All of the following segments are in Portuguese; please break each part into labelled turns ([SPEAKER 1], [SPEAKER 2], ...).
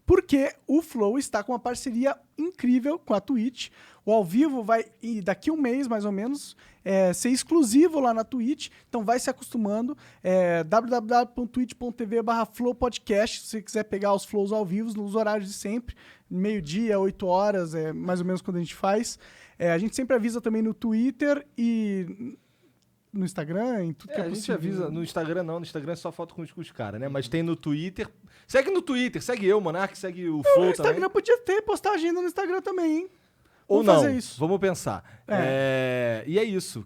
[SPEAKER 1] Porque o Flow está com uma parceria incrível com a Twitch. O ao vivo vai, daqui um mês mais ou menos, ser exclusivo lá na Twitch. Então vai se acostumando. www.twitch.tv/flowpodcast. Se você quiser pegar os flows ao vivo nos horários de sempre, meio-dia, 8 horas, mais ou menos quando a gente faz. A gente sempre avisa também no Twitter e no Instagram, em tudo que é
[SPEAKER 2] A gente
[SPEAKER 1] possível.
[SPEAKER 2] avisa no Instagram não, no Instagram é só foto com os caras, né? Mas tem no Twitter. Segue no Twitter, segue eu, Monark, segue o Flow
[SPEAKER 1] O Instagram
[SPEAKER 2] também.
[SPEAKER 1] podia ter postagem no Instagram também, hein?
[SPEAKER 2] Ou
[SPEAKER 1] Vamos
[SPEAKER 2] não,
[SPEAKER 1] fazer isso.
[SPEAKER 2] vamos pensar. E é isso.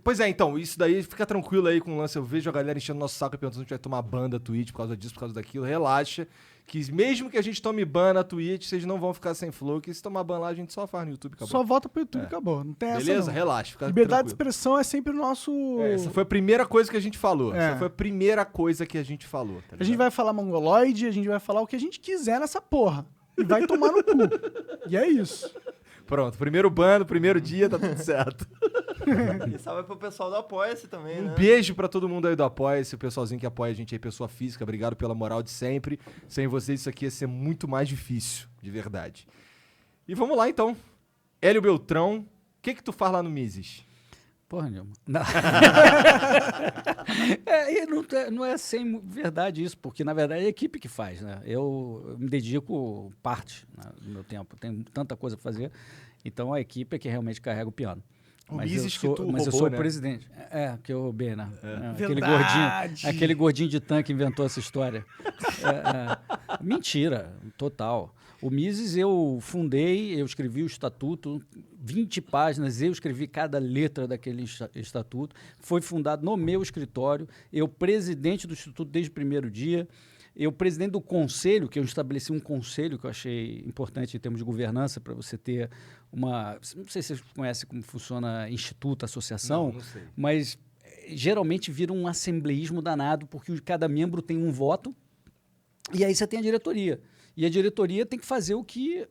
[SPEAKER 2] Pois é, então, isso daí fica tranquilo aí com o lance. Eu vejo a galera enchendo nosso saco e perguntando se a gente vai tomar ban da Twitch por causa disso, por causa daquilo. Relaxa, que mesmo que a gente tome ban na Twitch, vocês não vão ficar sem Flow, que se tomar ban lá a gente só faz no YouTube, acabou.
[SPEAKER 1] Só volta pro YouTube, acabou. Não tem essa,
[SPEAKER 2] Beleza?
[SPEAKER 1] não.
[SPEAKER 2] Relaxa, fica
[SPEAKER 1] Liberdade de
[SPEAKER 2] tranquilo.
[SPEAKER 1] expressão é sempre o nosso...
[SPEAKER 2] Essa foi a primeira coisa que a gente falou.
[SPEAKER 1] É.
[SPEAKER 2] Essa foi a primeira coisa que a gente falou. Tá
[SPEAKER 1] A gente vai falar mongoloide, a gente vai falar o que a gente quiser nessa porra. E vai tomar no cu. E é isso.
[SPEAKER 2] Pronto, primeiro ban, no primeiro dia, tá tudo certo.
[SPEAKER 3] E salve pro pessoal do Apoia-se também, né?
[SPEAKER 2] Um beijo pra todo mundo aí do Apoia-se, o pessoalzinho que apoia a gente aí, pessoa física. Obrigado pela moral de sempre. Sem vocês isso aqui ia ser muito mais difícil, de verdade. E vamos lá, então. Hélio Beltrão, o que tu faz lá no Mises?
[SPEAKER 4] Porra nenhuma. Não. Não é sem verdade isso, porque na verdade é a equipe que faz, né? Eu me dedico parte, né, do meu tempo. Tenho tanta coisa pra fazer, então a equipe é que realmente carrega o piano.
[SPEAKER 2] O
[SPEAKER 4] Mas
[SPEAKER 2] Mises
[SPEAKER 4] eu sou,
[SPEAKER 2] que tu
[SPEAKER 4] mas eu
[SPEAKER 2] roubou,
[SPEAKER 4] sou
[SPEAKER 2] né?
[SPEAKER 4] o presidente. Que eu roubei, né?
[SPEAKER 1] Verdade.
[SPEAKER 4] Aquele gordinho de tanque inventou essa história. Mentira, total. O Mises eu fundei, eu escrevi o estatuto, 20 páginas, eu escrevi cada letra daquele estatuto. Foi fundado no meu escritório, eu presidente do instituto desde o primeiro dia. Eu, presidente do conselho, que eu estabeleci um conselho que eu achei importante em termos de governança, para você ter uma... Não sei se vocês conhecem como funciona instituto, associação,
[SPEAKER 2] Não sei.
[SPEAKER 4] mas geralmente vira um assembleísmo danado, porque cada membro tem um voto, e aí você tem a diretoria. E a diretoria tem que fazer o que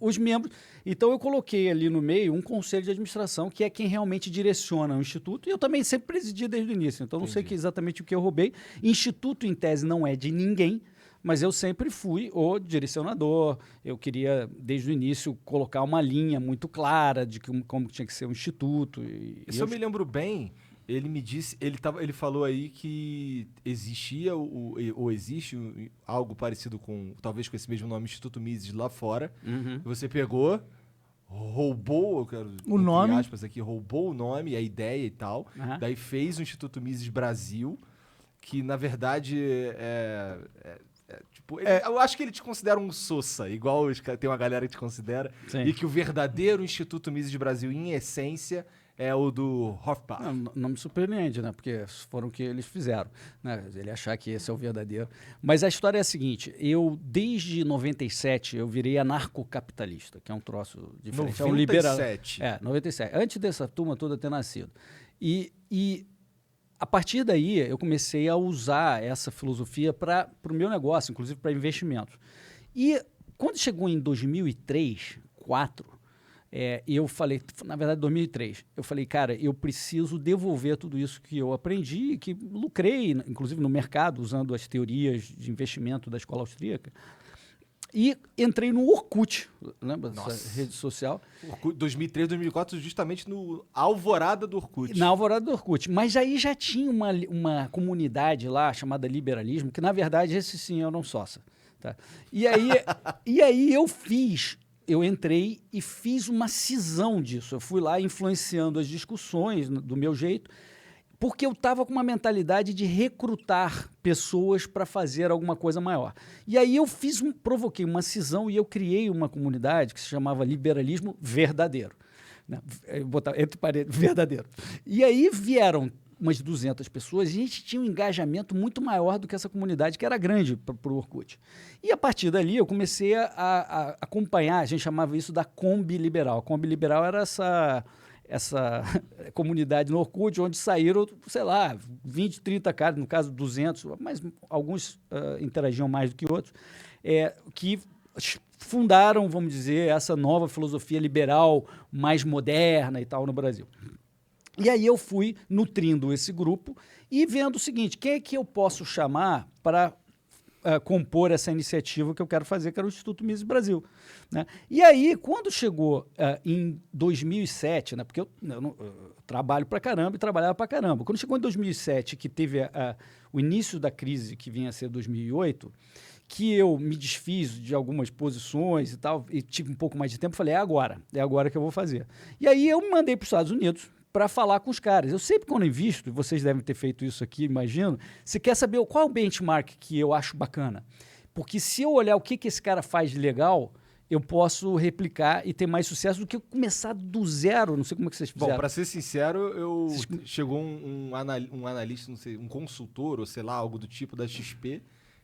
[SPEAKER 4] os membros... Então, eu coloquei ali no meio um conselho de administração, que é quem realmente direciona o instituto. E eu também sempre presidi desde o início. Então, não sei exatamente o que eu roubei. Instituto, em tese, não é de ninguém, mas eu sempre fui o direcionador. Eu queria, desde o início, colocar uma linha muito clara de como tinha que ser o instituto.
[SPEAKER 2] Se eu me lembro bem... Ele me disse, ele falou aí que existia ou existe algo parecido com, talvez com esse mesmo nome, Instituto Mises lá fora.
[SPEAKER 4] Uhum.
[SPEAKER 2] Você pegou, roubou, eu quero
[SPEAKER 1] O nome.
[SPEAKER 2] entre aspas aqui, roubou o nome, a ideia e tal.
[SPEAKER 4] Uhum.
[SPEAKER 2] Daí fez o Instituto Mises Brasil, que na verdade tipo, eu acho que ele te considera um sossa, igual tem uma galera que te considera.
[SPEAKER 4] Sim.
[SPEAKER 2] E que o verdadeiro Instituto Mises Brasil, em essência, é o do Hofbauer.
[SPEAKER 4] Não me surpreende, né? Porque foram o que eles fizeram, né? Ele achar que esse é o verdadeiro. Mas a história é a seguinte, desde 97, eu virei anarcocapitalista, que é um troço diferente.
[SPEAKER 2] 97?
[SPEAKER 4] É um liberal. 97. Antes dessa turma toda ter nascido. E a partir daí, eu comecei a usar essa filosofia para o meu negócio, inclusive para investimentos. E quando chegou em 2003, 2004, eu falei, na verdade, 2003, eu falei, cara, eu preciso devolver tudo isso que eu aprendi e que lucrei, inclusive no mercado, usando as teorias de investimento da escola austríaca. E entrei no Orkut, lembra dessa rede social?
[SPEAKER 2] 2003, 2004, justamente no alvorada do Orkut.
[SPEAKER 4] Na alvorada do Orkut. Mas aí já tinha uma comunidade lá chamada Liberalismo, que na verdade esse sim era um sócia. Tá? E aí eu entrei e fiz uma cisão disso. Eu fui lá influenciando as discussões do meu jeito, porque eu estava com uma mentalidade de recrutar pessoas para fazer alguma coisa maior. E aí eu provoquei uma cisão e eu criei uma comunidade que se chamava Liberalismo Verdadeiro. Né? Eu botava entre parênteses, verdadeiro. E aí vieram umas 200 pessoas, e a gente tinha um engajamento muito maior do que essa comunidade, que era grande para o Orkut. E a partir dali eu comecei a acompanhar, a gente chamava isso da Kombi Liberal. A Kombi Liberal era essa comunidade no Orkut, onde saíram, sei lá, 20, 30 caras, no caso 200, mas alguns interagiam mais do que outros, que fundaram, vamos dizer, essa nova filosofia liberal mais moderna e tal no Brasil. E aí eu fui nutrindo esse grupo e vendo o seguinte, quem é que eu posso chamar para compor essa iniciativa que eu quero fazer, que era o Instituto Mises Brasil. Né? E aí, quando chegou em 2007, né, porque eu trabalho pra caramba e trabalhava pra caramba, quando chegou em 2007, que teve o início da crise, que vinha a ser 2008, que eu me desfiz de algumas posições e tal, e tive um pouco mais de tempo, falei, é agora que eu vou fazer. E aí eu me mandei para os Estados Unidos para falar com os caras. Eu sempre, quando invisto, vocês devem ter feito isso aqui, imagino, você quer saber qual é o benchmark que eu acho bacana. Porque se eu olhar o que esse cara faz de legal, eu posso replicar e ter mais sucesso do que eu começar do zero. Não sei como é que vocês fizeram.
[SPEAKER 2] Bom, pra ser sincero, chegou um analista, não sei, um consultor, ou sei lá, algo do tipo da XP,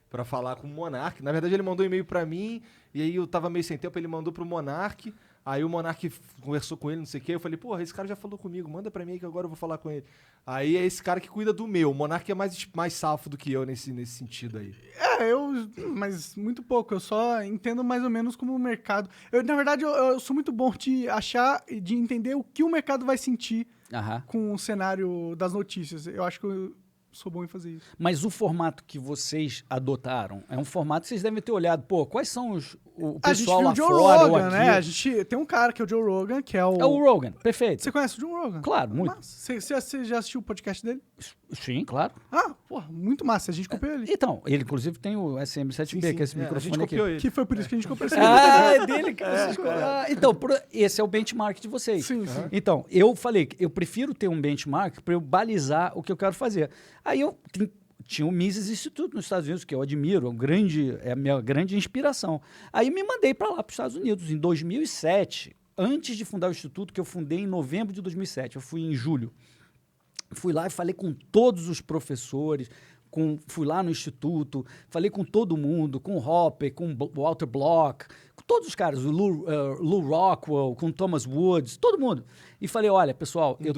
[SPEAKER 2] pra falar com o Monark. Na verdade, ele mandou um e-mail pra mim, e aí eu tava meio sem tempo, ele mandou pro Monark, aí o Monark conversou com ele, não sei o quê, eu falei, porra, esse cara já falou comigo, manda pra mim que agora eu vou falar com ele. Aí é esse cara que cuida do meu, o Monark é mais safo do que eu nesse sentido aí.
[SPEAKER 1] Mas muito pouco, eu só entendo mais ou menos como o mercado... Na verdade, eu sou muito bom de achar e de entender o que o mercado vai sentir com o cenário das notícias. Eu acho que eu sou bom em fazer isso.
[SPEAKER 4] Mas o formato que vocês adotaram é um formato que vocês devem ter olhado. Pô, quais são o pessoal lá
[SPEAKER 1] fora? A gente viu o Joe Rogan, né? A gente tem um cara que é o Joe Rogan, que é o...
[SPEAKER 4] É o Rogan, perfeito.
[SPEAKER 1] Você conhece o Joe Rogan?
[SPEAKER 4] Claro, muito.
[SPEAKER 1] Você já assistiu o podcast dele?
[SPEAKER 4] Sim, claro.
[SPEAKER 1] Porra, muito massa. A gente copiou ele.
[SPEAKER 4] Então, ele inclusive tem o SM7B, que é esse microfone
[SPEAKER 2] a gente copiou
[SPEAKER 4] aqui.
[SPEAKER 2] ele.
[SPEAKER 1] Que foi por isso que a gente copiou esse
[SPEAKER 4] É dele que vocês... Então, esse é o benchmark de vocês.
[SPEAKER 1] Sim, sim.
[SPEAKER 4] Então, eu falei que eu prefiro ter um benchmark para eu balizar o que eu quero fazer. Aí eu tinha o Mises Institute nos Estados Unidos, que eu admiro, é a minha grande inspiração. Aí me mandei para lá, para os Estados Unidos, em 2007, antes de fundar o Instituto, que eu fundei em novembro de 2007, eu fui em julho. Fui lá e falei com todos os professores, fui lá no Instituto, falei com todo mundo, com o Hopper, com o Walter Block, com todos os caras, o Lou Rockwell, com o Thomas Woods, todo mundo. E falei, olha, pessoal...
[SPEAKER 2] Em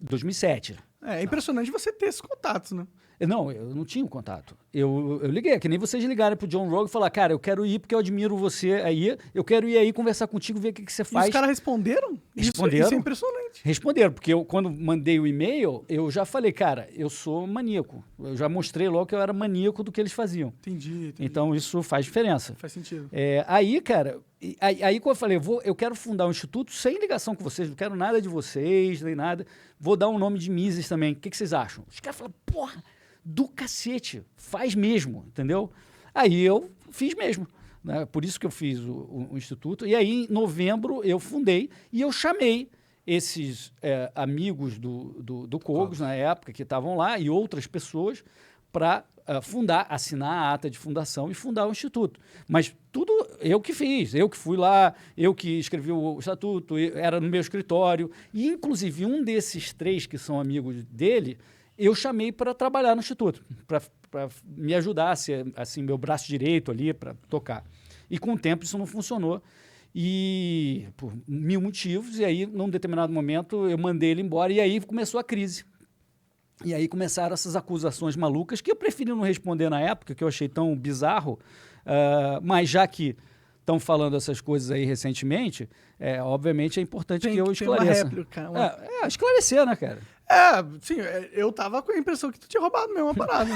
[SPEAKER 4] 2007.
[SPEAKER 1] É impressionante você ter esses contatos, né?
[SPEAKER 4] Não, eu não tinha um contato. Eu liguei, que nem vocês ligaram pro John Rogan e falaram, cara, eu quero ir porque eu admiro você aí, eu quero ir aí conversar contigo, ver o que você faz.
[SPEAKER 1] E os caras responderam?
[SPEAKER 4] Responderam.
[SPEAKER 1] Isso é impressionante.
[SPEAKER 4] Responderam, porque eu, quando mandei o e-mail, eu já falei, cara, eu sou maníaco. Eu já mostrei logo que eu era maníaco do que eles faziam.
[SPEAKER 1] Entendi.
[SPEAKER 4] Então, isso faz diferença.
[SPEAKER 1] Faz sentido.
[SPEAKER 4] Aí, cara, aí quando eu falei, eu quero fundar um instituto sem ligação com vocês, não quero nada de vocês, nem nada. Vou dar um nome de Mises também. O que vocês acham? Os caras falaram, porra, do cacete, faz mesmo, entendeu? Aí eu fiz mesmo, né? Por isso que eu fiz o instituto. E aí, em novembro, eu fundei e eu chamei esses amigos do Cogos, na época, que estavam lá, e outras pessoas, para assinar a ata de fundação e fundar o Instituto. Mas tudo eu que fiz, eu que fui lá, eu que escrevi o estatuto, era no meu escritório. E, inclusive, um desses 3 que são amigos dele, eu chamei para trabalhar no Instituto, para me ajudar a ser assim, meu braço direito ali para tocar. E com o tempo isso não funcionou. E por 1000 motivos, e aí, num determinado momento, eu mandei ele embora, e aí começou a crise. E aí começaram essas acusações malucas, que eu preferi não responder na época, que eu achei tão bizarro, mas já que estão falando essas coisas aí recentemente, obviamente é importante que eu esclareça.
[SPEAKER 1] Uma réplica.
[SPEAKER 4] Esclarecer, né, cara?
[SPEAKER 1] Sim, eu tava com a impressão que tu tinha roubado mesmo a parada.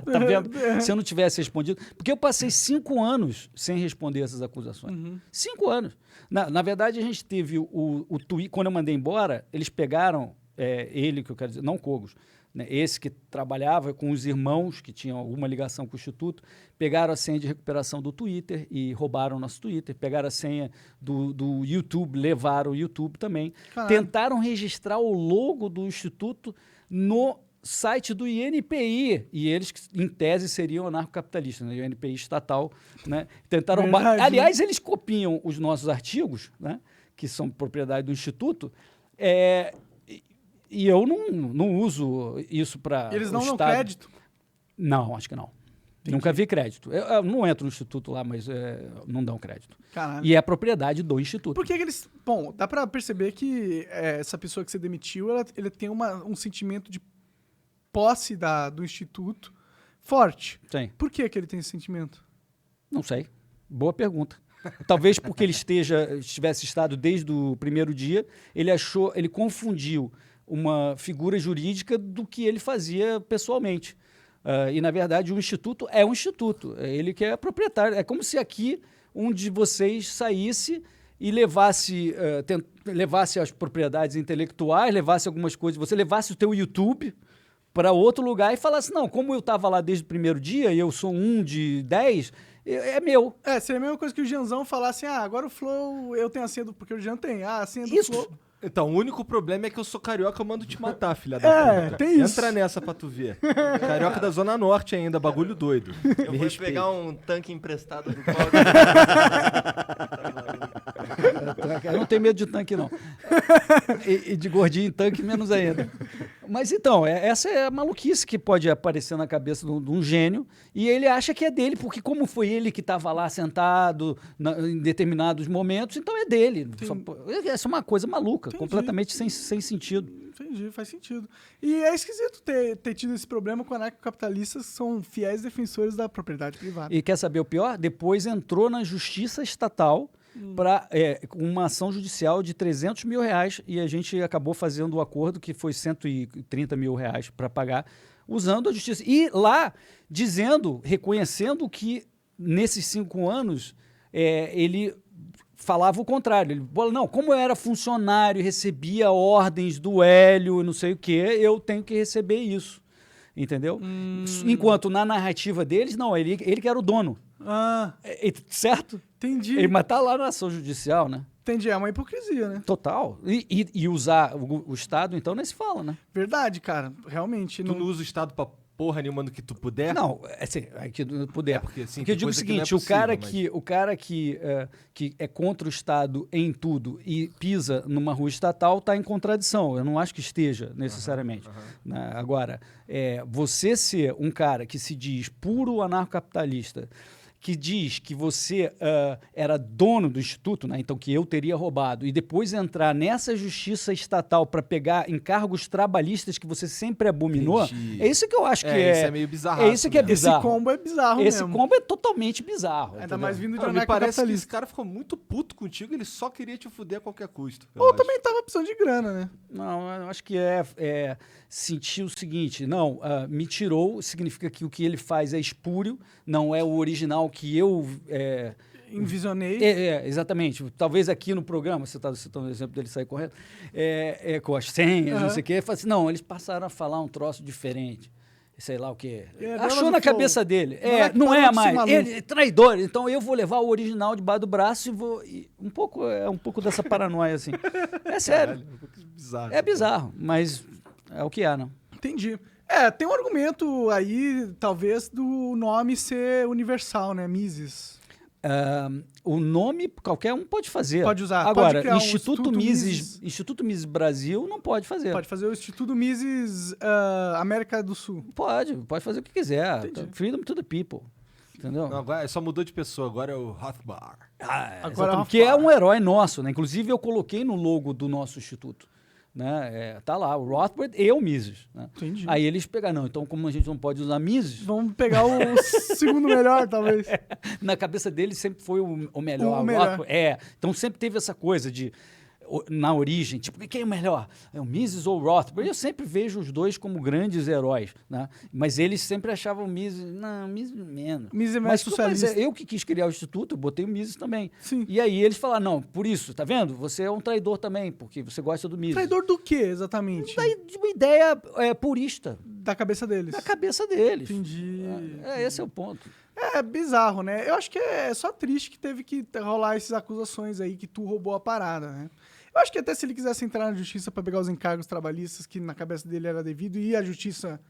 [SPEAKER 4] Tá vendo? Se eu não tivesse respondido... Porque eu passei 5 anos sem responder essas acusações. 5 anos. Na verdade, a gente teve o tweet... Quando eu mandei embora, eles pegaram... ele, que eu quero dizer, não Cogos, né, esse que trabalhava com os irmãos que tinham alguma ligação com o Instituto, pegaram a senha de recuperação do Twitter e roubaram o nosso Twitter, pegaram a senha do YouTube, levaram o YouTube também, tentaram registrar o logo do Instituto no site do INPI, e eles, em tese, seriam anarcocapitalistas, né, o INPI estatal, né, tentaram roubar. Aliás, eles copiam os nossos artigos, né, que são propriedade do Instituto, e eu não uso isso para.
[SPEAKER 1] Eles não dão crédito?
[SPEAKER 4] Não, acho que não. Entendi. Nunca vi crédito. Eu não entro no Instituto lá, mas não dão crédito.
[SPEAKER 1] Caralho.
[SPEAKER 4] E é propriedade do Instituto.
[SPEAKER 1] Por que eles... Bom, dá para perceber que essa pessoa que você demitiu, ela tem um sentimento de posse do Instituto forte.
[SPEAKER 4] Sim.
[SPEAKER 1] Por que ele tem esse sentimento?
[SPEAKER 4] Não sei. Boa pergunta. Talvez porque ele tivesse estado desde o primeiro dia, ele confundiu uma figura jurídica do que ele fazia pessoalmente. E, na verdade, o instituto é um instituto. É ele que é proprietário. É como se aqui um de vocês saísse e levasse as propriedades intelectuais, levasse algumas coisas, você levasse o teu YouTube para outro lugar e falasse, não, como eu estava lá desde o primeiro dia e eu sou um de 10, é meu.
[SPEAKER 1] Seria a mesma coisa que o Janzão falasse, agora o Flow eu tenho a senha porque o Jean tem, a senha do
[SPEAKER 4] Isso.
[SPEAKER 1] Flow.
[SPEAKER 2] Então, o único problema é que eu sou carioca, eu mando te matar, filha da puta.
[SPEAKER 1] tem isso.
[SPEAKER 2] Entra nessa pra tu ver. Carioca da Zona Norte ainda, bagulho doido.
[SPEAKER 3] Eu vou pegar um tanque emprestado do Paulo.
[SPEAKER 4] Eu não tenho medo de tanque, não. E de gordinho em tanque, menos ainda. Mas então, essa é a maluquice que pode aparecer na cabeça de um gênio, e ele acha que é dele, porque como foi ele que estava lá sentado em determinados momentos, então é dele. Essa é uma coisa maluca, completamente sem sentido.
[SPEAKER 1] Entendi, faz sentido. E é esquisito ter tido esse problema com anarcocapitalistas que são fiéis defensores da propriedade privada.
[SPEAKER 4] E quer saber o pior? Depois entrou na justiça estatal para uma ação judicial de R$300 mil e a gente acabou fazendo o acordo que foi R$130 mil para pagar, usando a justiça. E lá, reconhecendo que nesses 5 anos ele falava o contrário. Ele falou, não, como eu era funcionário, recebia ordens do Hélio, não sei o quê, eu tenho que receber isso. Entendeu? Enquanto na narrativa deles, não, ele que era o dono. Certo?
[SPEAKER 1] Entendi.
[SPEAKER 4] Mas tá lá na ação judicial, né?
[SPEAKER 1] Entendi, é uma hipocrisia, né?
[SPEAKER 4] Total. E usar o Estado, então, nem se fala, né?
[SPEAKER 1] Verdade, cara. Realmente.
[SPEAKER 2] Tu não usa o Estado pra porra nenhuma no que tu puder?
[SPEAKER 4] Não, assim, que não puder.
[SPEAKER 2] Porque, assim,
[SPEAKER 4] porque eu digo o seguinte, o cara que é contra o Estado em tudo e pisa numa rua estatal está em contradição. Eu não acho que esteja, necessariamente. Né? Agora, você ser um cara que se diz puro anarcocapitalista, que diz que você era dono do instituto, né? Então que eu teria roubado, e depois entrar nessa justiça estatal para pegar encargos trabalhistas que você sempre abominou, é isso que eu acho que
[SPEAKER 2] isso é meio bizarro.
[SPEAKER 4] É isso que é bizarro.
[SPEAKER 1] Esse combo é bizarro
[SPEAKER 4] Esse
[SPEAKER 1] mesmo.
[SPEAKER 4] combo é totalmente bizarro.
[SPEAKER 1] Ainda mais vindo de
[SPEAKER 2] Me parece que
[SPEAKER 1] anarcocapitalista.
[SPEAKER 2] esse cara ficou muito puto contigo, ele só queria te fuder a qualquer custo.
[SPEAKER 1] Ou também tava precisando de grana, né?
[SPEAKER 4] Não, eu acho que sentir o seguinte, não, me tirou, significa que o que ele faz é espúrio, não é o original que eu...
[SPEAKER 1] Envisionei.
[SPEAKER 4] Exatamente. Talvez aqui no programa, você está citando o exemplo dele sair correndo, com as senhas, não sei o quê, fala assim, não, eles passaram a falar um troço diferente. Sei lá o quê. Achou na cabeça dele. Não é mais. Ele é traidor. Então eu vou levar o original debaixo do braço e vou... um pouco dessa paranoia, assim. É sério.
[SPEAKER 2] Bizarro.
[SPEAKER 4] É bizarro, mas é o que é, não?
[SPEAKER 1] Entendi. Tem um argumento aí, talvez, do nome ser universal, né? Mises.
[SPEAKER 4] O nome qualquer um pode fazer.
[SPEAKER 1] Pode usar.
[SPEAKER 4] Agora,
[SPEAKER 1] pode criar
[SPEAKER 4] Instituto Mises Brasil não pode fazer.
[SPEAKER 1] Pode fazer o Instituto Mises América do Sul.
[SPEAKER 4] Pode fazer o que quiser.
[SPEAKER 1] Entendi.
[SPEAKER 4] Freedom to the people. Entendeu?
[SPEAKER 2] Não, agora só mudou de pessoa, agora é o Rothbard.
[SPEAKER 1] Agora
[SPEAKER 4] que é um herói nosso, né? Inclusive eu coloquei no logo do nosso instituto. Né? Tá lá, o Rothbard e o Mises. Né?
[SPEAKER 1] Entendi.
[SPEAKER 4] Aí eles pegaram, não, então como a gente não pode usar Mises...
[SPEAKER 1] Vamos pegar o segundo melhor, talvez.
[SPEAKER 4] Na cabeça deles sempre foi o melhor.
[SPEAKER 1] O melhor.
[SPEAKER 4] Então sempre teve essa coisa de... Na origem, tipo, quem é o melhor? É o Mises ou o Rothbard? Eu sempre vejo os dois como grandes heróis, né? Mas eles sempre achavam o Mises... Não, Mises menos.
[SPEAKER 1] Mises é mais socialista.
[SPEAKER 4] Mas eu que quis criar o instituto, eu botei o Mises também.
[SPEAKER 1] Sim.
[SPEAKER 4] E aí eles falaram, não, por isso, tá vendo? Você é um traidor também, porque você gosta do Mises.
[SPEAKER 1] Traidor do quê, exatamente?
[SPEAKER 4] De uma ideia purista.
[SPEAKER 1] Da cabeça deles.
[SPEAKER 4] Da cabeça deles.
[SPEAKER 1] Entendi.
[SPEAKER 4] Esse é o ponto.
[SPEAKER 1] É bizarro, né? Eu acho que é só triste que teve que rolar essas acusações aí que tu roubou a parada, né? Eu acho que até se ele quisesse entrar na justiça pra pegar os encargos trabalhistas que na cabeça dele era devido e a justiça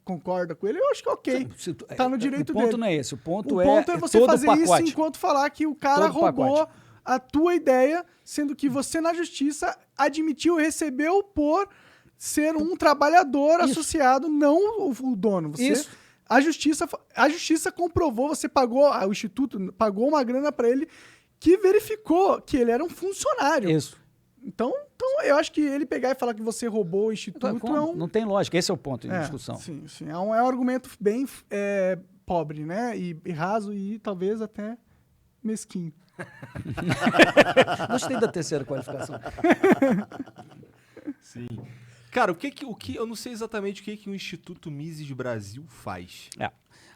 [SPEAKER 1] concorda com ele, eu acho que ok. Tá no direito dele.
[SPEAKER 4] O ponto não é esse. O ponto
[SPEAKER 1] é você
[SPEAKER 4] todo
[SPEAKER 1] fazer
[SPEAKER 4] o pacote.
[SPEAKER 1] isso enquanto falar que o cara
[SPEAKER 4] Todo
[SPEAKER 1] roubou
[SPEAKER 4] pacote.
[SPEAKER 1] a tua ideia, sendo que você na justiça admitiu e recebeu por ser um trabalhador associado, não o dono.
[SPEAKER 4] Isso.
[SPEAKER 1] A justiça comprovou, você pagou, o instituto pagou uma grana pra ele que verificou que ele era um funcionário.
[SPEAKER 4] Isso.
[SPEAKER 1] Então eu acho que ele pegar e falar que você roubou o instituto
[SPEAKER 4] Não tem lógica, esse é o ponto de discussão.
[SPEAKER 1] Sim. É um argumento bem pobre, né? E raso e talvez até mesquinho.
[SPEAKER 4] Gostei da terceira qualificação.
[SPEAKER 2] Sim. cara, eu não sei exatamente o que o Instituto Mises Brasil faz.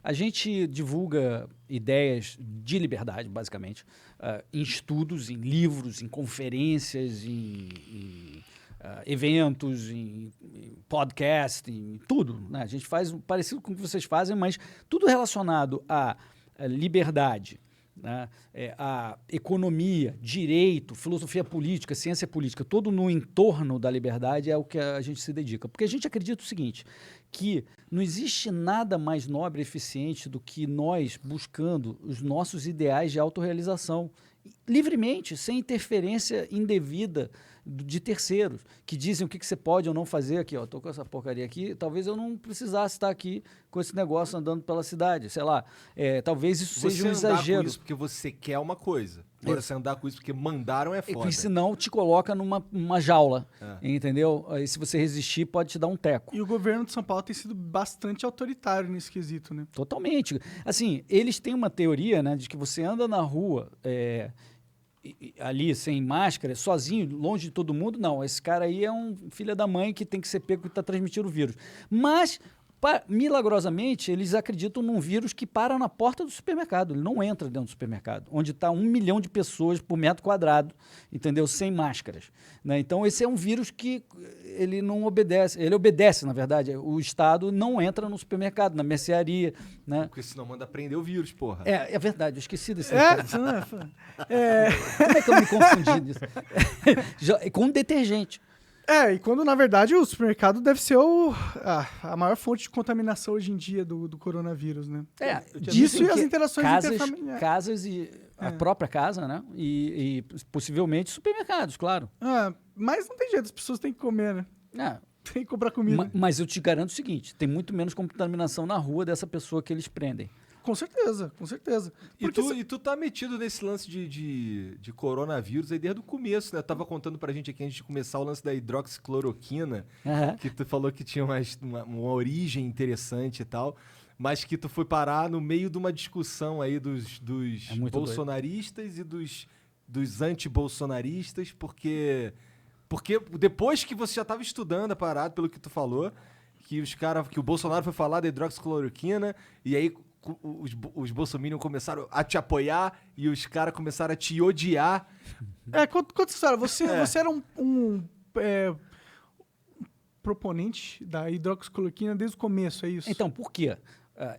[SPEAKER 4] A gente divulga ideias de liberdade, basicamente, em estudos, em livros, em conferências, em eventos, em podcast, em tudo, né? A gente faz parecido com o que vocês fazem, mas tudo relacionado à liberdade, né? A economia, direito, filosofia política, ciência política, todo no entorno da liberdade é o que a gente se dedica. Porque a gente acredita o seguinte, que não existe nada mais nobre e eficiente do que nós buscando os nossos ideais de autorrealização, livremente, sem interferência indevida de terceiros, que dizem o que você pode ou não fazer aqui. Estou com essa porcaria aqui, talvez eu não precisasse estar aqui com esse negócio andando pela cidade, sei lá. Talvez isso seja um exagero.
[SPEAKER 2] Você andar com isso porque você quer uma coisa. Agora, você andar com isso porque mandaram é foda.
[SPEAKER 4] Porque senão te coloca numa jaula, entendeu? Aí se você resistir, pode te dar um teco.
[SPEAKER 1] E o governo de São Paulo tem sido bastante autoritário nesse quesito, né?
[SPEAKER 4] Totalmente. Assim, eles têm uma teoria, né, de que você anda na rua ali sem máscara, sozinho, longe de todo mundo. Não, esse cara aí é um filho da mãe que tem que ser pego e está transmitindo o vírus. Mas, milagrosamente, eles acreditam num vírus que para na porta do supermercado. Ele não entra dentro do supermercado, onde está 1 milhão de pessoas por metro quadrado, entendeu? Sem máscaras, né? Então, esse é um vírus que ele não obedece. Ele obedece, na verdade. O Estado não entra no supermercado, na mercearia, né?
[SPEAKER 2] Porque senão manda prender o vírus, porra.
[SPEAKER 4] É verdade, eu esqueci desse detalhe.
[SPEAKER 1] Como
[SPEAKER 4] é que eu me confundi disso? Com detergente.
[SPEAKER 1] E quando, na verdade, o supermercado deve ser a maior fonte de contaminação hoje em dia do coronavírus, né? Disso e as interações interfamiliares.
[SPEAKER 4] Casas e a própria casa, né? E possivelmente supermercados, claro.
[SPEAKER 1] Mas não tem jeito, as pessoas têm que comer, né? Tem que comprar comida.
[SPEAKER 4] Mas eu te garanto o seguinte, tem muito menos contaminação na rua dessa pessoa que eles prendem.
[SPEAKER 1] Com certeza, com certeza.
[SPEAKER 2] E tu tá metido nesse lance de coronavírus aí desde o começo, né? Tava contando pra gente aqui antes de começar o lance da hidroxicloroquina, que tu falou que tinha uma origem interessante e tal, mas que tu foi parar no meio de uma discussão aí dos bolsonaristas e dos anti-bolsonaristas, porque depois que você já tava estudando a parada, pelo que tu falou, que o Bolsonaro foi falar da hidroxicloroquina, e aí os bolsominions começaram a te apoiar e os caras começaram a te odiar.
[SPEAKER 1] Conta essa história. Você era um proponente da hidroxicloroquina desde o começo, é isso?
[SPEAKER 4] Então, por quê?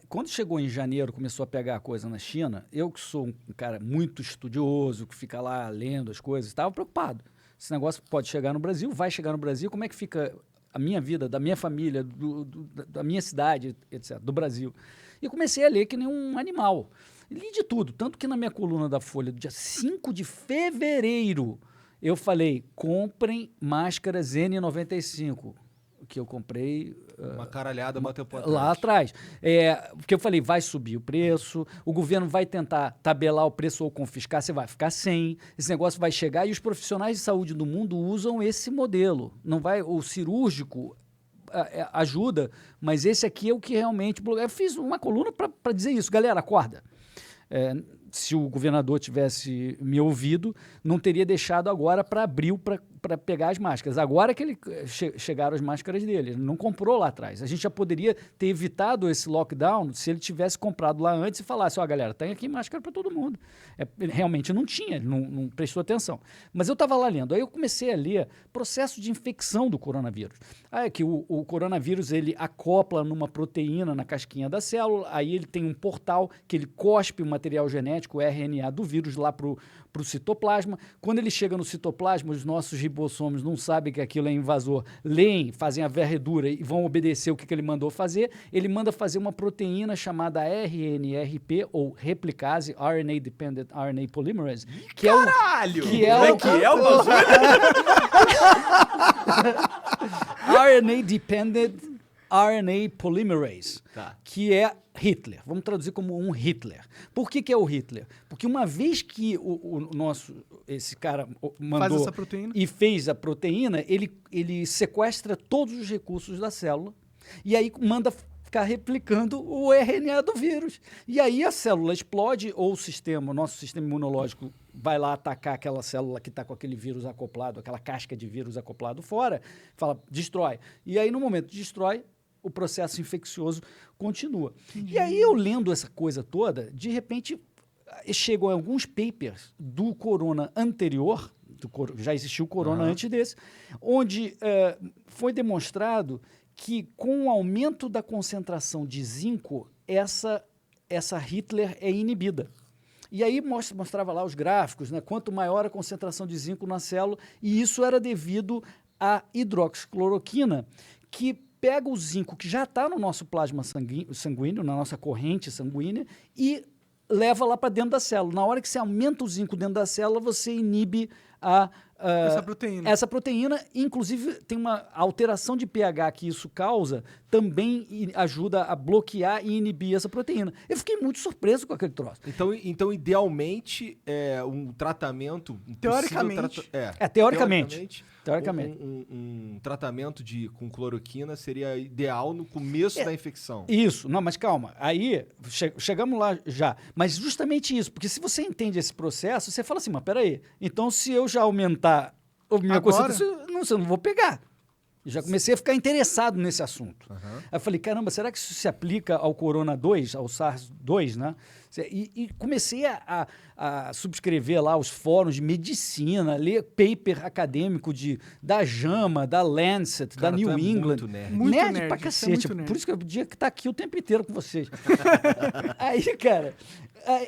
[SPEAKER 4] Quando chegou em janeiro, começou a pegar a coisa na China, eu que sou um cara muito estudioso, que fica lá lendo as coisas, estava preocupado. Esse negócio pode chegar no Brasil, vai chegar no Brasil, como é que fica a minha vida, da minha família, da minha cidade, etc., do Brasil? E comecei a ler que nem um animal. Li de tudo, tanto que na minha coluna da Folha, do dia 5 de fevereiro, eu falei, comprem máscaras N95, que eu comprei...
[SPEAKER 2] uma caralhada uma tempo atrás.
[SPEAKER 4] Lá atrás. Porque eu falei, vai subir o preço, o governo vai tentar tabelar o preço ou confiscar, você vai ficar sem, esse negócio vai chegar, e os profissionais de saúde do mundo usam esse modelo. Não vai, o cirúrgico ajuda, mas esse aqui é o que realmente... Eu fiz uma coluna para dizer isso. Galera, acorda. Se o governador tivesse me ouvido, não teria deixado agora para abril para pegar as máscaras. Agora que ele chegaram as máscaras dele, ele não comprou lá atrás. A gente já poderia ter evitado esse lockdown se ele tivesse comprado lá antes e falasse, galera, tem aqui máscara para todo mundo. Ele realmente não tinha, ele não prestou atenção. Mas eu estava lá lendo, aí eu comecei a ler processo de infecção do coronavírus. Que o coronavírus, ele acopla numa proteína na casquinha da célula, aí ele tem um portal que ele cospe o material genético, o RNA do vírus, lá para o citoplasma. Quando ele chega no citoplasma, os nossos ribossomos não sabem que aquilo é invasor, leem, fazem a varredura e vão obedecer o que ele mandou fazer. Ele manda fazer uma proteína chamada RNRP, ou replicase, RNA Dependent RNA Polymerase, que
[SPEAKER 2] Caralho!
[SPEAKER 4] é o RNA Dependent RNA Polymerase, que é Hitler. Vamos traduzir como um Hitler. Por que é o Hitler? Porque uma vez que esse cara mandou
[SPEAKER 1] essa proteína
[SPEAKER 4] e fez a proteína, ele sequestra todos os recursos da célula e aí manda ficar replicando o RNA do vírus. E aí a célula explode, ou o nosso sistema imunológico vai lá atacar aquela célula que está com aquele vírus acoplado, aquela casca de vírus acoplado fora, fala, destrói. E aí, no momento que destrói, o processo infeccioso continua. E aí, eu lendo essa coisa toda, de repente, chegam alguns papers do corona anterior, já existiu o corona antes desse, onde foi demonstrado que com o aumento da concentração de zinco, essa Hitler é inibida. E aí mostrava lá os gráficos, né? Quanto maior a concentração de zinco na célula, e isso era devido à hidroxicloroquina, que pega o zinco que já está no nosso plasma sanguíneo, na nossa corrente sanguínea, e leva lá para dentro da célula. Na hora que você aumenta o zinco dentro da célula, você inibe essa proteína. Inclusive, tem uma alteração de pH que isso causa, também ajuda a bloquear e inibir essa proteína. Eu fiquei muito surpreso com aquele troço.
[SPEAKER 2] Então idealmente, um tratamento...
[SPEAKER 1] Teoricamente.
[SPEAKER 4] Teoricamente.
[SPEAKER 2] Um tratamento com cloroquina seria ideal no começo da infecção.
[SPEAKER 4] Isso. Não, mas calma. Aí, chegamos lá já. Mas justamente isso. Porque se você entende esse processo, você fala assim, mas peraí, então se eu já aumentar a minha concentração, eu não vou pegar. Já comecei a ficar interessado nesse assunto. Aí eu falei, caramba, será que isso se aplica ao Corona 2, ao SARS-2, né? E comecei a subscrever lá os fóruns de medicina, ler paper acadêmico da JAMA, da Lancet,
[SPEAKER 2] Cara,
[SPEAKER 4] da New England.
[SPEAKER 1] Muito
[SPEAKER 4] nerd
[SPEAKER 1] nerd,
[SPEAKER 4] pra
[SPEAKER 1] isso é
[SPEAKER 4] cacete.
[SPEAKER 1] muito nerd.
[SPEAKER 4] Por isso que eu podia estar aqui o tempo inteiro com vocês.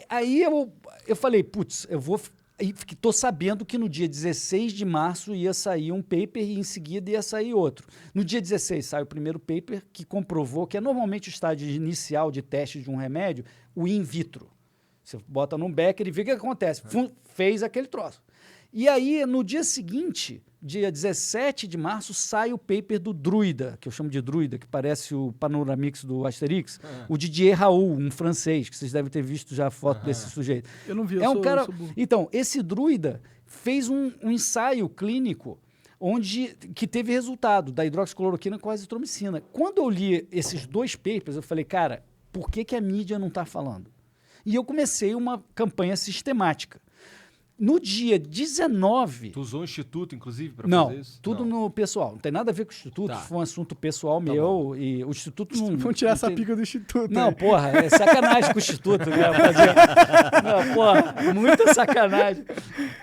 [SPEAKER 4] Aí, eu falei, putz, eu vou... E estou sabendo que no dia 16 de março ia sair um paper e em seguida ia sair outro. No dia 16 sai o primeiro paper que comprovou que é normalmente o estágio inicial de teste de um remédio, o in vitro. Você bota num becker e vê o que acontece. Fez aquele troço. E aí, no dia seguinte, dia 17 de março, sai o paper do Druida, que eu chamo de Druida, que parece o Panoramix do Asterix, o Didier Raoult, um francês, que vocês devem ter visto já a foto desse sujeito.
[SPEAKER 1] Eu não vi,
[SPEAKER 4] eu sou burro. Então, esse Druida fez um ensaio clínico que teve resultado da hidroxicloroquina com a azitromicina. Quando eu li esses dois papers, eu falei, cara, por que a mídia não está falando? E eu comecei uma campanha sistemática. No dia 19...
[SPEAKER 2] Tu usou o Instituto, inclusive, para fazer isso?
[SPEAKER 4] Não, tudo no pessoal. Não tem nada a ver com o Instituto. Foi um assunto pessoal meu.
[SPEAKER 2] Bom.
[SPEAKER 4] E o Instituto não...
[SPEAKER 1] Vamos tirar essa pica do Instituto.
[SPEAKER 4] Não, porra, é sacanagem com o Instituto, né? Não, porra, muita sacanagem.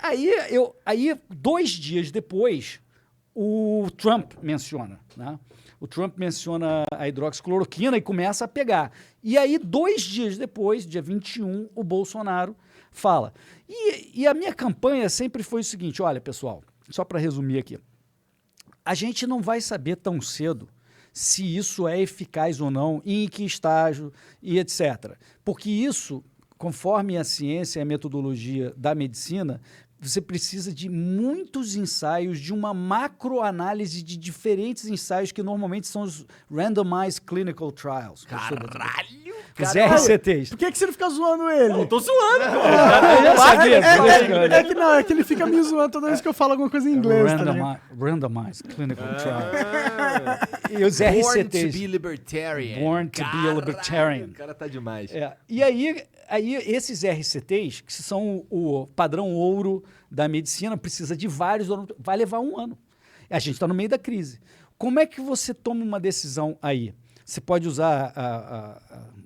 [SPEAKER 4] Aí, 2 dias depois, o Trump menciona, né? O Trump menciona a hidroxicloroquina e começa a pegar. E aí, 2 dias depois, dia 21, o Bolsonaro fala. E a minha campanha sempre foi o seguinte, olha, pessoal, só para resumir aqui, a gente não vai saber tão cedo se isso é eficaz ou não, em que estágio e etc. Porque isso, conforme a ciência e a metodologia da medicina, você precisa de muitos ensaios, de uma macroanálise de diferentes ensaios que normalmente são os Randomized Clinical Trials.
[SPEAKER 2] Caralho!
[SPEAKER 4] Os RCTs.
[SPEAKER 1] Por que você não fica zoando ele?
[SPEAKER 2] Eu tô zoando, pô.
[SPEAKER 4] Eu sabia,
[SPEAKER 1] É que ele fica me zoando toda vez que eu falo alguma coisa em inglês, tá ligado?
[SPEAKER 4] Randomized Clinical Trials. E os RCTs.
[SPEAKER 2] Born to be libertarian.
[SPEAKER 4] Born to be a libertarian.
[SPEAKER 2] O cara tá demais.
[SPEAKER 4] E aí esses RCTs, que são o padrão ouro da medicina, precisa de vários, vai levar 1 ano. A gente está no meio da crise. Como é que você toma uma decisão aí? Você pode usar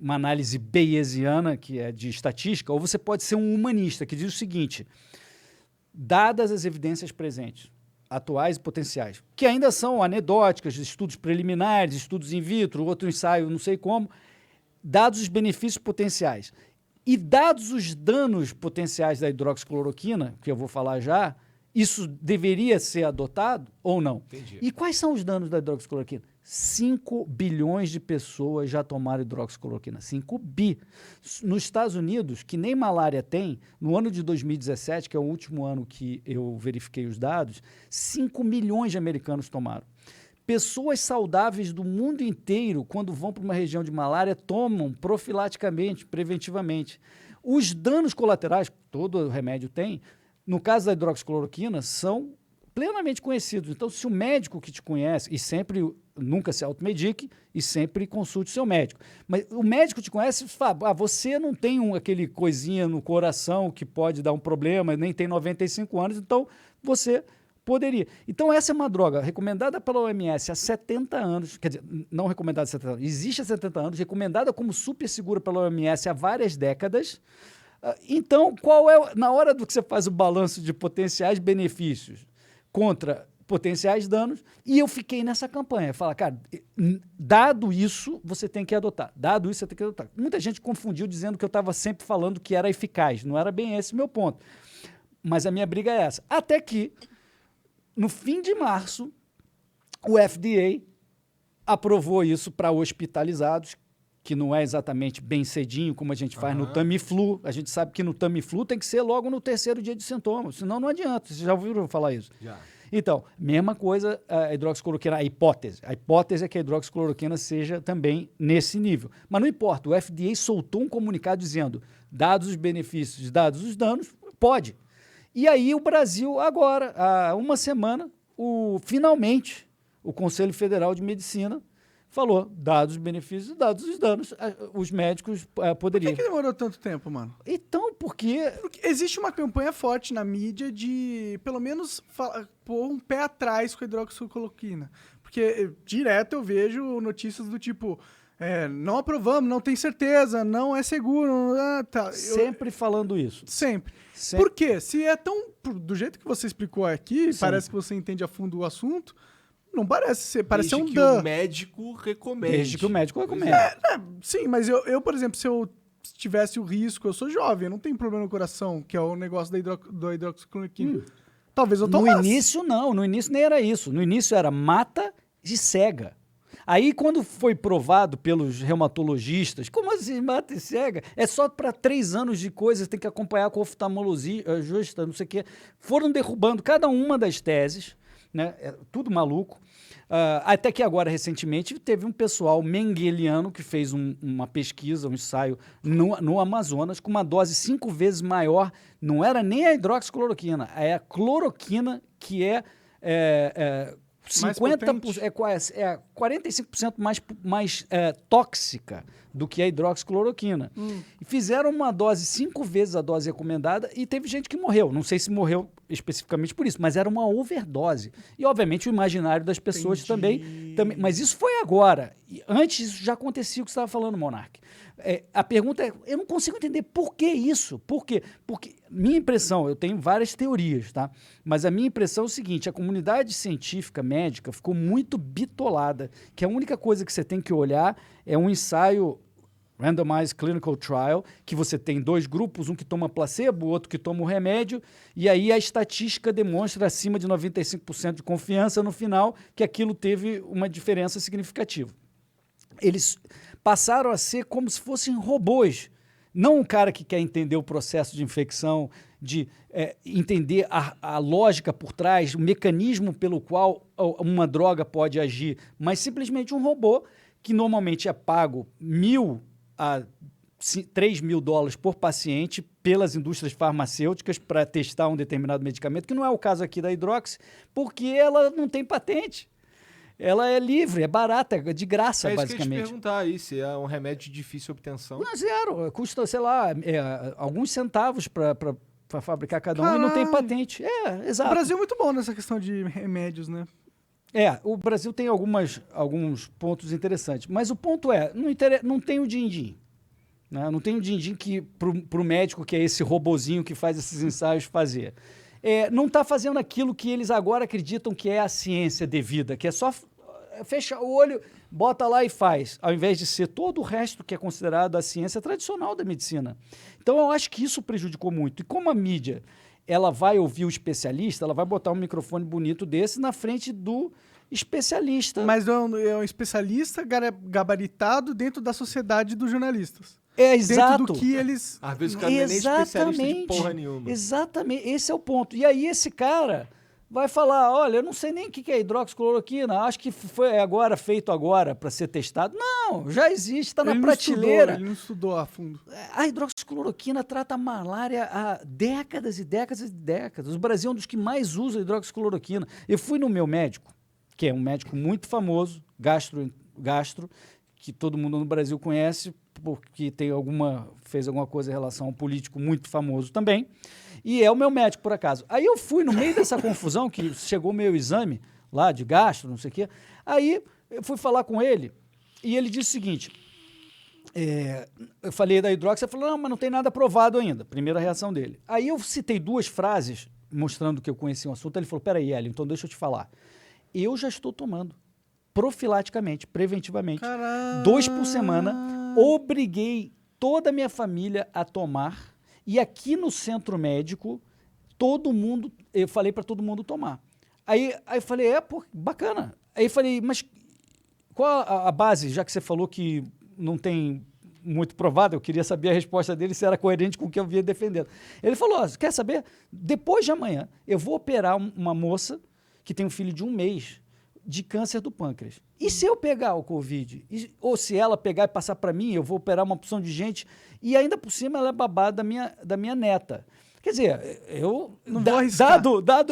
[SPEAKER 4] uma análise bayesiana, que é de estatística, ou você pode ser um humanista, que diz o seguinte, dadas as evidências presentes, atuais e potenciais, que ainda são anedóticas, estudos preliminares, estudos in vitro, outro ensaio, não sei como, dados os benefícios potenciais e dados os danos potenciais da hidroxicloroquina, que eu vou falar já, isso deveria ser adotado ou não?
[SPEAKER 2] Entendi.
[SPEAKER 4] E quais são os danos da hidroxicloroquina? 5 bilhões de pessoas já tomaram hidroxicloroquina. 5 bi. Nos Estados Unidos, que nem malária tem, no ano de 2017, que é o último ano que eu verifiquei os dados, 5 milhões de americanos tomaram. Pessoas saudáveis do mundo inteiro, quando vão para uma região de malária, tomam profilaticamente, preventivamente. Os danos colaterais, todo remédio tem, no caso da hidroxicloroquina, são plenamente conhecidos. Então, se o médico que te conhece, e sempre, nunca se automedique, e sempre consulte o seu médico. Mas o médico te conhece e fala, você não tem aquele coisinha no coração que pode dar um problema, nem tem 95 anos, então você poderia. Então, essa é uma droga recomendada pela OMS há 70 anos, quer dizer, não recomendada há 70 anos, existe há 70 anos, recomendada como super segura pela OMS há várias décadas. Então, na hora do que você faz o balanço de potenciais benefícios contra potenciais danos, e eu fiquei nessa campanha, falar, cara, dado isso, você tem que adotar, dado isso, você tem que adotar. Muita gente confundiu dizendo que eu estava sempre falando que era eficaz, não era bem esse o meu ponto, mas a minha briga é essa. Até que, no fim de março, o FDA aprovou isso para hospitalizados, que não é exatamente bem cedinho, como a gente faz no Tamiflu. A gente sabe que no Tamiflu tem que ser logo no 3º dia de sintomas, senão não adianta. Vocês já ouviram falar isso?
[SPEAKER 2] Já.
[SPEAKER 4] Então, mesma coisa a hidroxicloroquina, a hipótese. A hipótese é que a hidroxicloroquina seja também nesse nível. Mas não importa, o FDA soltou um comunicado dizendo, dados os benefícios, dados os danos, pode. E aí o Brasil agora, há uma semana, finalmente, o Conselho Federal de Medicina falou, dados os benefícios, dados os danos, os médicos poderiam.
[SPEAKER 1] Por que demorou tanto tempo, mano?
[SPEAKER 4] Então, porque
[SPEAKER 1] existe uma campanha forte na mídia de, pelo menos, pôr um pé atrás com a hidroxicloroquina. Porque direto eu vejo notícias do tipo, não aprovamos, não tem certeza, não é seguro. Tá.
[SPEAKER 4] Sempre falando isso.
[SPEAKER 1] Sempre. Por quê? Se é tão... Do jeito que você explicou aqui, parece que você entende a fundo o assunto, não parece ser... Parece ser um
[SPEAKER 2] que o médico recomende.
[SPEAKER 4] Desde que o médico recomende.
[SPEAKER 1] Sim, mas eu, por exemplo, se eu tivesse o risco, eu sou jovem, eu não tenho problema no coração, que é o negócio da hidroxicloroquina. Talvez eu tomasse.
[SPEAKER 4] No início, não. No início nem era isso. No início era mata e cega. Aí, quando foi provado pelos reumatologistas, como assim mata e cega? É só para 3 anos de coisa, tem que acompanhar com oftalmologista, não sei o quê. Foram derrubando cada uma das teses, né? Tudo maluco. Até que agora, recentemente, teve um pessoal mengeliano que fez uma pesquisa, um ensaio no Amazonas, com uma dose 5 vezes maior. Não era nem a hidroxicloroquina, é a cloroquina, que é 45% mais tóxica do que a hidroxicloroquina. E fizeram uma dose 5 vezes a dose recomendada e teve gente que morreu. Não sei se morreu especificamente por isso, mas era uma overdose. E, obviamente, o imaginário das pessoas também. Mas isso foi agora. E antes isso já acontecia o que você estava falando, Monark. A pergunta é, eu não consigo entender por que isso. Por quê? Porque minha impressão, eu tenho várias teorias, tá? Mas a minha impressão é o seguinte, a comunidade científica médica ficou muito bitolada, que a única coisa que você tem que olhar é um ensaio Randomized Clinical Trial, que você tem 2 grupos, um que toma placebo, o outro que toma o remédio, e aí a estatística demonstra acima de 95% de confiança no final que aquilo teve uma diferença significativa. Eles passaram a ser como se fossem robôs, não um cara que quer entender o processo de infecção, de entender a lógica por trás, o mecanismo pelo qual uma droga pode agir, mas simplesmente um robô que normalmente é pago $1.000 a $3.000 por paciente pelas indústrias farmacêuticas para testar um determinado medicamento, que não é o caso aqui da Hidrox, porque ela não tem patente. Ela é livre, é barata, é de graça, basicamente.
[SPEAKER 2] É isso que eu ia te perguntar aí, se é um remédio de difícil obtenção.
[SPEAKER 4] Não, 0. Custa, sei lá, alguns centavos para fabricar cada um e não tem patente. Exato.
[SPEAKER 1] O Brasil é muito bom nessa questão de remédios, né?
[SPEAKER 4] O Brasil tem alguns pontos interessantes. Mas o ponto não tem o din-din. Né? Não tem o din-din que para o médico, que é esse robozinho que faz esses ensaios, fazer. Não está fazendo aquilo que eles agora acreditam que é a ciência devida, que é só fecha o olho, bota lá e faz, ao invés de ser todo o resto que é considerado a ciência tradicional da medicina. Então, eu acho que isso prejudicou muito. E como a mídia ela vai ouvir o especialista, ela vai botar um microfone bonito desse na frente do especialista.
[SPEAKER 1] Mas é um especialista gabaritado dentro da sociedade dos jornalistas.
[SPEAKER 4] Exato.
[SPEAKER 1] Dentro do que eles...
[SPEAKER 2] Às vezes o cara não é nem especialista de porra nenhuma.
[SPEAKER 4] Exatamente, esse é o ponto. E aí esse cara vai falar, olha, eu não sei nem o que é hidroxicloroquina, acho que foi feito agora para ser testado. Não, já existe, está na prateleira.
[SPEAKER 1] Ele não estudou a fundo.
[SPEAKER 4] A hidroxicloroquina hidroxicloroquina trata a malária há décadas e décadas e décadas. O Brasil é um dos que mais usa hidroxicloroquina. Eu fui no meu médico, que é um médico muito famoso, gastro, que todo mundo no Brasil conhece, porque fez alguma coisa em relação a um político muito famoso também, e é o meu médico, por acaso. Aí eu fui, no meio dessa confusão, que chegou o meu exame lá de gastro, não sei o quê, aí eu fui falar com ele, e ele disse o seguinte, eu falei da hidroxi, ele falou, não, mas não tem nada provado ainda, primeira reação dele. Aí eu citei 2 frases, mostrando que eu conhecia o assunto, ele falou, peraí, Hélio, então deixa eu te falar. Eu já estou tomando, profilaticamente, preventivamente, 2 por semana, obriguei toda a minha família a tomar, e aqui no centro médico, eu falei para todo mundo tomar. Aí eu falei, pô, bacana. Aí eu falei, mas qual a base, já que você falou que não tem muito provado, eu queria saber a resposta dele, se era coerente com o que eu vinha defendendo. Ele falou, quer saber? Depois de amanhã, eu vou operar uma moça que tem um filho de 1 mês, de câncer do pâncreas. E se eu pegar o Covid? Ou se ela pegar e passar para mim, eu vou operar uma opção de gente, e ainda por cima ela é babá da minha neta. Quer dizer, eu...
[SPEAKER 1] Não vou arriscar.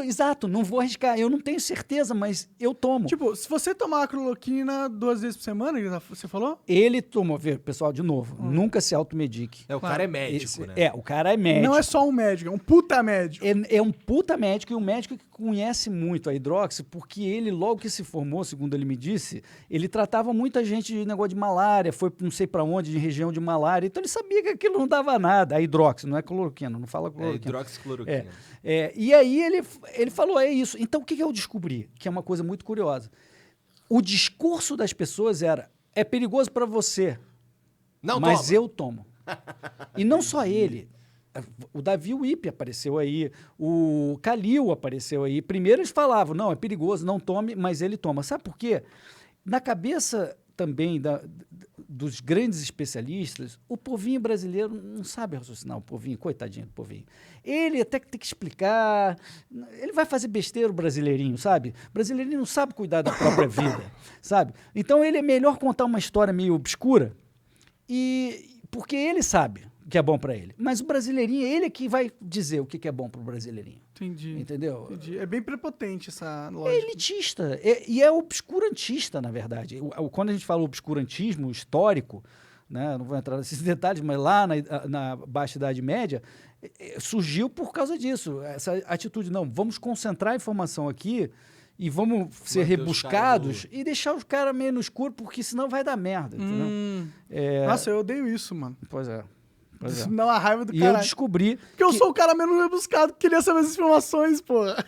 [SPEAKER 4] Exato, não vou arriscar. Eu não tenho certeza, mas eu tomo.
[SPEAKER 1] Tipo, se você tomar a cloroquina 2 vezes por semana, você falou?
[SPEAKER 4] Ele tomou, pessoal, de novo, nunca se automedique.
[SPEAKER 2] O cara é médico, né?
[SPEAKER 4] O cara é médico.
[SPEAKER 1] Não é só um médico, é um puta médico.
[SPEAKER 4] É um puta médico e um médico que conhece muito a hidroxi, porque ele, logo que se formou, segundo ele me disse, ele tratava muita gente de negócio de malária, foi não sei pra onde, de região de malária, então ele sabia que aquilo não dava nada. A hidroxi, não é cloroquina, não fala cloroquina.
[SPEAKER 2] Hidroxicloroquina.
[SPEAKER 4] E aí ele falou, é isso. Então o que eu descobri? Que é uma coisa muito curiosa. O discurso das pessoas era, é perigoso para você,
[SPEAKER 2] Não
[SPEAKER 4] mas
[SPEAKER 2] toma.
[SPEAKER 4] eu tomo. E não só ele. O Davi Wipe apareceu aí, o Calil apareceu aí. Primeiro eles falavam, não, é perigoso, não tome, mas ele toma. Sabe por quê? Na cabeça também dos grandes especialistas, o povinho brasileiro não sabe raciocinar, o povinho, coitadinho do povinho. Ele até que tem que explicar, ele vai fazer besteira o brasileirinho, sabe? O brasileirinho não sabe cuidar da própria vida, sabe? Então ele é melhor contar uma história meio obscura, porque ele sabe o que é bom para ele. Mas o brasileirinho, ele é que vai dizer o que é bom para o brasileirinho.
[SPEAKER 1] Entendi.
[SPEAKER 4] Entendeu?
[SPEAKER 1] Entendi. É bem prepotente essa
[SPEAKER 4] É
[SPEAKER 1] lógica.
[SPEAKER 4] elitista. E é obscurantista, na verdade. Quando a gente fala obscurantismo histórico, né, não vou entrar nesses detalhes, mas lá na Baixa Idade Média, surgiu por causa disso. Essa atitude, não, vamos concentrar a informação aqui e vamos ser rebuscados e deixar os caras meio no escuro, porque senão vai dar merda. Entendeu?
[SPEAKER 1] Nossa, eu odeio isso, mano.
[SPEAKER 4] Pois é.
[SPEAKER 1] Isso me dá uma raiva do
[SPEAKER 4] E
[SPEAKER 1] caralho.
[SPEAKER 4] eu descobri
[SPEAKER 1] Porque eu sou o cara menos rebuscado que queria saber as informações, porra.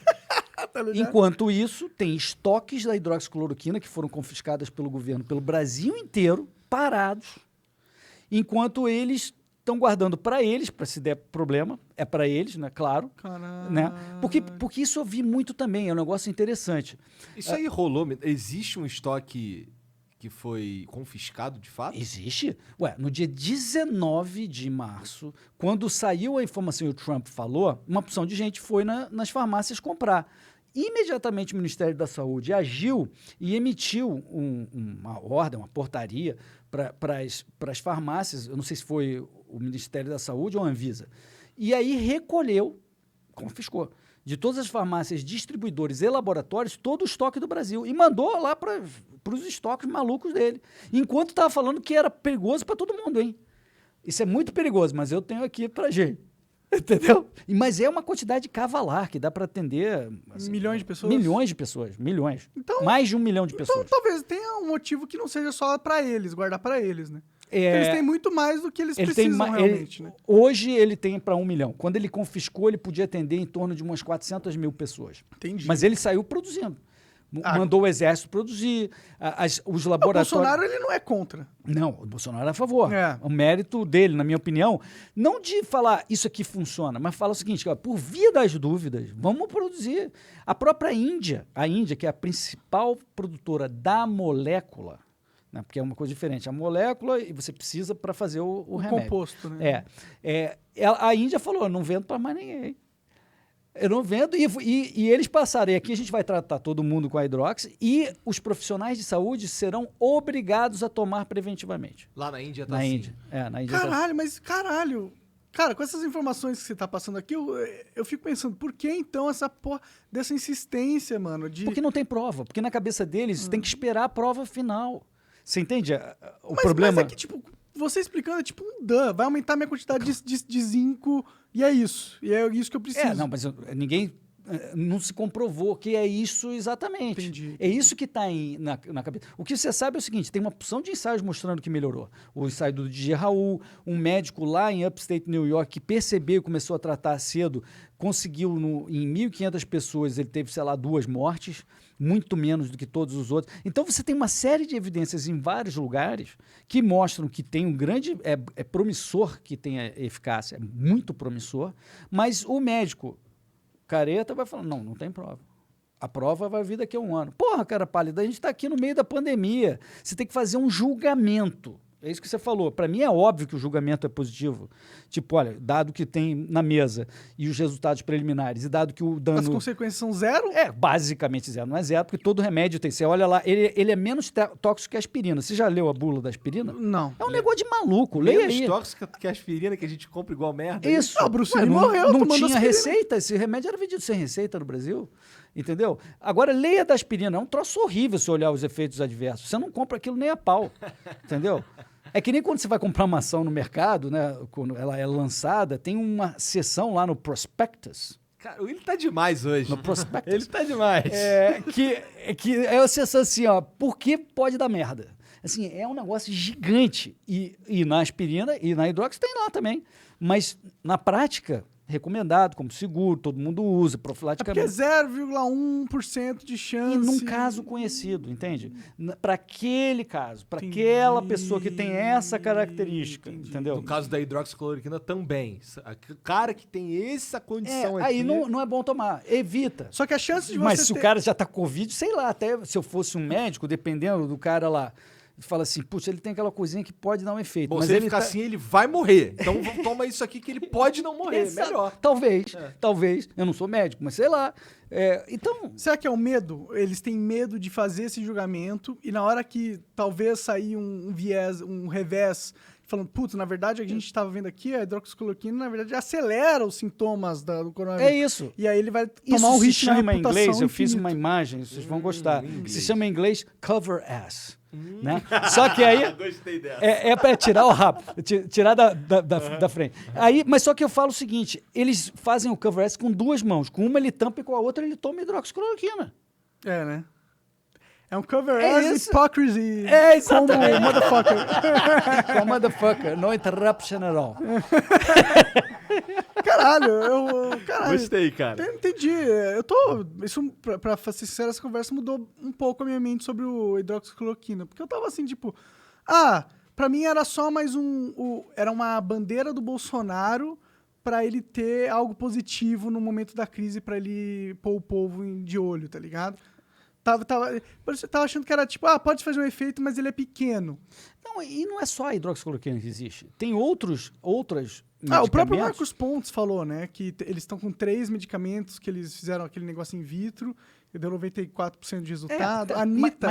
[SPEAKER 1] Tá ligado?
[SPEAKER 4] Enquanto isso, tem estoques da hidroxicloroquina que foram confiscadas pelo governo pelo Brasil inteiro, parados, enquanto eles estão guardando para eles, para se der problema, é para eles, né? Claro.
[SPEAKER 1] Caralho.
[SPEAKER 4] Né? Porque isso eu vi muito também, é um negócio interessante.
[SPEAKER 2] Isso aí rolou? Existe um estoque que foi confiscado de fato?
[SPEAKER 4] Existe? Ué, no dia 19 de março, quando saiu a informação e o Trump falou, uma opção de gente foi nas farmácias comprar. Imediatamente o Ministério da Saúde agiu e emitiu uma ordem, uma portaria para as farmácias, eu não sei se foi o Ministério da Saúde ou a Anvisa, e aí recolheu, confiscou, de todas as farmácias, distribuidores e laboratórios, todo o estoque do Brasil. E mandou lá para os estoques malucos dele. Enquanto estava falando que era perigoso para todo mundo, hein? Isso é muito perigoso, mas eu tenho aqui para gente. Entendeu? Mas é uma quantidade cavalar que dá para atender... Assim,
[SPEAKER 1] milhões de pessoas?
[SPEAKER 4] Milhões de pessoas. Milhões.
[SPEAKER 1] Então,
[SPEAKER 4] mais de 1 milhão de pessoas.
[SPEAKER 1] Então talvez tenha um motivo que não seja só pra eles, guardar pra eles, né?
[SPEAKER 4] É,
[SPEAKER 1] Eles têm muito mais do que eles precisam realmente, né?
[SPEAKER 4] Hoje ele tem para 1 milhão. Quando ele confiscou, ele podia atender em torno de umas 400 mil pessoas.
[SPEAKER 1] Entendi.
[SPEAKER 4] Mas ele saiu produzindo. Mandou o exército produzir, os laboratórios...
[SPEAKER 1] O Bolsonaro, ele não é contra.
[SPEAKER 4] Não, o Bolsonaro é a favor.
[SPEAKER 1] É.
[SPEAKER 4] O mérito dele, na minha opinião, não de falar isso aqui funciona, mas fala o seguinte, ó, por via das dúvidas, vamos produzir. A própria Índia, que é a principal produtora da molécula, né, porque é uma coisa diferente, a molécula e você precisa para fazer o remédio.
[SPEAKER 1] Composto, né?
[SPEAKER 4] A Índia falou, eu não vendo para mais ninguém. Eu não vendo, e eles passaram. E aqui a gente vai tratar todo mundo com a hidroxi e os profissionais de saúde serão obrigados a tomar preventivamente.
[SPEAKER 2] Lá na Índia tá
[SPEAKER 4] Na
[SPEAKER 2] assim.
[SPEAKER 4] Índia. Na Índia
[SPEAKER 1] Caralho, mas caralho. Cara, com essas informações que você tá passando aqui, eu fico pensando, por que então essa porra dessa insistência, mano?
[SPEAKER 4] Porque não tem prova. Porque na cabeça deles tem que esperar a prova final. Você entende o
[SPEAKER 1] Mas
[SPEAKER 4] problema?
[SPEAKER 1] é que, tipo, você explicando é tipo um vai aumentar minha quantidade de zinco e é isso. E é isso que eu preciso.
[SPEAKER 4] Não, mas ninguém não se comprovou que é isso exatamente.
[SPEAKER 1] Entendi.
[SPEAKER 4] É isso que está na cabeça. O que você sabe é o seguinte, tem uma opção de ensaios mostrando que melhorou. O ensaio do DJ Raul, um médico lá em Upstate New York que percebeu e começou a tratar cedo, conseguiu em 1.500 pessoas, ele teve, sei lá, 2 mortes, muito menos do que todos os outros. Então você tem uma série de evidências em vários lugares que mostram que tem um grande... É promissor que tenha eficácia, é muito promissor, mas o médico careta vai falar, não tem prova. A prova vai vir daqui a 1 ano. Porra, cara pálida, a gente está aqui no meio da pandemia. Você tem que fazer um julgamento. É isso que você falou. Para mim é óbvio que o julgamento é positivo. Tipo, olha, dado que tem na mesa e os resultados preliminares, e dado que o dano...
[SPEAKER 1] As consequências são 0?
[SPEAKER 4] Basicamente 0. Não é 0, porque todo remédio tem. Você olha lá, ele é menos tóxico que a aspirina. Você já leu a bula da aspirina?
[SPEAKER 1] Não.
[SPEAKER 4] É um negócio de maluco. Leia
[SPEAKER 2] Menos
[SPEAKER 4] aí.
[SPEAKER 2] tóxica que a aspirina que a gente compra igual merda.
[SPEAKER 4] Isso.
[SPEAKER 1] Ah, Bruce
[SPEAKER 4] Ué,
[SPEAKER 1] Lee morreu
[SPEAKER 4] não
[SPEAKER 1] tomando
[SPEAKER 4] tinha
[SPEAKER 1] aspirina.
[SPEAKER 4] receita. Esse remédio era vendido sem receita no Brasil. Entendeu? Agora, leia da aspirina. É um troço horrível se olhar os efeitos adversos. Você não compra aquilo nem a pau. Entendeu? É que nem quando você vai comprar uma ação no mercado, né? Quando ela é lançada, tem uma seção lá no prospectus.
[SPEAKER 2] Cara, ele tá demais hoje.
[SPEAKER 4] No prospectus.
[SPEAKER 2] Ele tá demais.
[SPEAKER 4] Que é a seção assim, ó, por que pode dar merda? Assim, é um negócio gigante. E na aspirina e na hidrox tem lá também. Mas, na prática, recomendado, como seguro, todo mundo usa,
[SPEAKER 1] É porque
[SPEAKER 4] profilaticamente.
[SPEAKER 1] é 0,1% de chance.
[SPEAKER 4] E num caso conhecido, entende? Para aquele caso, para
[SPEAKER 1] Entendi,
[SPEAKER 4] aquela pessoa que tem essa característica, entendeu?
[SPEAKER 2] No caso da hidroxicloroquina também. O cara que tem essa condição aqui...
[SPEAKER 4] Aí não é bom tomar, evita.
[SPEAKER 1] Só que a chance de você
[SPEAKER 4] Mas se
[SPEAKER 1] ter...
[SPEAKER 4] o cara já tá com Covid, sei lá, até se eu fosse um médico, dependendo do cara lá, fala assim, putz, ele tem aquela coisinha que pode dar um efeito.
[SPEAKER 2] Bom,
[SPEAKER 4] mas
[SPEAKER 2] se ele ficar assim, ele vai morrer. Então toma isso aqui que ele pode não morrer.
[SPEAKER 4] Exato.
[SPEAKER 2] Melhor.
[SPEAKER 4] Talvez. Eu não sou médico, mas sei lá. Então,
[SPEAKER 1] Será que é o medo? Eles têm medo de fazer esse julgamento e na hora que talvez sair um viés, um revés, falando, putz, na verdade a gente estava vendo aqui, a hidroxicloroquina, na verdade, acelera os sintomas do coronavírus.
[SPEAKER 4] é isso.
[SPEAKER 1] E aí ele vai tomar
[SPEAKER 4] Isso
[SPEAKER 1] um
[SPEAKER 4] se
[SPEAKER 1] risco de
[SPEAKER 4] chama em
[SPEAKER 1] reputação
[SPEAKER 4] inglês, eu fiz
[SPEAKER 1] infinito.
[SPEAKER 4] uma imagem, vocês vão gostar.
[SPEAKER 2] inglês.
[SPEAKER 4] Se chama em inglês cover ass. Né? Só que aí
[SPEAKER 2] Gostei dessa.
[SPEAKER 4] é para tirar o rabo, tirar da frente. Aí, mas só que eu falo o seguinte, eles fazem o cover ass com 2 mãos. Com uma ele tampa e com a outra ele toma hidroxicloroquina.
[SPEAKER 1] É, né? É um cover
[SPEAKER 4] É
[SPEAKER 1] as
[SPEAKER 4] isso.
[SPEAKER 1] hypocrisy
[SPEAKER 4] Exatamente.
[SPEAKER 1] como motherfucker.
[SPEAKER 4] Com a motherfucker, no interruption at all.
[SPEAKER 1] Caralho,
[SPEAKER 2] Gostei, cara.
[SPEAKER 1] eu entendi. Isso, pra ser sincero, essa conversa mudou um pouco a minha mente sobre o hidroxicloroquina. Porque eu tava assim, tipo... pra mim era só mais era uma bandeira do Bolsonaro pra ele ter algo positivo no momento da crise, pra ele pôr o povo de olho, tá ligado? Tava achando que era tipo, pode fazer um efeito, mas ele é pequeno.
[SPEAKER 4] Não, e não é só a hidroxicloroquina que existe. Tem outras
[SPEAKER 1] O próprio
[SPEAKER 4] medicamentos.
[SPEAKER 1] Marcos Pontes falou, né, que eles estão com 3 medicamentos que eles fizeram aquele negócio in vitro e deu 94% de resultado. A Anitta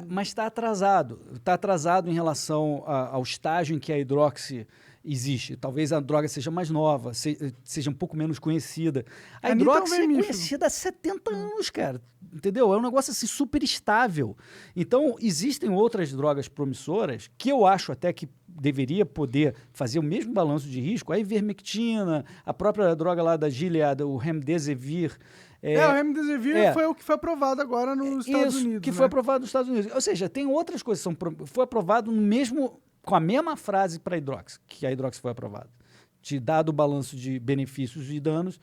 [SPEAKER 4] mas está atrasado. Está atrasado em relação ao estágio em que a hidroxi existe. Talvez a droga seja mais nova, seja um pouco menos conhecida. A
[SPEAKER 1] Anitta é um
[SPEAKER 4] hidroxi é
[SPEAKER 1] vermífugo.
[SPEAKER 4] conhecida há 70 anos, cara. Entendeu? É um negócio assim super estável. Então, existem outras drogas promissoras que eu acho até que deveria poder fazer o mesmo balanço de risco. A ivermectina, a própria droga lá da Gilead, o Remdesivir.
[SPEAKER 1] o Remdesivir foi o que foi aprovado agora nos Estados
[SPEAKER 4] Isso,
[SPEAKER 1] Unidos.
[SPEAKER 4] que
[SPEAKER 1] né?
[SPEAKER 4] foi aprovado nos Estados Unidos. Ou seja, tem outras coisas que foi aprovado com a mesma frase para a hidrox, que a hidrox foi aprovada. De dado o balanço de benefícios e danos,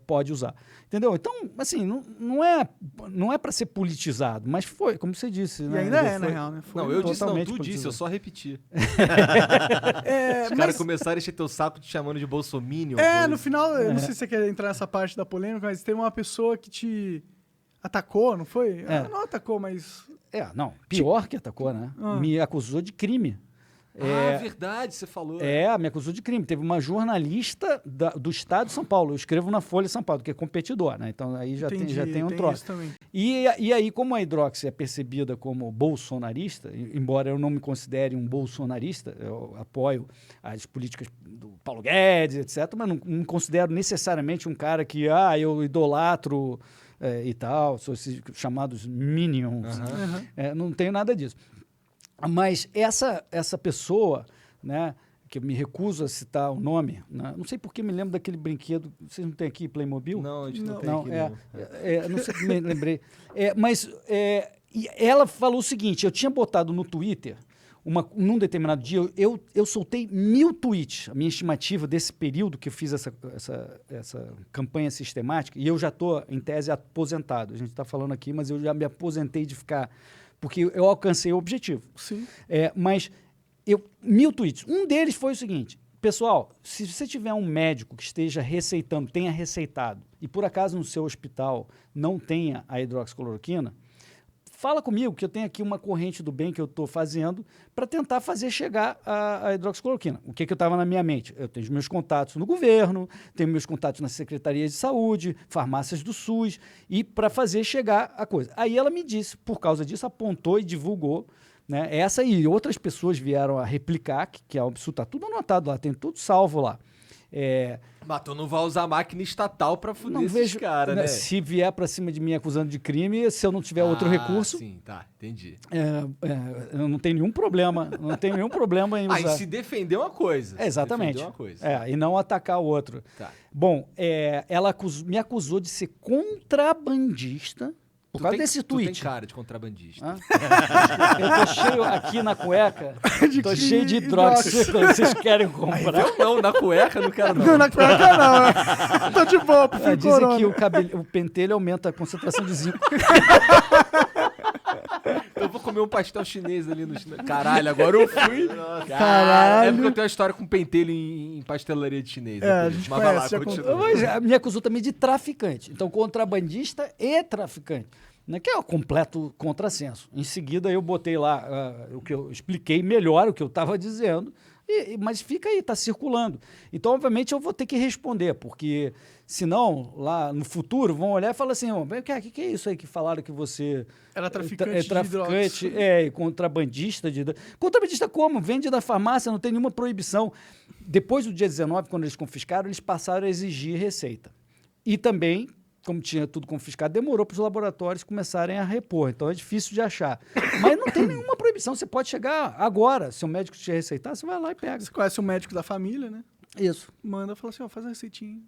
[SPEAKER 4] pode usar. Entendeu? Então, assim, não é para ser politizado, mas foi, como você disse.
[SPEAKER 1] E
[SPEAKER 4] né?
[SPEAKER 1] ainda
[SPEAKER 4] Ele
[SPEAKER 1] na real, né? Foi
[SPEAKER 2] Não, eu disse não,
[SPEAKER 4] totalmente
[SPEAKER 2] tu disse,
[SPEAKER 4] politizado.
[SPEAKER 2] eu só repeti.
[SPEAKER 1] É,
[SPEAKER 2] Os caras começaram a encher teu saco te chamando de bolsominion.
[SPEAKER 1] no final, eu não sei se você quer entrar nessa parte da polêmica, mas teve uma pessoa que te atacou, não foi?
[SPEAKER 4] É.
[SPEAKER 1] Não atacou, mas...
[SPEAKER 4] Não, pior que atacou, né? Me acusou de crime.
[SPEAKER 2] Verdade, você falou.
[SPEAKER 4] Me acusou de crime. Teve uma jornalista do Estado de São Paulo. Eu escrevo na Folha de São Paulo, que é competidor, né? Então aí já tem um troço. E aí, como a Hidrox é percebida como bolsonarista, embora eu não me considere um bolsonarista, eu apoio as políticas do Paulo Guedes, etc., mas não me considero necessariamente um cara que eu idolatro e tal, sou esses chamados minions. Não tenho nada disso. Mas essa pessoa, né, que eu me recuso a citar o nome, né, não sei por que me lembro daquele brinquedo. Vocês não têm aqui Playmobil?
[SPEAKER 2] Não, a gente não tem aqui.
[SPEAKER 4] Não sei porque me lembrei. E ela falou o seguinte: eu tinha botado no Twitter, num determinado dia, eu soltei 1000 tweets, a minha estimativa desse período que eu fiz essa campanha sistemática, e eu já estou, em tese, aposentado. A gente está falando aqui, mas eu já me aposentei de ficar... Porque eu alcancei o objetivo.
[SPEAKER 1] Sim.
[SPEAKER 4] Mas 1000 tweets. Um deles foi o seguinte: pessoal, se você tiver um médico que esteja tenha receitado, e por acaso no seu hospital não tenha a hidroxicloroquina, fala comigo que eu tenho aqui uma corrente do bem que eu estou fazendo para tentar fazer chegar a hidroxicloroquina. O que eu estava na minha mente? Eu tenho os meus contatos no governo, tenho meus contatos nas secretarias de saúde, farmácias do SUS, e para fazer chegar a coisa. Aí ela me disse, por causa disso, apontou e divulgou, né? Essa e outras pessoas vieram a replicar, que é um absurdo, está tudo anotado lá, tem tudo salvo lá.
[SPEAKER 2] Mas tu não vai usar máquina estatal pra fuder esses caras, né?
[SPEAKER 4] Se vier pra cima de mim acusando de crime, se eu não tiver outro recurso...
[SPEAKER 2] Sim, tá, entendi.
[SPEAKER 4] Eu não tenho nenhum problema, em usar.
[SPEAKER 2] E se defender uma coisa.
[SPEAKER 4] Exatamente.
[SPEAKER 2] Defender uma coisa.
[SPEAKER 4] E não atacar o outro.
[SPEAKER 2] Tá.
[SPEAKER 4] Bom, ela me acusou de ser contrabandista. Por causa desse tweet.
[SPEAKER 2] Tu tem cara de contrabandista.
[SPEAKER 4] Eu tô cheio aqui na cueca, tô cheio de hidroxicloroquina. Vocês querem comprar?
[SPEAKER 2] Eu não, na cueca não quero não.
[SPEAKER 1] Não, na cueca não. Tô de boa, prefiro
[SPEAKER 4] Dizem
[SPEAKER 1] corona.
[SPEAKER 4] que o pentelho aumenta a concentração de zinco.
[SPEAKER 2] Eu vou comer um pastel chinês ali no... Caralho, agora eu fui.
[SPEAKER 1] Caralho.
[SPEAKER 2] É porque eu tenho uma história com pentelho em pastelaria de chinês.
[SPEAKER 1] A gente
[SPEAKER 2] mas vai lá,
[SPEAKER 1] conhece, já
[SPEAKER 2] continua.
[SPEAKER 4] Mas me acusou também de traficante. Então, contrabandista e traficante. Né, que é o completo contrassenso. Em seguida, eu botei lá o que eu expliquei melhor o que eu estava dizendo, mas fica aí, está circulando. Então, obviamente, eu vou ter que responder, porque senão, lá no futuro, vão olhar e falar assim: o que é isso aí que falaram que você
[SPEAKER 1] era traficante
[SPEAKER 4] e contrabandista de... Contrabandista como? Vende na farmácia, não tem nenhuma proibição. Depois do dia 19, quando eles confiscaram, eles passaram a exigir receita. E também, como tinha tudo confiscado, demorou para os laboratórios começarem a repor. Então é difícil de achar. Mas não tem nenhuma proibição. Você pode chegar agora. Se o médico te receitar, você vai lá e pega.
[SPEAKER 1] Você conhece o médico da família, né?
[SPEAKER 4] Isso.
[SPEAKER 1] Manda e fala assim: faz uma receitinha.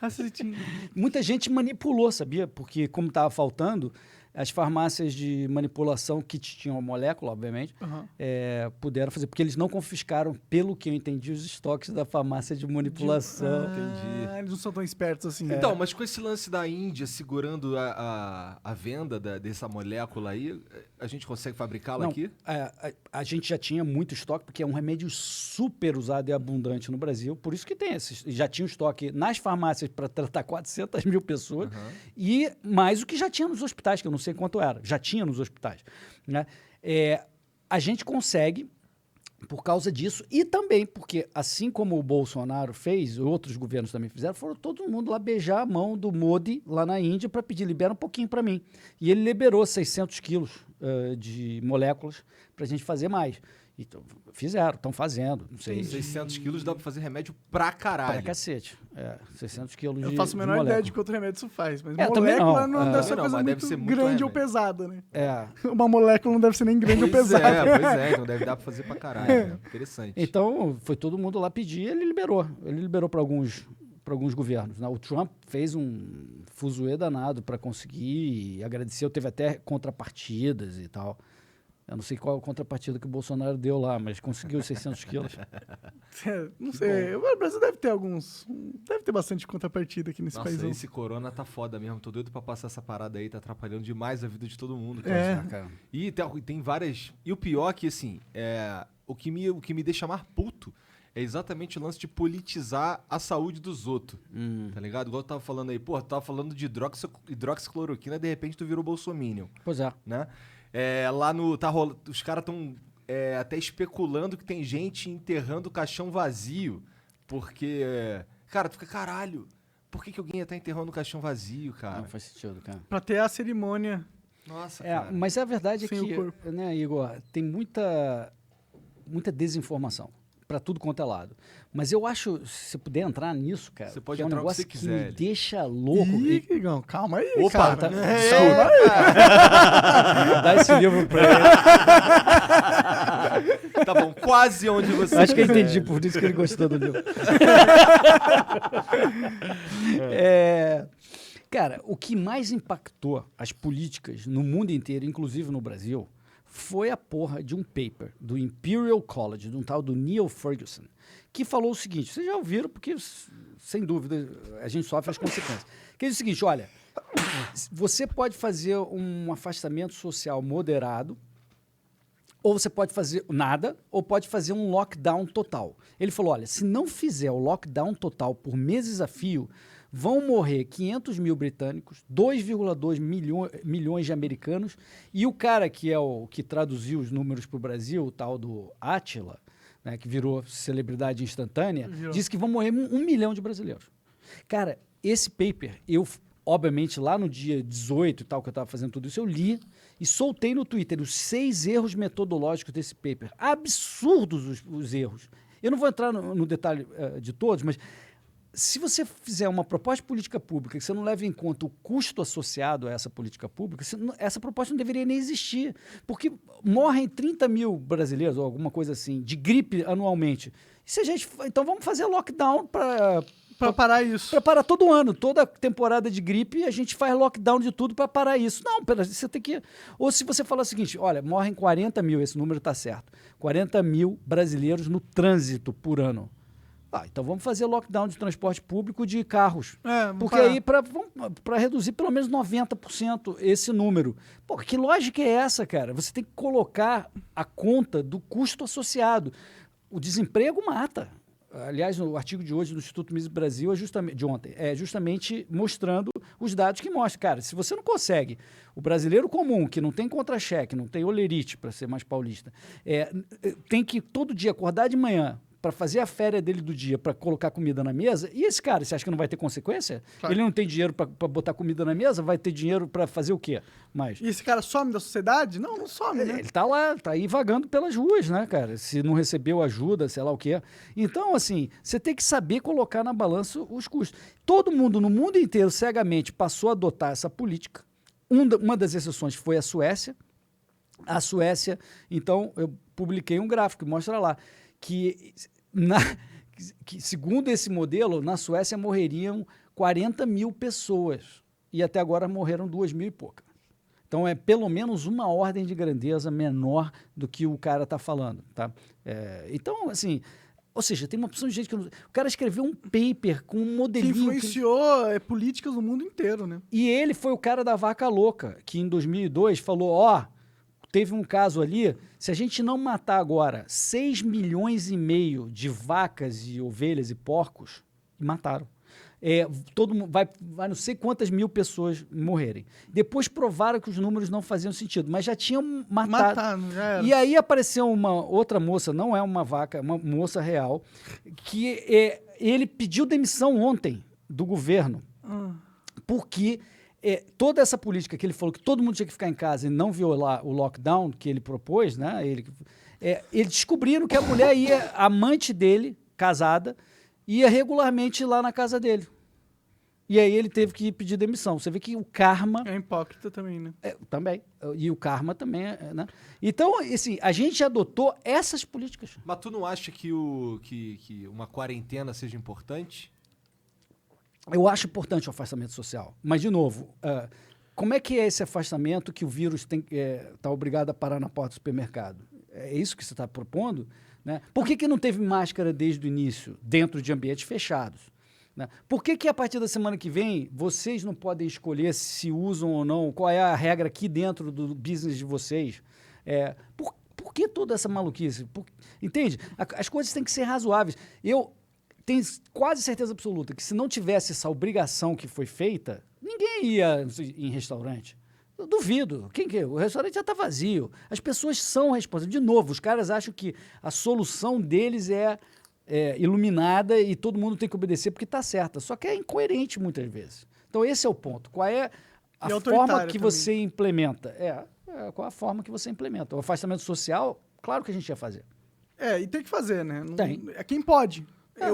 [SPEAKER 1] Receitinha.
[SPEAKER 4] Muita gente manipulou, sabia? Porque como estava faltando, as farmácias de manipulação, que tinham a molécula, obviamente, puderam fazer, porque eles não confiscaram, pelo que eu entendi, os estoques da farmácia de manipulação.
[SPEAKER 2] Entendi.
[SPEAKER 1] Eles não são tão espertos assim.
[SPEAKER 2] Então, mas com esse lance da Índia segurando a venda dessa molécula aí, a gente consegue fabricá-la aqui?
[SPEAKER 4] A gente já tinha muito estoque, porque é um remédio super usado e abundante no Brasil, por isso que tem já tinha o estoque nas farmácias para tratar 400 mil pessoas, e mais o que já tinha nos hospitais, que eu não sei quanto era, já tinha nos hospitais. Né? A gente consegue, por causa disso, e também porque, assim como o Bolsonaro fez, outros governos também fizeram, foram todo mundo lá beijar a mão do Modi lá na Índia para pedir: libera um pouquinho para mim. E ele liberou 600 quilos de moléculas para a gente fazer mais. Então, estão fazendo, não sei.
[SPEAKER 2] 600 quilos dá pra fazer remédio pra caralho.
[SPEAKER 4] Pra cacete. 600 quilos
[SPEAKER 1] Eu faço a menor ideia de quanto remédio isso faz, mas molécula não deve ser uma coisa muito grande ou pesada, né? Uma molécula não deve ser nem grande ou pesada.
[SPEAKER 2] Pois é, então deve dar pra fazer pra caralho. Né? Interessante.
[SPEAKER 4] Então, foi todo mundo lá pedir e ele liberou. Ele liberou pra alguns governos. Né? O Trump fez um fuzuê danado pra conseguir e agradeceu, teve até contrapartidas e tal. Eu não sei qual a contrapartida que o Bolsonaro deu lá, mas conseguiu 600 quilos.
[SPEAKER 1] Não sei. O Brasil deve ter deve ter bastante contrapartida aqui nesse país.
[SPEAKER 2] Nossa, esse corona tá foda mesmo. Tô doido pra passar essa parada aí. Tá atrapalhando demais a vida de todo mundo. Cara. E tem várias... E o pior é que, assim, o que me deixa mais puto é exatamente o lance de politizar a saúde dos outros. Tá ligado? Igual eu tava falando aí. Pô, tu tava falando de hidroxicloroquina, de repente tu virou bolsominion.
[SPEAKER 4] Pois é.
[SPEAKER 2] Né? Lá os caras estão até especulando que tem gente enterrando o caixão vazio. Porque, cara, tu fica, caralho, por que alguém ia estar enterrando o caixão vazio, cara?
[SPEAKER 4] Não faz sentido, cara.
[SPEAKER 1] Pra ter a cerimônia.
[SPEAKER 2] Nossa, cara.
[SPEAKER 4] Mas a verdade é
[SPEAKER 1] Sem o
[SPEAKER 4] que,
[SPEAKER 1] corpo.
[SPEAKER 4] né, Igor, tem muita desinformação pra tudo quanto é lado. Mas eu acho, se você puder entrar nisso, cara,
[SPEAKER 2] Você pode
[SPEAKER 4] que é um
[SPEAKER 2] entrar onde
[SPEAKER 4] negócio
[SPEAKER 2] você
[SPEAKER 4] que
[SPEAKER 2] quiser,
[SPEAKER 4] me
[SPEAKER 2] ele.
[SPEAKER 4] deixa louco.
[SPEAKER 1] Ih, Igão, calma aí,
[SPEAKER 2] Opa,
[SPEAKER 1] cara.
[SPEAKER 4] Dá esse livro pra ele.
[SPEAKER 2] Tá bom, quase onde você
[SPEAKER 4] Acho que eu
[SPEAKER 2] quiser.
[SPEAKER 4] entendi, por isso que ele gostou do livro. Cara, o que mais impactou as políticas no mundo inteiro, inclusive no Brasil, foi a porra de um paper do Imperial College, de um tal do Neil Ferguson, que falou o seguinte, vocês já ouviram, porque, sem dúvida, a gente sofre as consequências. Que ele diz o seguinte, olha, você pode fazer um afastamento social moderado, ou você pode fazer nada, ou pode fazer um lockdown total. Ele falou, olha, se não fizer o lockdown total por meses a fio, vão morrer 500 mil britânicos, 2,2 milhões de americanos, e o cara que é o que traduziu os números para o Brasil, o tal do Átila, né, que virou celebridade instantânea, disse que vão morrer 1 milhão de brasileiros. Cara, esse paper, eu, obviamente, lá no dia 18 e tal, que eu estava fazendo tudo isso, eu li e soltei no Twitter os 6 erros metodológicos desse paper. Absurdos os erros. Eu não vou entrar no detalhe de todos, mas se você fizer uma proposta de política pública que você não leva em conta o custo associado a essa política pública, essa proposta não deveria nem existir. Porque morrem 30 mil brasileiros, ou alguma coisa assim, de gripe anualmente. E se a gente, então vamos fazer lockdown para
[SPEAKER 1] parar isso.
[SPEAKER 4] Para parar todo ano, toda temporada de gripe, a gente faz lockdown de tudo para parar isso. Não, você tem que... Ou se você falar o seguinte, olha, morrem 40 mil, esse número está certo, 40 mil brasileiros no trânsito por ano. Então vamos fazer lockdown de transporte público de carros. Porque aí para reduzir pelo menos 90% esse número. Pô, que lógica é essa, cara? Você tem que colocar a conta do custo associado. O desemprego mata. Aliás, o artigo de hoje do Instituto Mises Brasil, de ontem, é justamente mostrando os dados que mostram. Cara, se você não consegue, o brasileiro comum, que não tem contra-cheque, não tem olerite, para ser mais paulista, tem que todo dia acordar de manhã para fazer a férias dele do dia, para colocar comida na mesa, e esse cara, você acha que não vai ter consequência? Claro. Ele não tem dinheiro para botar comida na mesa, vai ter dinheiro para fazer o quê? Mais?
[SPEAKER 1] E esse cara some da sociedade? Não some, né?
[SPEAKER 4] Ele tá lá, tá aí vagando pelas ruas, né, cara? Se não recebeu ajuda, sei lá o quê. Então, assim, você tem que saber colocar na balança os custos. Todo mundo, no mundo inteiro, cegamente, passou a adotar essa política. Uma das exceções foi a Suécia. A Suécia, então, eu publiquei um gráfico que mostra lá que segundo esse modelo, na Suécia morreriam 40 mil pessoas e até agora morreram 2 mil e pouca. Então é pelo menos uma ordem de grandeza menor do que o cara está falando. Tá? Então, assim, ou seja, tem uma opção de gente que... O cara escreveu um paper com um modelinho...
[SPEAKER 1] Que influenciou políticas no mundo inteiro, né?
[SPEAKER 4] E ele foi o cara da vaca louca, que em 2002 falou, teve um caso ali, se a gente não matar agora 6 milhões e meio de vacas e ovelhas e porcos, mataram. Todo mundo vai não sei quantas mil pessoas morrerem. Depois provaram que os números não faziam sentido, mas já tinham matado.
[SPEAKER 1] Já era.
[SPEAKER 4] E aí apareceu uma outra moça, não é uma vaca, uma moça real, que ele pediu demissão ontem do governo, porque... toda essa política que ele falou que todo mundo tinha que ficar em casa e não violar o lockdown que ele propôs, né? Eles descobriram que a mulher a amante dele, casada, ia regularmente lá na casa dele. E aí ele teve que pedir demissão. Você vê que o karma...
[SPEAKER 1] É hipócrita também, né?
[SPEAKER 4] Também. E o karma também, né? Então, assim, a gente adotou essas políticas.
[SPEAKER 2] Mas tu não acha que uma quarentena seja importante?
[SPEAKER 4] Eu acho importante o afastamento social. Mas, de novo, como é que é esse afastamento que o vírus está obrigado a parar na porta do supermercado? É isso que você está propondo? Né? Por que não teve máscara desde o início, dentro de ambientes fechados? Né? Por que a partir da semana que vem vocês não podem escolher se usam ou não? Qual é a regra aqui dentro do business de vocês? Por que toda essa maluquice? Entende? As coisas têm que ser razoáveis. Eu tenho quase certeza absoluta que se não tivesse essa obrigação que foi feita, ninguém ia em restaurante. Eu duvido. O restaurante já está vazio. As pessoas são responsáveis. De novo, os caras acham que a solução deles é iluminada e todo mundo tem que obedecer porque está certa. Só que é incoerente muitas vezes. Então, esse é o ponto. Qual é a forma que você implementa? Qual a forma que você implementa? O afastamento social, claro que a gente ia fazer.
[SPEAKER 1] E tem que fazer, né?
[SPEAKER 4] Tem.
[SPEAKER 1] É quem pode.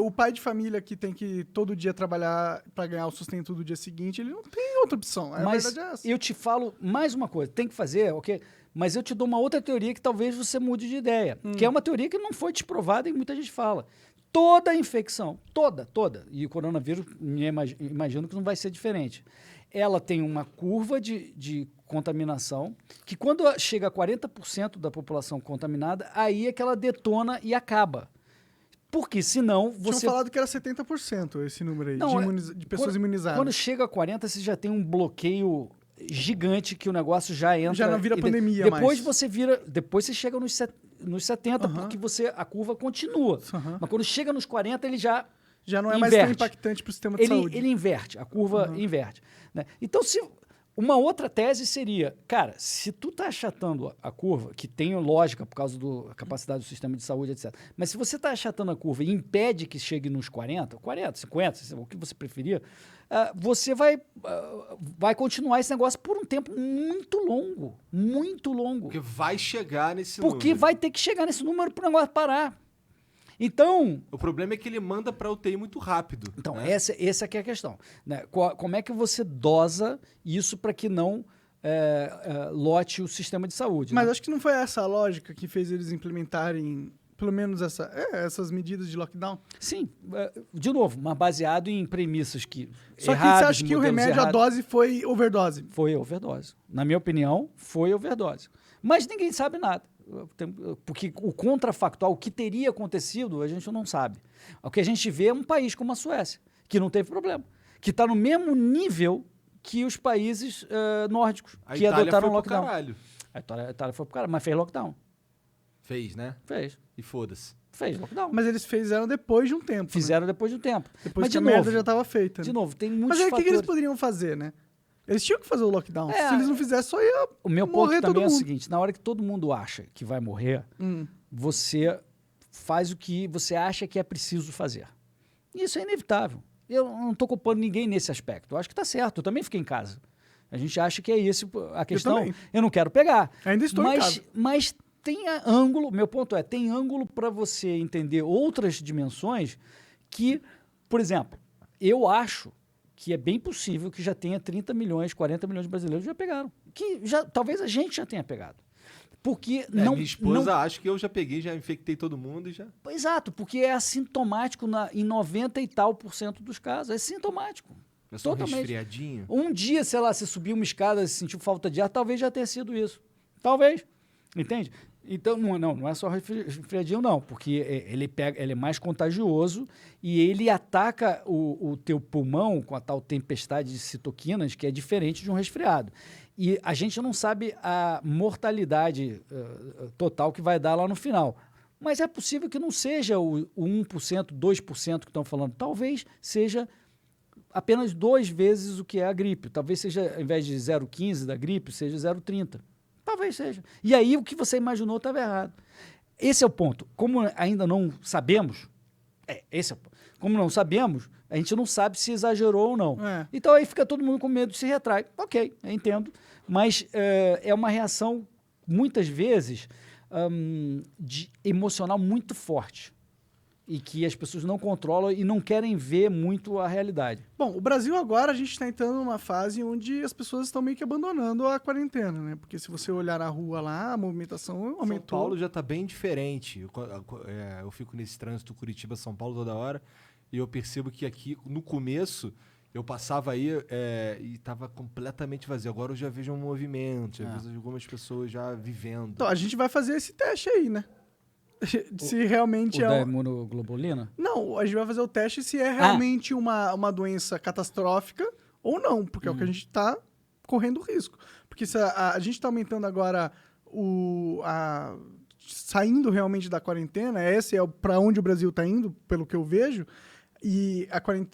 [SPEAKER 1] O pai de família que tem que todo dia trabalhar para ganhar o sustento do dia seguinte, ele não tem outra opção.
[SPEAKER 4] Mas
[SPEAKER 1] a verdade é essa.
[SPEAKER 4] eu te falo mais uma coisa, tem que fazer, ok? Mas eu te dou uma outra teoria que talvez você mude de ideia, que é uma teoria que não foi desprovada e muita gente fala. Toda infecção, toda, e o coronavírus, imagino que não vai ser diferente. Ela tem uma curva de contaminação, que quando chega a 40% da população contaminada, aí é que ela detona e acaba. Porque senão você...
[SPEAKER 1] Tinham falado que era 70% esse número aí, de pessoas imunizadas.
[SPEAKER 4] Quando chega a 40%, você já tem um bloqueio gigante que o negócio já entra...
[SPEAKER 1] Já não vira pandemia mais.
[SPEAKER 4] Depois você chega nos 70%, porque a curva continua. Mas quando chega nos 40%, ele já
[SPEAKER 1] não é
[SPEAKER 4] inverte.
[SPEAKER 1] mais tão impactante para o sistema de saúde.
[SPEAKER 4] Ele inverte, a curva inverte. Né? Então, uma outra tese seria, cara, se tu tá achatando a curva, que tem lógica por causa da capacidade do sistema de saúde, etc. Mas se você tá achatando a curva e impede que chegue nos 40, 50, o que você preferir, você vai continuar esse negócio por um tempo muito longo. Muito longo.
[SPEAKER 2] Porque vai chegar nesse número.
[SPEAKER 4] Porque vai ter que chegar nesse número para o negócio parar. Então...
[SPEAKER 2] O problema é que ele manda para UTI muito rápido.
[SPEAKER 4] Então, essa que é a questão. Né? Como é que você dosa isso para que não lote o sistema de saúde?
[SPEAKER 1] Mas
[SPEAKER 4] né?
[SPEAKER 1] acho que não foi essa a lógica que fez eles implementarem, pelo menos essas medidas de lockdown?
[SPEAKER 4] Sim. De novo, mas baseado em premissas que
[SPEAKER 1] Só que você acha que o remédio, a dose foi overdose?
[SPEAKER 4] Foi overdose. Na minha opinião, foi overdose. Mas ninguém sabe nada. Porque o contrafactual, o que teria acontecido, a gente não sabe. O que a gente vê é um país como a Suécia, que não teve problema, que está no mesmo nível que os países nórdicos, que adotaram lockdown. A Itália foi pro caralho, mas fez lockdown.
[SPEAKER 2] Fez, né?
[SPEAKER 4] Fez.
[SPEAKER 2] E foda-se.
[SPEAKER 4] Fez lockdown.
[SPEAKER 1] Mas eles fizeram depois de um tempo.
[SPEAKER 4] Fizeram depois de um tempo.
[SPEAKER 1] Depois
[SPEAKER 4] mas
[SPEAKER 1] que a merda já estava feita.
[SPEAKER 4] De
[SPEAKER 1] né?
[SPEAKER 4] novo, tem muitos
[SPEAKER 1] Mas aí o
[SPEAKER 4] fatores.
[SPEAKER 1] que eles poderiam fazer, né? Eles tinham que fazer o lockdown. Se eles não fizessem, só ia
[SPEAKER 4] O meu ponto
[SPEAKER 1] morrer
[SPEAKER 4] também
[SPEAKER 1] todo
[SPEAKER 4] é o
[SPEAKER 1] mundo.
[SPEAKER 4] seguinte, na hora que todo mundo acha que vai morrer, você faz o que você acha que é preciso fazer. E isso é inevitável. Eu não estou culpando ninguém nesse aspecto. Eu acho que está certo. Eu também fiquei em casa. A gente acha que é isso a questão. Eu não quero pegar.
[SPEAKER 1] Ainda estou em casa.
[SPEAKER 4] Mas tem ângulo, meu ponto tem ângulo para você entender outras dimensões que, por exemplo, eu acho que é bem possível que já tenha 30 milhões, 40 milhões de brasileiros que já pegaram. Talvez a gente já tenha pegado. Porque
[SPEAKER 2] minha esposa acha que eu já peguei, já infectei todo mundo e já...
[SPEAKER 4] Exato, porque é assintomático em 90 e tal % dos casos. É sintomático.
[SPEAKER 2] É só um resfriadinho.
[SPEAKER 4] Um dia, sei lá, você subiu uma escada e sentiu falta de ar, talvez já tenha sido isso. Talvez. Entende? Então, não é só resfriadinho, não, porque ele é mais contagioso e ele ataca o teu pulmão com a tal tempestade de citoquinas, que é diferente de um resfriado. E a gente não sabe a mortalidade total que vai dar lá no final. Mas é possível que não seja o 1%, 2% que estão falando. Talvez seja apenas 2 vezes o que é a gripe. Talvez seja, ao invés de 0,15 da gripe, seja 0,30. Talvez seja. E aí o que você imaginou estava errado. Esse é o ponto. Como ainda não sabemos, como não sabemos, a gente não sabe se exagerou ou não. Então aí fica todo mundo com medo de se retrai. Ok, eu entendo. Mas é uma reação, muitas vezes, emocional muito forte. E que as pessoas não controlam e não querem ver muito a realidade.
[SPEAKER 1] Bom, o Brasil agora, a gente está entrando numa fase onde as pessoas estão meio que abandonando a quarentena, né? Porque se você olhar na rua lá, a movimentação aumentou.
[SPEAKER 2] São Paulo já está bem diferente. Eu fico nesse trânsito Curitiba-São Paulo toda hora e eu percebo que aqui, no começo, eu passava aí e estava completamente vazio. Agora eu já vejo um movimento, já vejo algumas pessoas já vivendo.
[SPEAKER 1] Então, a gente vai fazer esse teste aí, né? Se realmente
[SPEAKER 4] da imunoglobulina?
[SPEAKER 1] Não, a gente vai fazer o teste se é realmente uma doença catastrófica ou não, porque é o que a gente está correndo risco. Porque se a gente está aumentando agora saindo realmente da quarentena, esse é para onde o Brasil está indo, pelo que eu vejo, e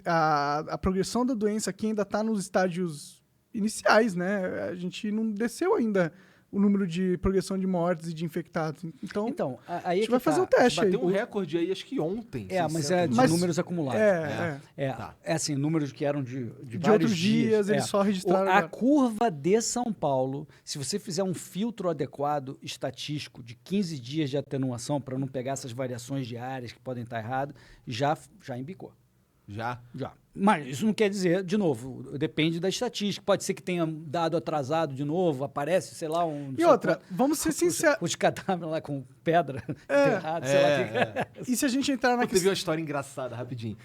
[SPEAKER 1] a progressão da doença aqui ainda está nos estágios iniciais, né? A gente não desceu ainda o número de progressão de mortes e de infectados. Então
[SPEAKER 4] aí
[SPEAKER 1] a
[SPEAKER 4] é
[SPEAKER 1] gente
[SPEAKER 4] que
[SPEAKER 1] vai fazer um teste aí.
[SPEAKER 2] Bateu um recorde aí, acho que ontem.
[SPEAKER 4] Mas é de
[SPEAKER 2] 600.
[SPEAKER 4] números acumulados.
[SPEAKER 2] Tá.
[SPEAKER 4] É assim, números que eram de
[SPEAKER 1] De
[SPEAKER 4] vários
[SPEAKER 1] outros dias, eles só registraram
[SPEAKER 4] A
[SPEAKER 1] agora.
[SPEAKER 4] curva de São Paulo, se você fizer um filtro adequado estatístico de 15 dias de atenuação para não pegar essas variações diárias que podem estar erradas, já embicou.
[SPEAKER 2] Já.
[SPEAKER 4] Já. Mas isso não quer dizer, de novo, depende da estatística. Pode ser que tenha dado atrasado de novo, aparece, sei lá, um...
[SPEAKER 1] E outra, vamos ser sinceros.
[SPEAKER 4] Os cadáveres lá com pedra enterrado, sei lá.
[SPEAKER 1] E se a gente entrar na
[SPEAKER 2] Teve uma história engraçada, rapidinho.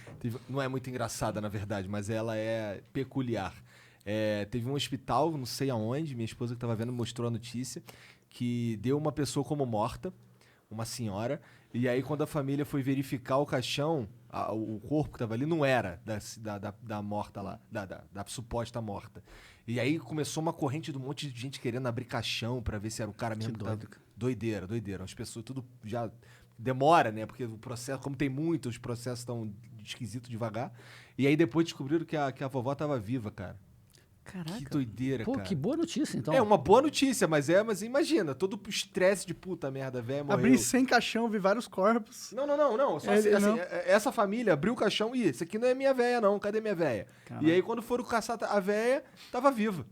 [SPEAKER 2] Não é muito engraçada, na verdade, mas ela é peculiar. Teve um hospital, não sei aonde, minha esposa que estava vendo mostrou a notícia, que deu uma pessoa como morta, uma senhora, e aí quando a família foi verificar o caixão, o corpo que estava ali não era da morta lá, da suposta morta. E aí começou uma corrente de um monte de gente querendo abrir caixão pra ver se era o cara mesmo que tava... Doideira. As pessoas tudo já... Demora, né? Porque o processo, como tem muito, os processos estão esquisitos devagar. E aí depois descobriram que a vovó tava viva, cara.
[SPEAKER 4] Caraca.
[SPEAKER 2] Que doideira,
[SPEAKER 4] Pô,
[SPEAKER 2] cara.
[SPEAKER 4] que boa notícia, então.
[SPEAKER 2] É uma boa notícia, mas imagina, todo o estresse de puta merda, velho, morreu.
[SPEAKER 1] abrir 100 caixão, vi vários corpos.
[SPEAKER 2] Não. Só
[SPEAKER 1] Ele
[SPEAKER 2] assim,
[SPEAKER 1] não.
[SPEAKER 2] essa família abriu o caixão e isso aqui não é minha véia, não. Cadê minha véia?
[SPEAKER 4] Caralho.
[SPEAKER 2] E aí, quando foram caçar a véia, tava viva.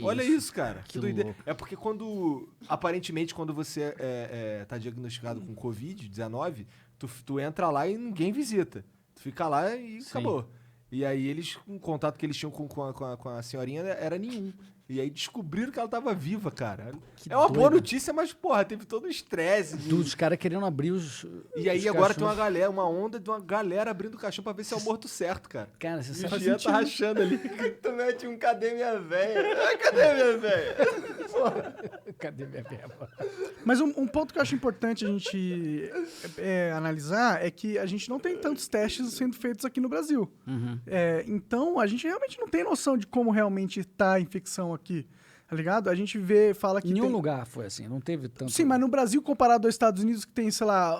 [SPEAKER 2] Olha isso, cara.
[SPEAKER 4] Que
[SPEAKER 2] Que doideira.
[SPEAKER 4] louco.
[SPEAKER 2] É porque aparentemente, quando você tá diagnosticado com Covid-19, tu entra lá e ninguém visita. Tu fica lá e acabou. E aí o contato que eles tinham com a senhorinha era nenhum. E aí descobriram que ela tava viva, cara.
[SPEAKER 4] Que
[SPEAKER 2] é uma boa
[SPEAKER 4] doido.
[SPEAKER 2] notícia, mas, porra, teve todo o estresse.
[SPEAKER 4] Dos caras querendo abrir os.
[SPEAKER 2] E aí
[SPEAKER 4] os
[SPEAKER 2] agora
[SPEAKER 4] caixões.
[SPEAKER 2] tem uma onda de uma galera abrindo o caixão pra ver se é o morto certo, cara.
[SPEAKER 4] Cara, você
[SPEAKER 2] E o
[SPEAKER 4] sabe.
[SPEAKER 2] Jean tá rachando ali.
[SPEAKER 3] Tu mete um cadê minha véia? Cadê minha véia?
[SPEAKER 4] Cadê minha verba?
[SPEAKER 1] Mas um ponto que eu acho importante a gente analisar é que a gente não tem tantos testes sendo feitos aqui no Brasil. Então, a gente realmente não tem noção de como realmente está a infecção aqui, tá ligado? A gente fala que
[SPEAKER 4] Em nenhum
[SPEAKER 1] tem...
[SPEAKER 4] lugar foi assim, não teve tanto.
[SPEAKER 1] Sim, mas no Brasil, comparado aos Estados Unidos, que tem, sei lá,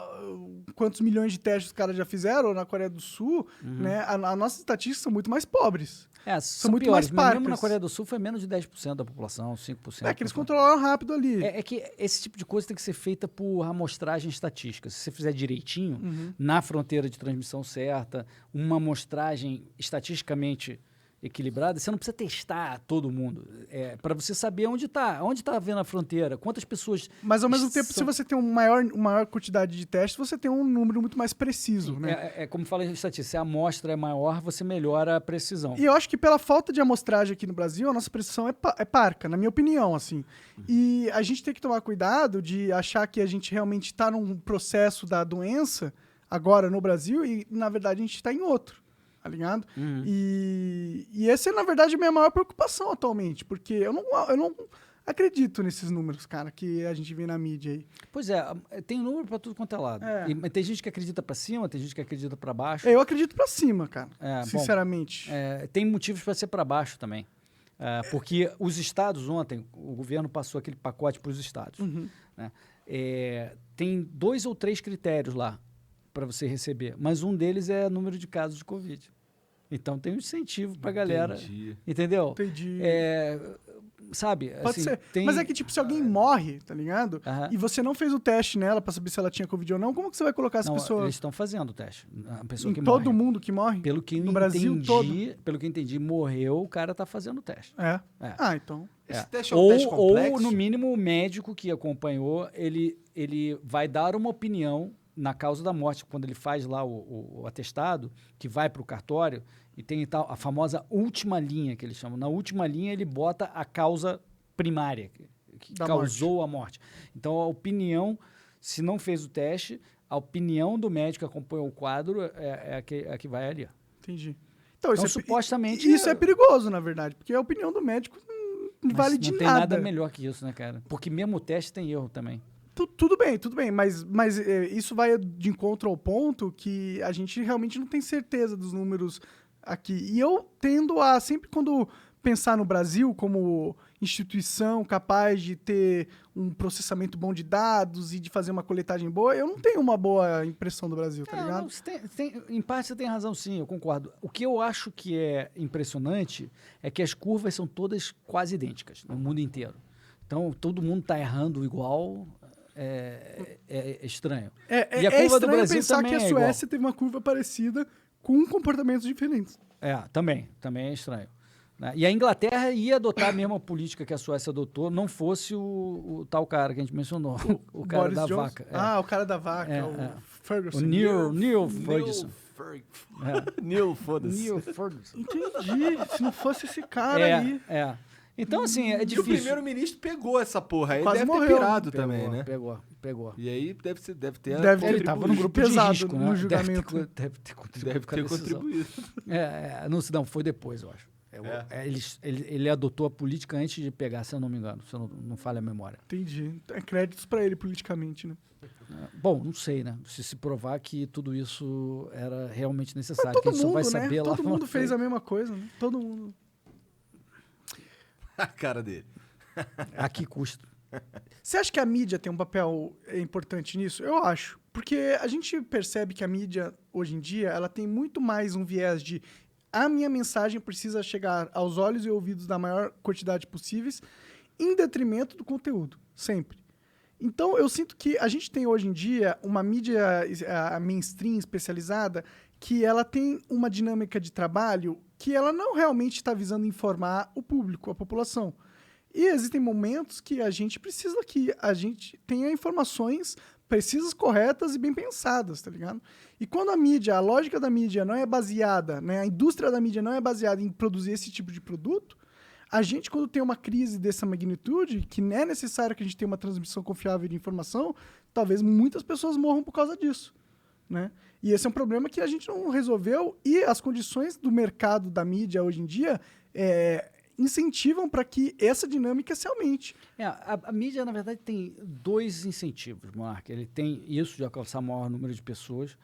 [SPEAKER 1] quantos milhões de testes os caras já fizeram, ou na Coreia do Sul, né? As nossas estatísticas são muito mais pobres.
[SPEAKER 4] São
[SPEAKER 1] muito
[SPEAKER 4] piores,
[SPEAKER 1] mais
[SPEAKER 4] mas mesmo
[SPEAKER 1] parcas.
[SPEAKER 4] na Coreia do Sul foi menos de 10% da população, 5%.
[SPEAKER 1] É que eles controlaram rápido ali.
[SPEAKER 4] É que esse tipo de coisa tem que ser feita por amostragem estatística. Se você fizer direitinho, na fronteira de transmissão certa, uma amostragem estatisticamente equilibrada, você não precisa testar todo mundo. Para você saber onde está havendo a fronteira, quantas pessoas...
[SPEAKER 1] Mas, ao mesmo tempo, se você tem uma maior quantidade de testes, você tem um número muito mais preciso, né?
[SPEAKER 4] Como fala em estatística, se a amostra é maior, você melhora a precisão.
[SPEAKER 1] E eu acho que pela falta de amostragem aqui no Brasil, a nossa precisão é parca, na minha opinião, assim. E a gente tem que tomar cuidado de achar que a gente realmente está num processo da doença agora no Brasil e, na verdade, a gente está em outro, tá ligado? E essa é, na verdade, a minha maior preocupação atualmente, porque eu não acredito nesses números, cara, que a gente vê na mídia aí.
[SPEAKER 4] Pois tem número para tudo quanto é lado. Mas tem gente que acredita para cima, tem gente que acredita para baixo.
[SPEAKER 1] Eu acredito pra cima, cara,
[SPEAKER 4] Bom,
[SPEAKER 1] sinceramente.
[SPEAKER 4] tem motivos para ser para baixo também. Porque os estados ontem, o governo passou aquele pacote para os estados. Né? Tem 2 ou 3 critérios lá para você receber, mas um deles é o número de casos de Covid. Então tem um incentivo para a galera.
[SPEAKER 2] Entendi.
[SPEAKER 4] Entendeu?
[SPEAKER 1] Entendi.
[SPEAKER 4] Sabe?
[SPEAKER 1] Pode
[SPEAKER 4] assim,
[SPEAKER 1] ser. Mas é que, tipo, se alguém morre, tá ligado? E você não fez o teste nela pra saber se ela tinha Covid ou não, como que você vai colocar essa
[SPEAKER 4] Não,
[SPEAKER 1] pessoa
[SPEAKER 4] eles estão fazendo o teste. A pessoa
[SPEAKER 1] em
[SPEAKER 4] que
[SPEAKER 1] todo
[SPEAKER 4] morre.
[SPEAKER 1] mundo que morre?
[SPEAKER 4] Pelo que eu
[SPEAKER 1] no Brasil
[SPEAKER 4] entendi,
[SPEAKER 1] todo?
[SPEAKER 4] Pelo que eu entendi, morreu, o cara tá fazendo o teste.
[SPEAKER 1] Ah, então...
[SPEAKER 2] Esse teste é um teste complexo?
[SPEAKER 4] Ou, no mínimo, o médico que acompanhou, ele vai dar uma opinião na causa da morte. Quando ele faz lá o atestado, que vai para o cartório, e tem a famosa última linha, que eles chamam. Na última linha, ele bota a causa primária, que causou a morte. Então, a opinião, se não fez o teste, a opinião do médico que acompanhou o quadro é a que vai ali.
[SPEAKER 1] Entendi. Então,
[SPEAKER 4] supostamente...
[SPEAKER 1] Isso é perigoso, na verdade, porque a opinião do médico não vale de
[SPEAKER 4] nada. Não tem nada melhor que isso, né, cara? Porque mesmo o teste tem erro também.
[SPEAKER 1] Tudo bem, mas isso vai de encontro ao ponto que a gente realmente não tem certeza dos números aqui. E eu tendo a, sempre quando pensar no Brasil como instituição capaz de ter um processamento bom de dados e de fazer uma coletagem boa, eu não tenho uma boa impressão do Brasil, tá ligado?
[SPEAKER 4] Não, em parte você tem razão, sim, eu concordo. O que eu acho que é impressionante é que as curvas são todas quase idênticas no mundo inteiro. Então, todo mundo está errando igual, é estranho. E a curva do
[SPEAKER 1] estranho
[SPEAKER 4] Brasil
[SPEAKER 1] pensar
[SPEAKER 4] também
[SPEAKER 1] que a
[SPEAKER 4] é igual.
[SPEAKER 1] Suécia teve uma curva parecida com comportamentos diferentes.
[SPEAKER 4] Também é estranho. Né? E a Inglaterra ia adotar a mesma política que a Suécia adotou, não fosse o tal cara que a gente mencionou, o cara
[SPEAKER 1] Boris
[SPEAKER 4] da
[SPEAKER 1] Johnson?
[SPEAKER 4] vaca.
[SPEAKER 1] O cara da vaca, o Ferguson.
[SPEAKER 4] O Neil Ferguson.
[SPEAKER 2] Neil, foda-se.
[SPEAKER 4] Neil Ferguson.
[SPEAKER 1] Entendi. Se não fosse esse cara aí...
[SPEAKER 4] Então, assim, é
[SPEAKER 2] E o
[SPEAKER 4] difícil.
[SPEAKER 2] primeiro-ministro pegou essa porra. Ele
[SPEAKER 1] Quase
[SPEAKER 2] deve
[SPEAKER 1] morreu.
[SPEAKER 2] ter pirado também, né?
[SPEAKER 4] Pegou.
[SPEAKER 2] E aí deve ter
[SPEAKER 1] Deve
[SPEAKER 4] Ele
[SPEAKER 1] ter
[SPEAKER 4] estava no grupo
[SPEAKER 1] pesado
[SPEAKER 4] de risco,
[SPEAKER 1] no
[SPEAKER 4] né?
[SPEAKER 1] julgamento.
[SPEAKER 4] Deve ter contribuído.
[SPEAKER 2] Deve
[SPEAKER 4] com a
[SPEAKER 2] ter
[SPEAKER 4] decisão.
[SPEAKER 2] contribuído.
[SPEAKER 4] Não, foi depois, eu acho. Ele adotou a política antes de pegar, se eu não me engano, se eu não falha a memória.
[SPEAKER 1] Entendi. Créditos pra ele politicamente, né?
[SPEAKER 4] Bom, não sei, né? Se provar que tudo isso era realmente
[SPEAKER 1] Mas
[SPEAKER 4] necessário, que
[SPEAKER 1] todo
[SPEAKER 4] a gente só vai
[SPEAKER 1] mundo, né?
[SPEAKER 4] saber lá
[SPEAKER 1] Todo
[SPEAKER 4] na
[SPEAKER 1] mundo fez
[SPEAKER 4] frente.
[SPEAKER 1] a mesma coisa, né? Todo mundo.
[SPEAKER 2] A cara dele.
[SPEAKER 4] A que custo?
[SPEAKER 1] Você acha que a mídia tem um papel importante nisso? Eu acho. Porque a gente percebe que a mídia, hoje em dia, ela tem muito mais um viés de a minha mensagem precisa chegar aos olhos e ouvidos da maior quantidade possíveis, em detrimento do conteúdo, sempre. Então, eu sinto que a gente tem hoje em dia uma mídia a mainstream especializada que ela tem uma dinâmica de trabalho que ela não realmente está visando informar o público, a população. E existem momentos que a gente precisa que a gente tenha informações precisas, corretas e bem pensadas, tá ligado? E quando a mídia, a lógica da mídia não é baseada, né, a indústria da mídia não é baseada em produzir esse tipo de produto, a gente, quando tem uma crise dessa magnitude, que não é necessário que a gente tenha uma transmissão confiável de informação, talvez muitas pessoas morram por causa disso, né? E esse é um problema que a gente não resolveu e as condições do mercado da mídia hoje em dia incentivam para que essa dinâmica se aumente.
[SPEAKER 4] A mídia, na verdade, tem dois incentivos, Monark. Ele tem isso de alcançar o maior número de pessoas,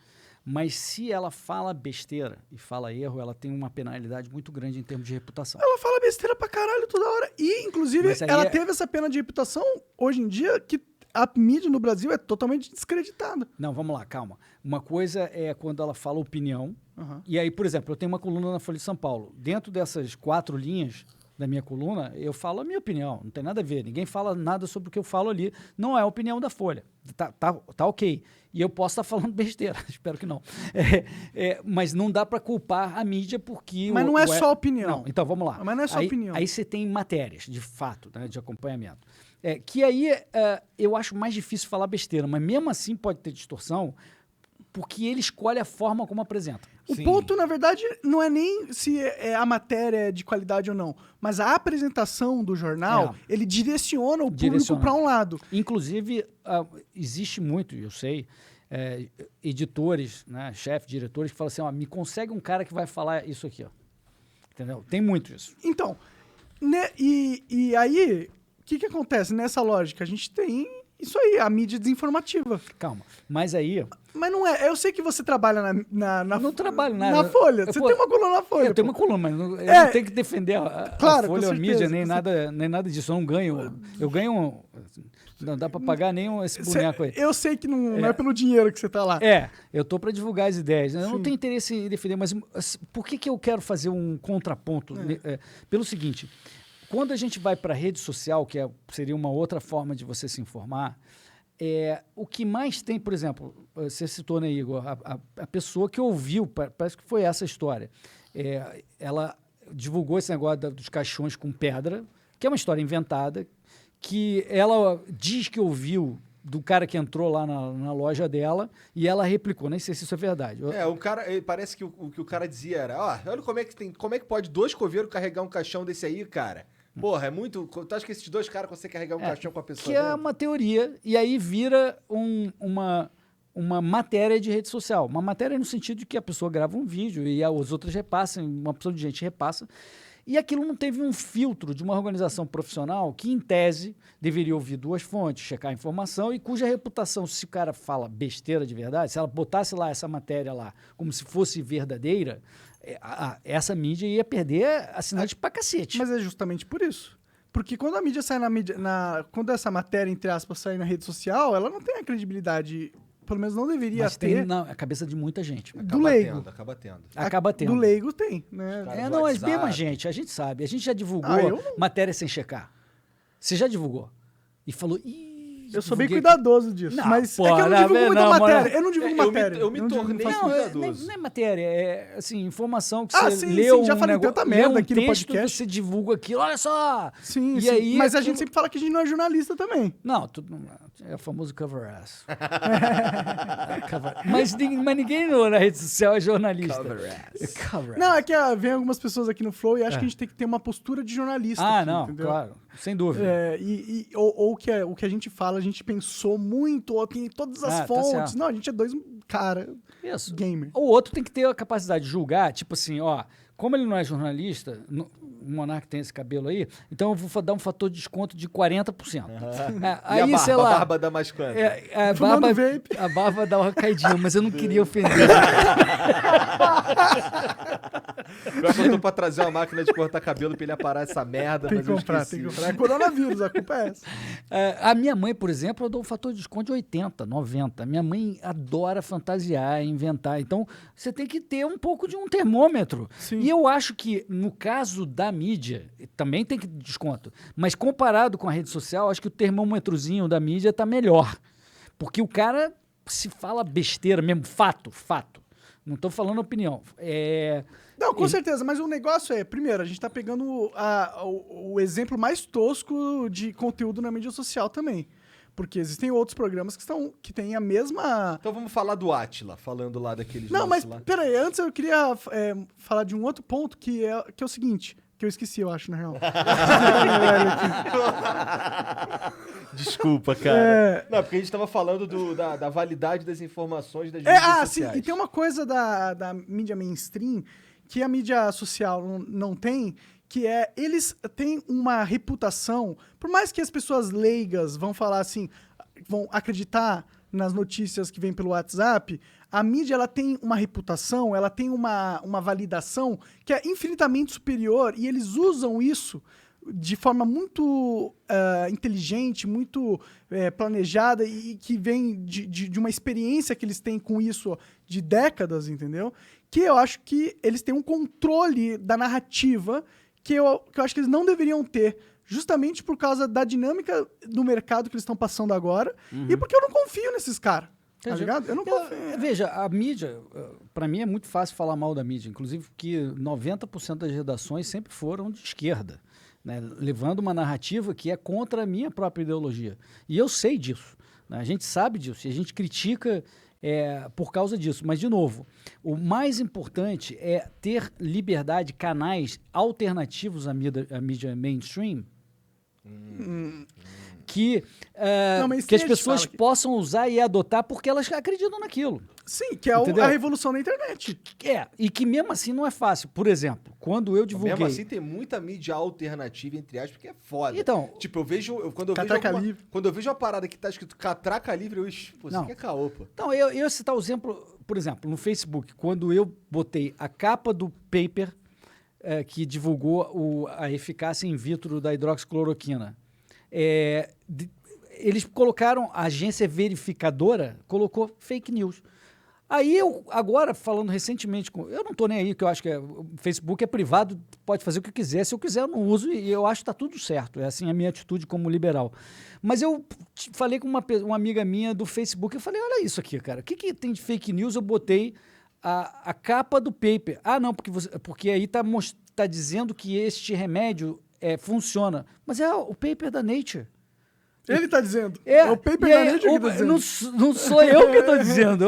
[SPEAKER 4] mas se ela fala besteira e fala erro, ela tem uma penalidade muito grande em termos de reputação.
[SPEAKER 1] Ela fala besteira pra caralho toda hora. E, inclusive, ela teve essa pena de reputação hoje em dia que a mídia no Brasil é totalmente descreditada.
[SPEAKER 4] Não, vamos lá, calma. Uma coisa é quando ela fala opinião. E aí, por exemplo, eu tenho uma coluna na Folha de São Paulo. Dentro dessas 4 linhas da minha coluna, eu falo a minha opinião. Não tem nada a ver. Ninguém fala nada sobre o que eu falo ali. Não é a opinião da Folha. Tá ok. E eu posso estar falando besteira. Espero que não. Mas não dá para culpar a mídia porque...
[SPEAKER 1] Mas não é só opinião.
[SPEAKER 4] Não, então vamos lá.
[SPEAKER 1] Mas não é só opinião.
[SPEAKER 4] Aí você tem matérias, de fato, né, de acompanhamento. Que aí eu acho mais difícil falar besteira, mas mesmo assim pode ter distorção, porque ele escolhe a forma como apresenta.
[SPEAKER 1] O ponto, na verdade, não é nem se a matéria é de qualidade ou não, mas a apresentação do jornal, ele direciona o público para um lado.
[SPEAKER 4] Inclusive, existe muito, eu sei, editores, né, chefes, diretores, que falam assim, me consegue um cara que vai falar isso aqui. Ó. Entendeu? Tem muito isso.
[SPEAKER 1] Então, né, e aí, o que acontece nessa lógica? A gente tem isso aí, a mídia desinformativa.
[SPEAKER 4] Calma, mas aí...
[SPEAKER 1] Mas não é. Eu sei que você trabalha na
[SPEAKER 4] não trabalho nada.
[SPEAKER 1] Na Folha. Você tem uma coluna na Folha.
[SPEAKER 4] Eu tenho uma coluna, mas eu não tenho que defender a
[SPEAKER 1] claro,
[SPEAKER 4] Folha,
[SPEAKER 1] com
[SPEAKER 4] a mídia,
[SPEAKER 1] certeza,
[SPEAKER 4] nem nada disso. Eu não ganho. Eu ganho... Não dá pra pagar nem esse boneco aí.
[SPEAKER 1] Eu sei que não é pelo dinheiro que você tá lá.
[SPEAKER 4] Eu tô pra divulgar as ideias. Eu não tenho interesse em defender, mas por que eu quero fazer um contraponto? Pelo seguinte, quando a gente vai pra rede social, que seria uma outra forma de você se informar, o que mais tem, por exemplo, você citou, né, Igor, a pessoa que ouviu, parece que foi essa história, ela divulgou esse negócio dos caixões com pedra, que é uma história inventada, que ela diz que ouviu do cara que entrou lá na loja dela e ela replicou, nem sei se isso é verdade.
[SPEAKER 2] O cara, parece que o que o cara dizia era, olha como é que pode 2 coveiros carregar um caixão desse aí, cara? Porra, é muito... Tu acha que esses 2 caras conseguem carregar um caixão com a pessoa
[SPEAKER 4] que
[SPEAKER 2] dentro?
[SPEAKER 4] é uma teoria, e aí vira uma matéria de rede social. Uma matéria no sentido de que a pessoa grava um vídeo e as outras repassam, uma opção de gente repassa. E aquilo não teve um filtro de uma organização profissional que, em tese, deveria ouvir 2 fontes, checar a informação e cuja reputação, se o cara fala besteira de verdade, se ela botasse lá essa matéria lá como se fosse verdadeira, essa mídia ia perder assinantes pra cacete.
[SPEAKER 1] Mas é justamente por isso. Porque quando a mídia sai quando essa matéria, entre aspas, sai na rede social, ela não tem a credibilidade, pelo menos não deveria
[SPEAKER 4] Mas
[SPEAKER 1] ter.
[SPEAKER 4] tem na cabeça de muita gente.
[SPEAKER 1] Do leigo.
[SPEAKER 2] Acaba tendo.
[SPEAKER 1] Do leigo tem, né?
[SPEAKER 2] Cara,
[SPEAKER 4] Não, mas
[SPEAKER 2] WhatsApp.
[SPEAKER 4] mesmo a gente sabe. A gente já divulgou
[SPEAKER 1] Ah, eu não.
[SPEAKER 4] matéria sem checar. Você já divulgou. E falou,
[SPEAKER 1] Eu sou bem
[SPEAKER 4] divulguei
[SPEAKER 1] cuidadoso disso.
[SPEAKER 4] Não,
[SPEAKER 1] mas
[SPEAKER 4] pô,
[SPEAKER 1] é que eu não
[SPEAKER 4] não,
[SPEAKER 1] divulgo muita
[SPEAKER 4] não,
[SPEAKER 1] matéria.
[SPEAKER 4] mano.
[SPEAKER 1] Eu não divulgo
[SPEAKER 2] Eu me-
[SPEAKER 1] matéria.
[SPEAKER 2] eu me
[SPEAKER 1] não
[SPEAKER 2] tornei-
[SPEAKER 1] faço
[SPEAKER 4] Não,
[SPEAKER 2] cuidadoso.
[SPEAKER 4] não é matéria, é assim, informação que
[SPEAKER 1] Ah,
[SPEAKER 4] você
[SPEAKER 1] sim,
[SPEAKER 4] leu
[SPEAKER 1] sim, já falei tanta
[SPEAKER 4] lê
[SPEAKER 1] merda aqui no
[SPEAKER 4] texto,
[SPEAKER 1] podcast.
[SPEAKER 4] você divulga aquilo, olha só!
[SPEAKER 1] Sim,
[SPEAKER 4] E
[SPEAKER 1] sim.
[SPEAKER 4] aí,
[SPEAKER 1] Mas a
[SPEAKER 4] aquilo-
[SPEAKER 1] gente sempre fala que a gente não é jornalista também.
[SPEAKER 4] Não, é o famoso cover ass. mas ninguém na rede social é jornalista.
[SPEAKER 2] Cover ass.
[SPEAKER 4] Cover
[SPEAKER 1] Não,
[SPEAKER 4] ass.
[SPEAKER 1] é que vem algumas pessoas aqui no Flow e acham que a gente tem que ter uma postura de jornalista.
[SPEAKER 4] Ah,
[SPEAKER 1] aqui,
[SPEAKER 4] não,
[SPEAKER 1] entendeu?
[SPEAKER 4] claro, sem dúvida.
[SPEAKER 1] Ou o que a gente fala, a gente pensou muito, ou tem todas as
[SPEAKER 4] Tá
[SPEAKER 1] fontes.
[SPEAKER 4] certo.
[SPEAKER 1] Não, a gente é dois cara
[SPEAKER 4] Isso.
[SPEAKER 1] gamer.
[SPEAKER 4] O outro tem que ter a capacidade de julgar, tipo assim, ó, como ele não é jornalista, o Monark tem esse cabelo aí, então eu vou dar um fator de desconto de 40%.
[SPEAKER 2] E a barba?
[SPEAKER 4] sei lá.
[SPEAKER 2] A barba dá mais quanto?
[SPEAKER 4] A
[SPEAKER 1] Fumando
[SPEAKER 4] barba,
[SPEAKER 1] vape.
[SPEAKER 4] a barba dá uma caidinha, mas eu não queria ofender.
[SPEAKER 2] Pior que eu tô pra trazer uma máquina de cortar cabelo pra ele aparar essa merda,
[SPEAKER 1] Tem
[SPEAKER 2] mas
[SPEAKER 1] que
[SPEAKER 2] eu
[SPEAKER 1] comprar,
[SPEAKER 2] esqueci.
[SPEAKER 1] tem que comprar. É coronavírus, a culpa é essa.
[SPEAKER 4] A minha mãe, por exemplo, eu dou um fator de desconto de 80, 90. Minha mãe adora fantasiar, inventar. Então, você tem que ter um pouco de um termômetro.
[SPEAKER 1] Sim.
[SPEAKER 4] E eu acho que, no caso da mídia, também tem que desconto. Mas comparado com a rede social, acho que o termômetrozinho da mídia tá melhor. Porque o cara se fala besteira mesmo, fato. Não estou falando opinião.
[SPEAKER 1] Não, com certeza, mas o negócio é, primeiro, a gente tá pegando o exemplo mais tosco de conteúdo na mídia social também. Porque existem outros programas que têm a mesma...
[SPEAKER 2] Então vamos falar do Átila, falando lá daqueles
[SPEAKER 1] Não, mas
[SPEAKER 2] lances lá.
[SPEAKER 1] peraí, antes eu queria falar de um outro ponto que é o seguinte, que eu esqueci, eu acho, na real.
[SPEAKER 2] Desculpa, cara. Não, porque a gente tava falando da validade das informações das mídias
[SPEAKER 1] Sim,
[SPEAKER 2] sociais.
[SPEAKER 1] e tem uma coisa da mídia mainstream que a mídia social não tem, que é, eles têm uma reputação, por mais que as pessoas leigas vão falar assim, vão acreditar nas notícias que vêm pelo WhatsApp, a mídia ela tem uma reputação, ela tem uma validação que é infinitamente superior e eles usam isso de forma muito inteligente, muito planejada e que vem de uma experiência que eles têm com isso de décadas, entendeu? Que eu acho que eles têm um controle da narrativa que eu acho que eles não deveriam ter, justamente por causa da dinâmica do mercado que eles estão passando agora e porque eu não confio nesses caras, tá
[SPEAKER 4] Entendi.
[SPEAKER 1] ligado? Eu não confio.
[SPEAKER 4] Veja, a mídia, para mim é muito fácil falar mal da mídia, inclusive porque 90% das redações sempre foram de esquerda, né, levando uma narrativa que é contra a minha própria ideologia. E eu sei disso, né, a gente sabe disso, e a gente critica por causa disso. Mas, de novo, o mais importante é ter liberdade, canais alternativos à mídia mainstream, que
[SPEAKER 1] Não, mas
[SPEAKER 4] as
[SPEAKER 1] a gente
[SPEAKER 4] pessoas
[SPEAKER 1] fala que-
[SPEAKER 4] possam usar e adotar porque elas acreditam naquilo.
[SPEAKER 1] Sim, que é
[SPEAKER 4] Entendeu?
[SPEAKER 1] a revolução da internet.
[SPEAKER 4] E que mesmo assim não é fácil. Por exemplo, quando eu divulguei...
[SPEAKER 2] Mesmo assim, tem muita mídia alternativa, entre aspas, que é foda.
[SPEAKER 4] Então-
[SPEAKER 2] Tipo, quando eu vejo
[SPEAKER 1] Catraca
[SPEAKER 2] alguma-
[SPEAKER 1] livre.
[SPEAKER 2] quando eu vejo uma parada que tá escrito catraca livre, pô, isso
[SPEAKER 4] Não.
[SPEAKER 2] aqui é caô, pô.
[SPEAKER 4] Então, eu ia citar o exemplo, por exemplo, no Facebook, quando eu botei a capa do paper que divulgou a eficácia in vitro da hidroxicloroquina, eles colocaram, a agência verificadora colocou fake news. Aí eu, agora, falando recentemente, eu não estou nem aí, que eu acho que o Facebook é privado, pode fazer o que quiser. Se eu quiser, eu não uso e eu acho que está tudo certo. É assim a minha atitude como liberal. Mas eu falei com uma amiga minha do Facebook, eu falei, olha isso aqui, cara, o que tem de fake news? Eu botei a capa do paper. Ah, não, porque aí está dizendo que este remédio funciona. Mas é o paper da Nature.
[SPEAKER 1] Ele tá dizendo. É o paper da Nature que tá dizendo.
[SPEAKER 4] Não sou eu que estou dizendo.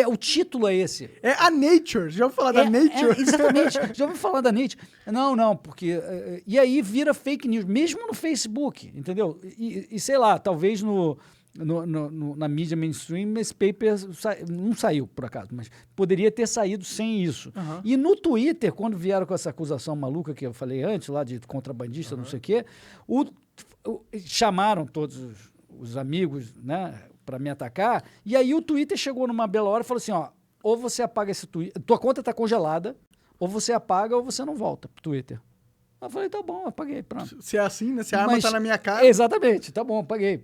[SPEAKER 4] O título é esse.
[SPEAKER 1] É a Nature. Já ouviu falar da Nature?
[SPEAKER 4] Exatamente. Já ouviu falar da Nature? Não, porque... E aí vira fake news, mesmo no Facebook, entendeu? E sei lá, talvez na mídia mainstream esse paper não saiu, por acaso, mas poderia ter saído sem isso.
[SPEAKER 1] Uhum.
[SPEAKER 4] E no Twitter, quando vieram com essa acusação maluca que eu falei antes, lá de contrabandista, não sei o quê, chamaram todos os amigos, né, para me atacar, e aí o Twitter chegou numa bela hora e falou assim, ó, ou você apaga esse tweet, tua conta está congelada, ou você apaga ou você não volta pro Twitter. Eu falei, tá bom, apaguei, pronto.
[SPEAKER 1] Se é assim, né? Se a arma tá na minha cara...
[SPEAKER 4] Exatamente, tá bom, apaguei.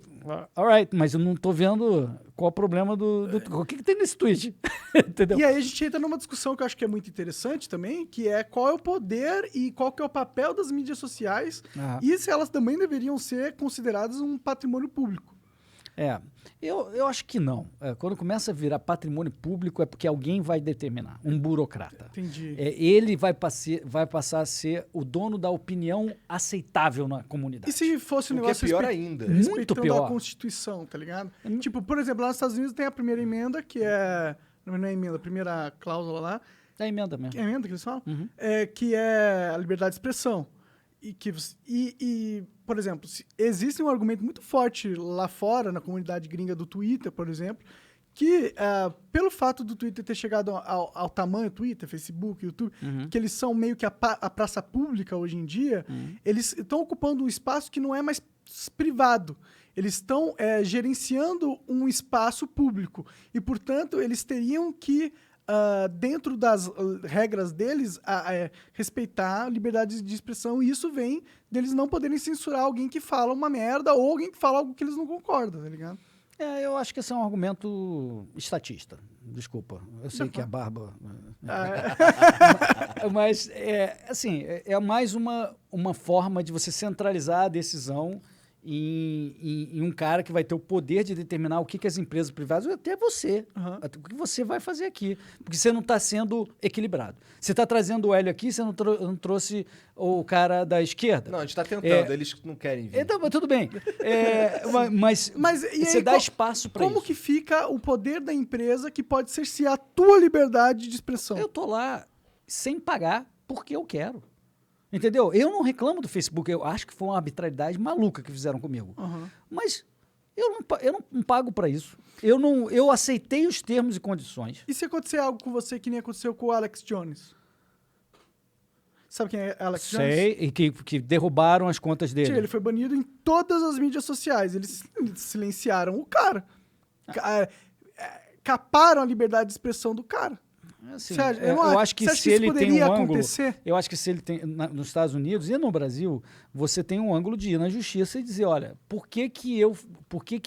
[SPEAKER 4] Alright, mas eu não tô vendo qual o problema o que tem nesse tweet, entendeu?
[SPEAKER 1] E aí a gente entra numa discussão que eu acho que é muito interessante também, que é qual é o poder e qual que é o papel das mídias sociais e se elas também deveriam ser consideradas um patrimônio público.
[SPEAKER 4] Eu acho que não. Quando começa a virar patrimônio público é porque alguém vai determinar, um burocrata.
[SPEAKER 1] Entendi.
[SPEAKER 4] Ele vai passar a ser o dono da opinião aceitável na comunidade.
[SPEAKER 1] E se fosse um
[SPEAKER 2] O que é
[SPEAKER 1] negócio
[SPEAKER 2] pior ainda.
[SPEAKER 4] Muito
[SPEAKER 1] respeitando
[SPEAKER 4] pior.
[SPEAKER 1] a Constituição, tá ligado? Tipo, por exemplo, lá nos Estados Unidos tem a primeira emenda, que é... Não é emenda, a primeira cláusula lá.
[SPEAKER 4] É emenda mesmo.
[SPEAKER 1] É emenda que eles falam?
[SPEAKER 4] Uhum.
[SPEAKER 1] Que é a liberdade de expressão. Por exemplo, existe um argumento muito forte lá fora, na comunidade gringa do Twitter, por exemplo, que pelo fato do Twitter ter chegado ao tamanho Twitter, Facebook, YouTube, que eles são meio que a praça pública hoje em dia, eles estão ocupando um espaço que não é mais privado. Eles estão gerenciando um espaço público. E, portanto, eles teriam que, dentro das regras deles, respeitar a liberdade de expressão. E isso vem deles não poderem censurar alguém que fala uma merda ou alguém que fala algo que eles não concordam, tá ligado?
[SPEAKER 4] Eu acho que esse é um argumento estatista. Desculpa. Eu sei que a barba... Mas, assim, é mais uma forma de você centralizar a decisão em um cara que vai ter o poder de determinar o que as empresas privadas, ou até você, o que você vai fazer aqui. Porque você não está sendo equilibrado. Você está trazendo o Hélio aqui, você não trouxe o cara da esquerda.
[SPEAKER 2] Não, a gente está tentando, eles não querem vir.
[SPEAKER 4] Então, tudo bem. Mas
[SPEAKER 1] e
[SPEAKER 4] você
[SPEAKER 1] aí,
[SPEAKER 4] dá espaço para isso.
[SPEAKER 1] Como que fica o poder da empresa que pode cercear a tua liberdade de expressão?
[SPEAKER 4] Eu tô lá sem pagar porque eu quero. Entendeu? Eu não reclamo do Facebook. Eu acho que foi uma arbitrariedade maluca que fizeram comigo. Mas eu não pago para isso. Eu aceitei os termos e condições.
[SPEAKER 1] E se acontecer algo com você que nem aconteceu com o Alex Jones? Sabe quem é Alex Jones?
[SPEAKER 4] Sei, e que derrubaram as contas dele.
[SPEAKER 1] Ele foi banido em todas as mídias sociais. Eles silenciaram o cara. Caparam a liberdade de expressão do cara.
[SPEAKER 4] Assim,
[SPEAKER 1] eu
[SPEAKER 4] acho que se ele tem um ângulo,
[SPEAKER 1] acontecer?
[SPEAKER 4] eu acho que se ele tem nos Estados Unidos e no Brasil, você tem um ângulo de ir na justiça e dizer, olha, por que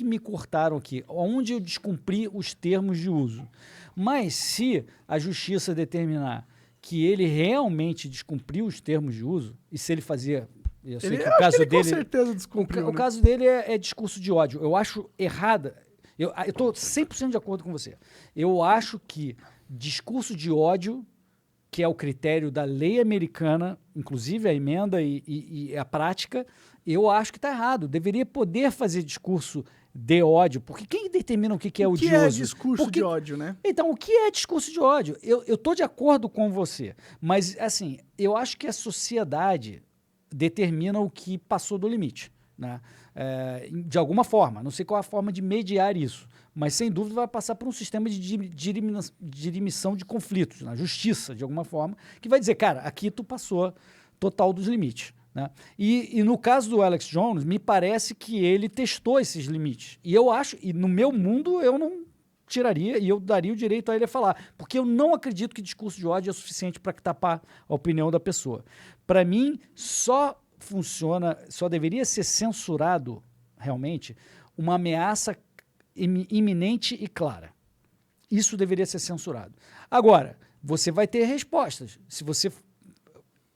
[SPEAKER 4] me cortaram aqui? Onde eu descumpri os termos de uso? Mas se a justiça determinar que ele realmente descumpriu os termos de uso, e se ele fazia... Eu sei que o caso dele...
[SPEAKER 1] com certeza descumpriu.
[SPEAKER 4] O caso dele é discurso de ódio. Eu acho errada. Eu estou 100% de acordo com você. Eu acho que discurso de ódio, que é o critério da lei americana, inclusive a emenda e a prática, eu acho que está errado. Deveria poder fazer discurso de ódio, porque quem determina o que é odioso?
[SPEAKER 1] O que é discurso de ódio, né?
[SPEAKER 4] Então, o que é discurso de ódio? Eu estou de acordo com você, mas, assim, eu acho que a sociedade determina o que passou do limite, né? De alguma forma, não sei qual é a forma de mediar isso, mas sem dúvida vai passar por um sistema de dirimissão de conflitos, na justiça, de alguma forma, que vai dizer, cara, aqui tu passou total dos limites, né? E no caso do Alex Jones, me parece que ele testou esses limites. E eu acho, e no meu mundo eu não tiraria, e eu daria o direito a ele a falar, porque eu não acredito que discurso de ódio é suficiente para tapar a opinião da pessoa. Para mim, só deveria ser censurado, realmente, uma ameaça iminente e clara. Isso deveria ser censurado. Agora, você vai ter respostas. Se você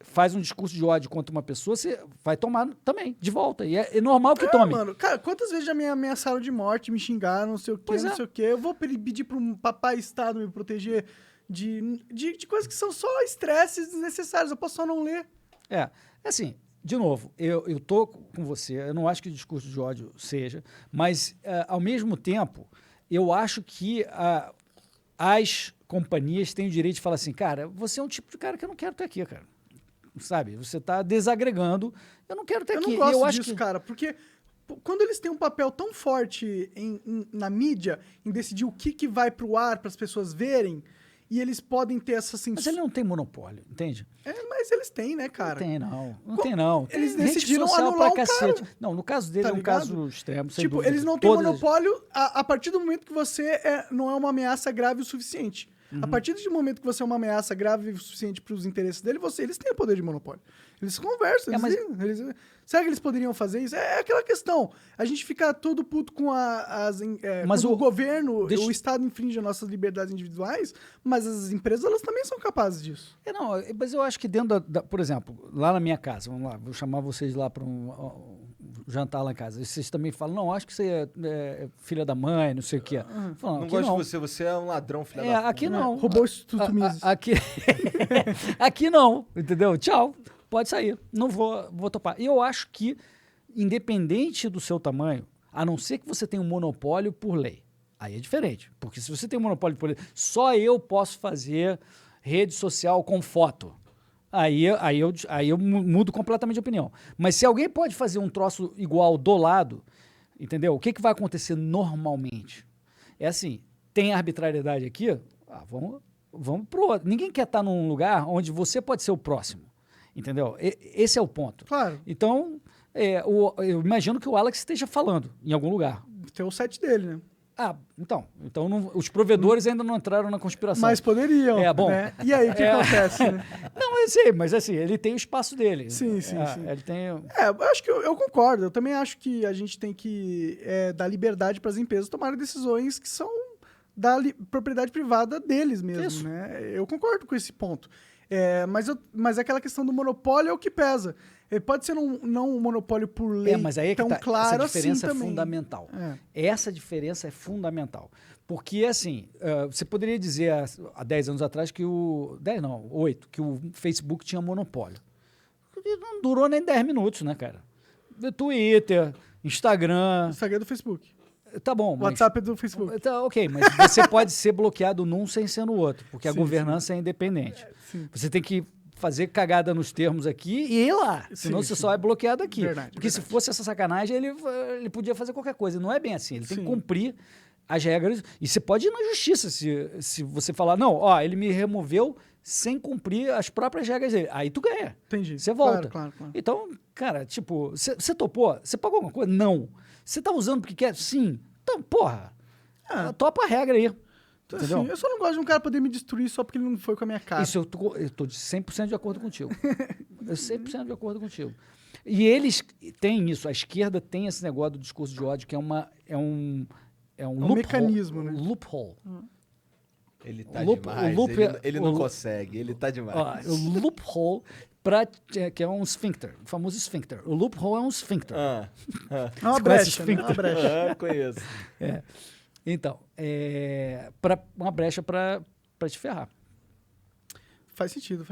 [SPEAKER 4] faz um discurso de ódio contra uma pessoa, você vai tomar também, de volta. E é normal que tome.
[SPEAKER 1] Mano, cara, quantas vezes já me ameaçaram de morte, me xingaram, não sei o quê, não sei o quê. Eu vou pedir para um papai Estado me proteger de coisas que são só estresses desnecessários. Eu posso só não ler.
[SPEAKER 4] Assim, de novo, eu tô com você, eu não acho que o discurso de ódio seja, mas, ao mesmo tempo, eu acho que as companhias têm o direito de falar assim, cara, você é um tipo de cara que eu não quero ter aqui, cara. Sabe? Você está desagregando, eu não quero ter aqui.
[SPEAKER 1] Eu não gosto disso, cara, porque quando eles têm um papel tão forte na mídia, em decidir o que vai pro ar para as pessoas verem, e eles podem ter essa censura.
[SPEAKER 4] Mas ele não tem monopólio, entende?
[SPEAKER 1] Mas eles têm, né, cara?
[SPEAKER 4] Não tem, não.
[SPEAKER 1] Eles
[SPEAKER 4] tem
[SPEAKER 1] decidiram
[SPEAKER 4] social
[SPEAKER 1] anular
[SPEAKER 4] pra cacete.
[SPEAKER 1] cara.
[SPEAKER 4] Não, no caso dele
[SPEAKER 1] Tá
[SPEAKER 4] é um
[SPEAKER 1] ligado?
[SPEAKER 4] caso extremo, sem
[SPEAKER 1] Tipo,
[SPEAKER 4] dúvida.
[SPEAKER 1] eles não têm monopólio a partir do momento que você não é uma ameaça grave o suficiente. A partir do momento que você é uma ameaça grave o suficiente para os interesses dele, eles têm o poder de monopólio. Eles conversam, será que eles poderiam fazer isso? É aquela questão. A gente fica todo puto com
[SPEAKER 4] Mas
[SPEAKER 1] quando o governo,
[SPEAKER 4] deixa-
[SPEAKER 1] o Estado infringe as nossas liberdades individuais, mas as empresas elas também são capazes disso.
[SPEAKER 4] Não, mas eu acho que dentro por exemplo, lá na minha casa, vamos lá, vou chamar vocês lá para um jantar lá em casa. E vocês também falam, não, acho que você é filha da mãe, não sei o que é.
[SPEAKER 2] Não gosto de você, você é um ladrão, filha da puta.
[SPEAKER 4] Aqui não.
[SPEAKER 1] Roubou o Instituto Mises.
[SPEAKER 4] Aqui não, entendeu? Tchau, pode sair. Não vou topar. E eu acho que, independente do seu tamanho, a não ser que você tenha um monopólio por lei, aí é diferente. Porque se você tem um monopólio por lei, só eu posso fazer rede social com foto. Aí eu mudo completamente de opinião. Mas se alguém pode fazer um troço igual do lado, entendeu? O que vai acontecer normalmente? É assim, tem arbitrariedade aqui, vamos pro outro. Ninguém quer estar num lugar onde você pode ser o próximo, entendeu? Esse é o ponto.
[SPEAKER 1] Claro.
[SPEAKER 4] Então, eu imagino que o Alex esteja falando em algum lugar.
[SPEAKER 1] Tem o site dele, né?
[SPEAKER 4] Então os provedores ainda não entraram na conspiração.
[SPEAKER 1] Mas poderiam.
[SPEAKER 4] Bom.
[SPEAKER 1] Né? E aí, o que acontece? Né?
[SPEAKER 4] Não, eu sei, mas assim, ele tem o espaço dele.
[SPEAKER 1] Sim.
[SPEAKER 4] Ele tem...
[SPEAKER 1] Eu acho que eu concordo. Eu também acho que a gente tem que dar liberdade para as empresas tomarem decisões que são da propriedade privada deles mesmo.
[SPEAKER 4] Isso.
[SPEAKER 1] Né? Eu concordo com esse ponto. Mas aquela questão do monopólio é o que pesa. Pode ser não um monopólio por lei
[SPEAKER 4] mas aí é que
[SPEAKER 1] tão claro
[SPEAKER 4] essa diferença
[SPEAKER 1] assim
[SPEAKER 4] é
[SPEAKER 1] também.
[SPEAKER 4] fundamental. Essa diferença é fundamental. Porque, assim, você poderia dizer há 10 anos atrás que 8, que o Facebook tinha monopólio. Não durou nem 10 minutos, né, cara? Twitter, Instagram...
[SPEAKER 1] Instagram é do Facebook.
[SPEAKER 4] Tá bom, mas...
[SPEAKER 1] WhatsApp é do Facebook.
[SPEAKER 4] Tá, ok, mas você pode ser bloqueado num sem ser no outro, porque a
[SPEAKER 1] Sim,
[SPEAKER 4] governança é independente.
[SPEAKER 1] Sim.
[SPEAKER 4] Você tem que fazer cagada nos termos aqui e ir lá, senão você só é bloqueado aqui. Porque se fosse essa sacanagem, ele podia fazer qualquer coisa. Não é bem assim, ele tem que cumprir as regras. E você pode ir na justiça se você falar, não, ele me removeu sem cumprir as próprias regras dele. Aí tu ganha.
[SPEAKER 1] Entendi.
[SPEAKER 4] Você volta.
[SPEAKER 1] Claro.
[SPEAKER 4] Então, cara, tipo, você topou? Você pagou alguma coisa? Não. Você tá usando porque quer? Sim. Então, porra, topa a regra aí. Entendeu?
[SPEAKER 1] Assim, eu só não gosto de um cara poder me destruir só porque ele não foi com a minha cara.
[SPEAKER 4] Isso eu tô de 100% de acordo contigo. Eu 100% de acordo contigo. E eles têm isso, a esquerda tem esse negócio do discurso de ódio, que é um loophole,
[SPEAKER 1] mecanismo, né?
[SPEAKER 4] Loophole.
[SPEAKER 3] Ele tá
[SPEAKER 4] O loop,
[SPEAKER 3] demais, ele não consegue, ele tá demais.
[SPEAKER 4] O loophole, que é um esfíncter, o famoso esfíncter. O loophole é um esfíncter.
[SPEAKER 1] É uma
[SPEAKER 4] Você conhece
[SPEAKER 1] brecha, né?
[SPEAKER 4] esfíncter?
[SPEAKER 1] Uma brecha.
[SPEAKER 3] Conheço.
[SPEAKER 4] Então, uma brecha para te ferrar.
[SPEAKER 1] Faz sentido.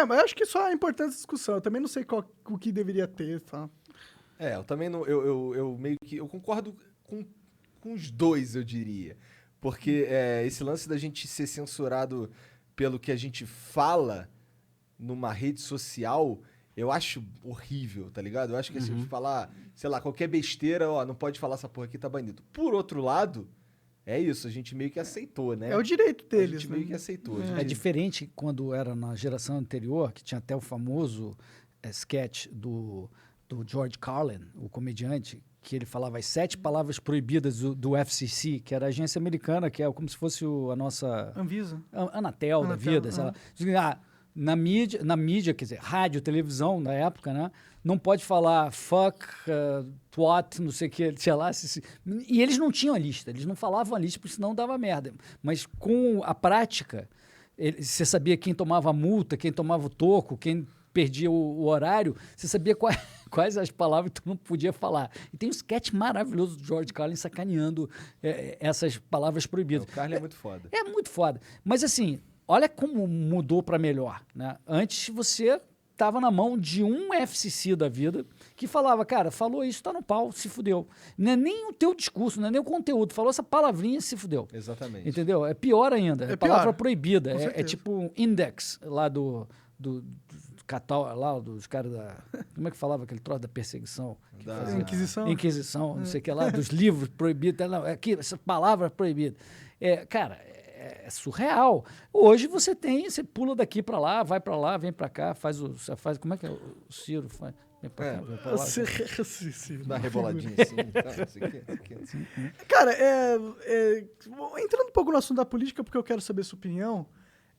[SPEAKER 1] Mas eu acho que só é importante essa discussão. Eu também não sei o que deveria ter, tá?
[SPEAKER 3] Eu também não. Eu meio que. Eu concordo com os dois, eu diria. Porque esse lance da gente ser censurado pelo que a gente fala numa rede social, eu acho horrível, tá ligado? Eu acho que se falar, sei lá, qualquer besteira, não pode falar essa porra aqui, tá banido. Por outro lado, é isso, a gente meio que aceitou, né?
[SPEAKER 1] É o direito deles,
[SPEAKER 3] A gente
[SPEAKER 1] né?
[SPEAKER 3] meio que aceitou.
[SPEAKER 4] É diferente quando era na geração anterior, que tinha até o famoso sketch do George Carlin, o comediante, que ele falava as 7 palavras proibidas do FCC, que era a agência americana, que é como se fosse a nossa...
[SPEAKER 1] Anvisa.
[SPEAKER 4] Anatel da vida, sei lá. Na mídia, quer dizer, rádio, televisão, na época, né? Não pode falar fuck, twat, não sei o que, sei lá. E eles não tinham a lista, eles não falavam a lista, porque senão dava merda. Mas com a prática, você sabia quem tomava a multa, quem tomava o toco, quem perdia o horário, você sabia quais as palavras que tu não podia falar. E tem um sketch maravilhoso do George Carlin sacaneando essas palavras proibidas.
[SPEAKER 3] O Carlin é muito foda.
[SPEAKER 4] É muito foda. Mas assim, olha como mudou para melhor, né? Antes você estava na mão de um FCC da vida que falava, cara, falou isso, tá no pau, se fudeu. Não é nem o teu discurso, não é nem o conteúdo, falou essa palavrinha, se fudeu.
[SPEAKER 3] Exatamente.
[SPEAKER 4] Entendeu? É pior ainda, é palavra proibida. É tipo um index lá do catal, lá dos caras da... Como é que falava aquele troço da perseguição?
[SPEAKER 1] Inquisição.
[SPEAKER 4] Inquisição, não sei o que lá, dos livros proibidos. Não, aqui, essa palavra proibida. Cara, é surreal. Hoje você pula daqui para lá, vai para lá, vem para cá, faz, como é que é o Ciro faz? Vem pra cá, vem pra lá.
[SPEAKER 3] Dá uma reboladinha assim, tá, isso aqui.
[SPEAKER 1] Cara, entrando um pouco no assunto da política, porque eu quero saber a sua opinião.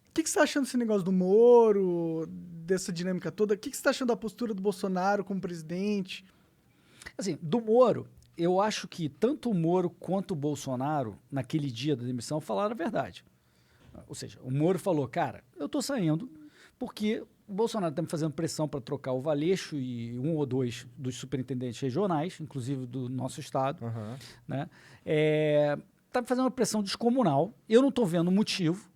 [SPEAKER 1] O que você tá achando desse negócio do Moro, dessa dinâmica toda? O que você tá achando da postura do Bolsonaro como presidente?
[SPEAKER 4] Assim, do Moro, eu acho que tanto o Moro quanto o Bolsonaro, naquele dia da demissão, falaram a verdade. Ou seja, o Moro falou, cara, eu tô saindo porque o Bolsonaro está me fazendo pressão para trocar o Valeixo e um ou dois dos superintendentes regionais, inclusive do nosso estado, né? Tá me fazendo uma pressão descomunal, eu não tô vendo motivo,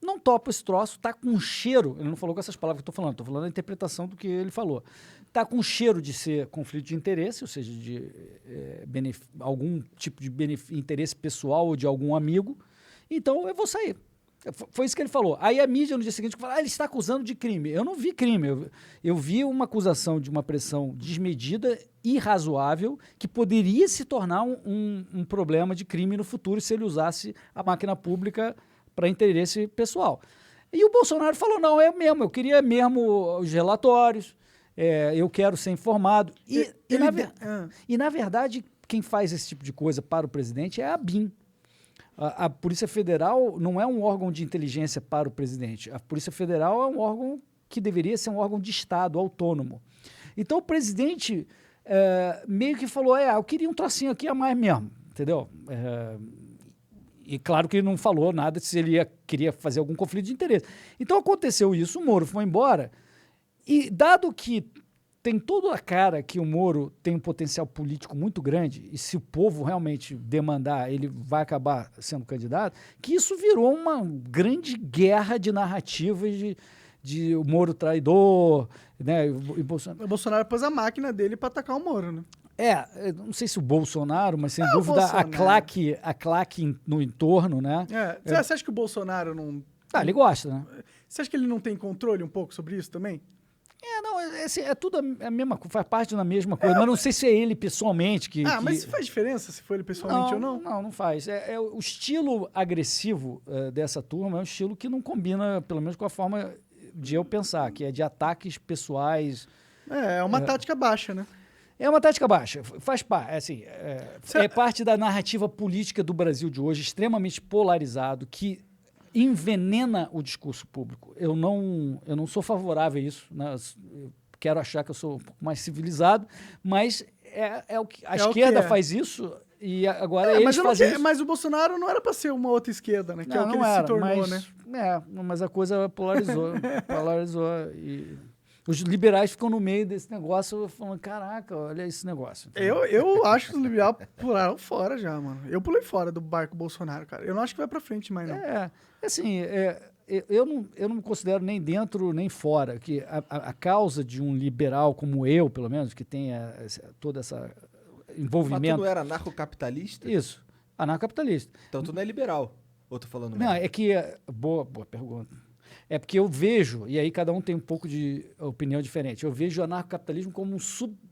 [SPEAKER 4] não topo esse troço, tá com um cheiro, ele não falou com essas palavras que eu tô falando a interpretação do que ele falou. Tá com cheiro de ser conflito de interesse, ou seja, de algum tipo de interesse pessoal ou de algum amigo, então eu vou sair. Foi isso que ele falou. Aí a mídia no dia seguinte falou, ele está acusando de crime. Eu não vi crime, eu vi uma acusação de uma pressão desmedida, irrazoável, que poderia se tornar um problema de crime no futuro se ele usasse a máquina pública para interesse pessoal. E o Bolsonaro falou, não, eu queria mesmo os relatórios, eu quero ser informado. E na verdade, quem faz esse tipo de coisa para o presidente é a BIM. A Polícia Federal não é um órgão de inteligência para o presidente. A Polícia Federal é um órgão que deveria ser um órgão de Estado, autônomo. Então o presidente meio que falou, eu queria um trocinho aqui a mais mesmo, entendeu? E claro que ele não falou nada se ele queria fazer algum conflito de interesse. Então aconteceu isso, o Moro foi embora, e dado que tem toda a cara que o Moro tem um potencial político muito grande, e se o povo realmente demandar, ele vai acabar sendo candidato, que isso virou uma grande guerra de narrativas de o Moro traidor, né? E
[SPEAKER 1] O Bolsonaro pôs a máquina dele para atacar o Moro, né?
[SPEAKER 4] Não sei se o Bolsonaro, mas sem dúvida a claque no entorno, né?
[SPEAKER 1] Você acha que o Bolsonaro não...
[SPEAKER 4] ele gosta, né?
[SPEAKER 1] Você acha que ele não tem controle um pouco sobre isso também?
[SPEAKER 4] É tudo a mesma coisa, faz parte da mesma coisa, mas não sei se é ele pessoalmente que...
[SPEAKER 1] Mas faz diferença se for ele pessoalmente ou não?
[SPEAKER 4] Não faz. O estilo agressivo dessa turma é um estilo que não combina, pelo menos com a forma de eu pensar, que é de ataques pessoais.
[SPEAKER 1] É uma tática baixa, né?
[SPEAKER 4] É uma tática baixa, faz parte, é parte da narrativa política do Brasil de hoje, extremamente polarizado, que envenena o discurso público. Eu não sou favorável a isso, né? Eu quero achar que eu sou um pouco mais civilizado, mas o que a esquerda faz isso e agora eles fazem isso.
[SPEAKER 1] Mas o Bolsonaro não era para ser uma outra esquerda, né? Que é o que ele se tornou, né?
[SPEAKER 4] Mas a coisa polarizou, e os liberais ficam no meio desse negócio falando, caraca, olha esse negócio.
[SPEAKER 1] Eu acho que os liberais pularam fora já, mano. Eu pulei fora do barco Bolsonaro, cara. Eu não acho que vai pra frente mais, não.
[SPEAKER 4] Eu não me considero nem dentro nem fora, que a causa de um liberal como eu, pelo menos, que tenha todo esse envolvimento...
[SPEAKER 3] Mas tu não era anarcocapitalista?
[SPEAKER 4] Isso, anarcocapitalista.
[SPEAKER 3] Então tu não é liberal, ou tô falando
[SPEAKER 4] mesmo? Não, é que... Boa pergunta. É porque eu vejo, e aí cada um tem um pouco de opinião diferente, eu vejo o anarcocapitalismo como um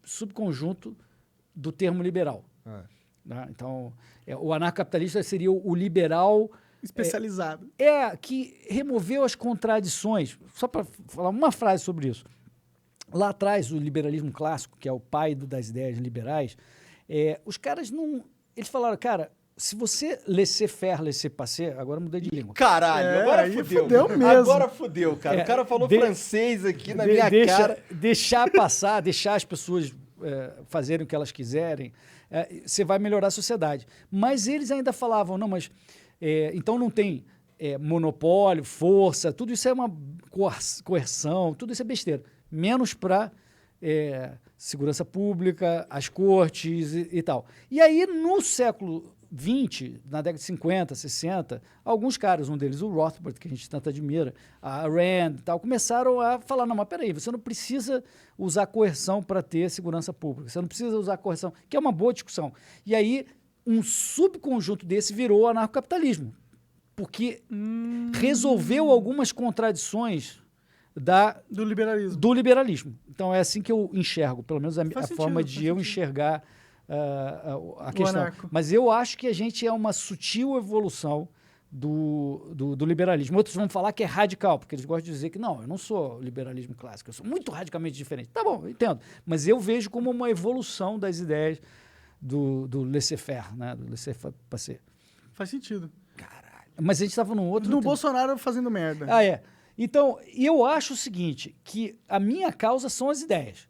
[SPEAKER 4] subconjunto do termo liberal. Né? Então, o anarcocapitalista seria o liberal...
[SPEAKER 1] especializado.
[SPEAKER 4] Que removeu as contradições. Só para falar uma frase sobre isso. Lá atrás, o liberalismo clássico, que é o pai das ideias liberais, os caras não... Eles falaram, cara... Se você laissez-faire, laissez-passer, agora mudei de língua.
[SPEAKER 3] Caralho, agora fudeu
[SPEAKER 1] mesmo.
[SPEAKER 3] Agora fudeu, cara. O cara falou francês aqui na minha cara.
[SPEAKER 4] Deixar passar, deixar as pessoas fazerem o que elas quiserem, você vai melhorar a sociedade. Mas eles ainda falavam, não, mas então não tem monopólio, força, tudo isso é uma coerção, tudo isso é besteira. Menos para segurança pública, as cortes e tal. E aí, no século 20, na década de 50, 60, alguns caras, um deles o Rothbard, que a gente tanto admira, a Rand e tal, começaram a falar, não, mas peraí, você não precisa usar coerção para ter segurança pública, você não precisa usar coerção, que é uma boa discussão. E aí, um subconjunto desse virou o anarcocapitalismo, porque resolveu algumas contradições do liberalismo. Então, é assim que eu enxergo, pelo menos a forma de eu enxergar a questão. Mas eu acho que a gente é uma sutil evolução do liberalismo. Outros vão falar que é radical, porque eles gostam de dizer que não, eu não sou liberalismo clássico, eu sou muito radicalmente diferente. Tá bom, eu entendo. Mas eu vejo como uma evolução das ideias do laissez-faire, né? Do laissez-passer.
[SPEAKER 1] Faz sentido.
[SPEAKER 4] Mas a gente estava num outro...
[SPEAKER 1] No Bolsonaro fazendo merda.
[SPEAKER 4] Ah, é. Então, eu acho o seguinte, que a minha causa são as ideias.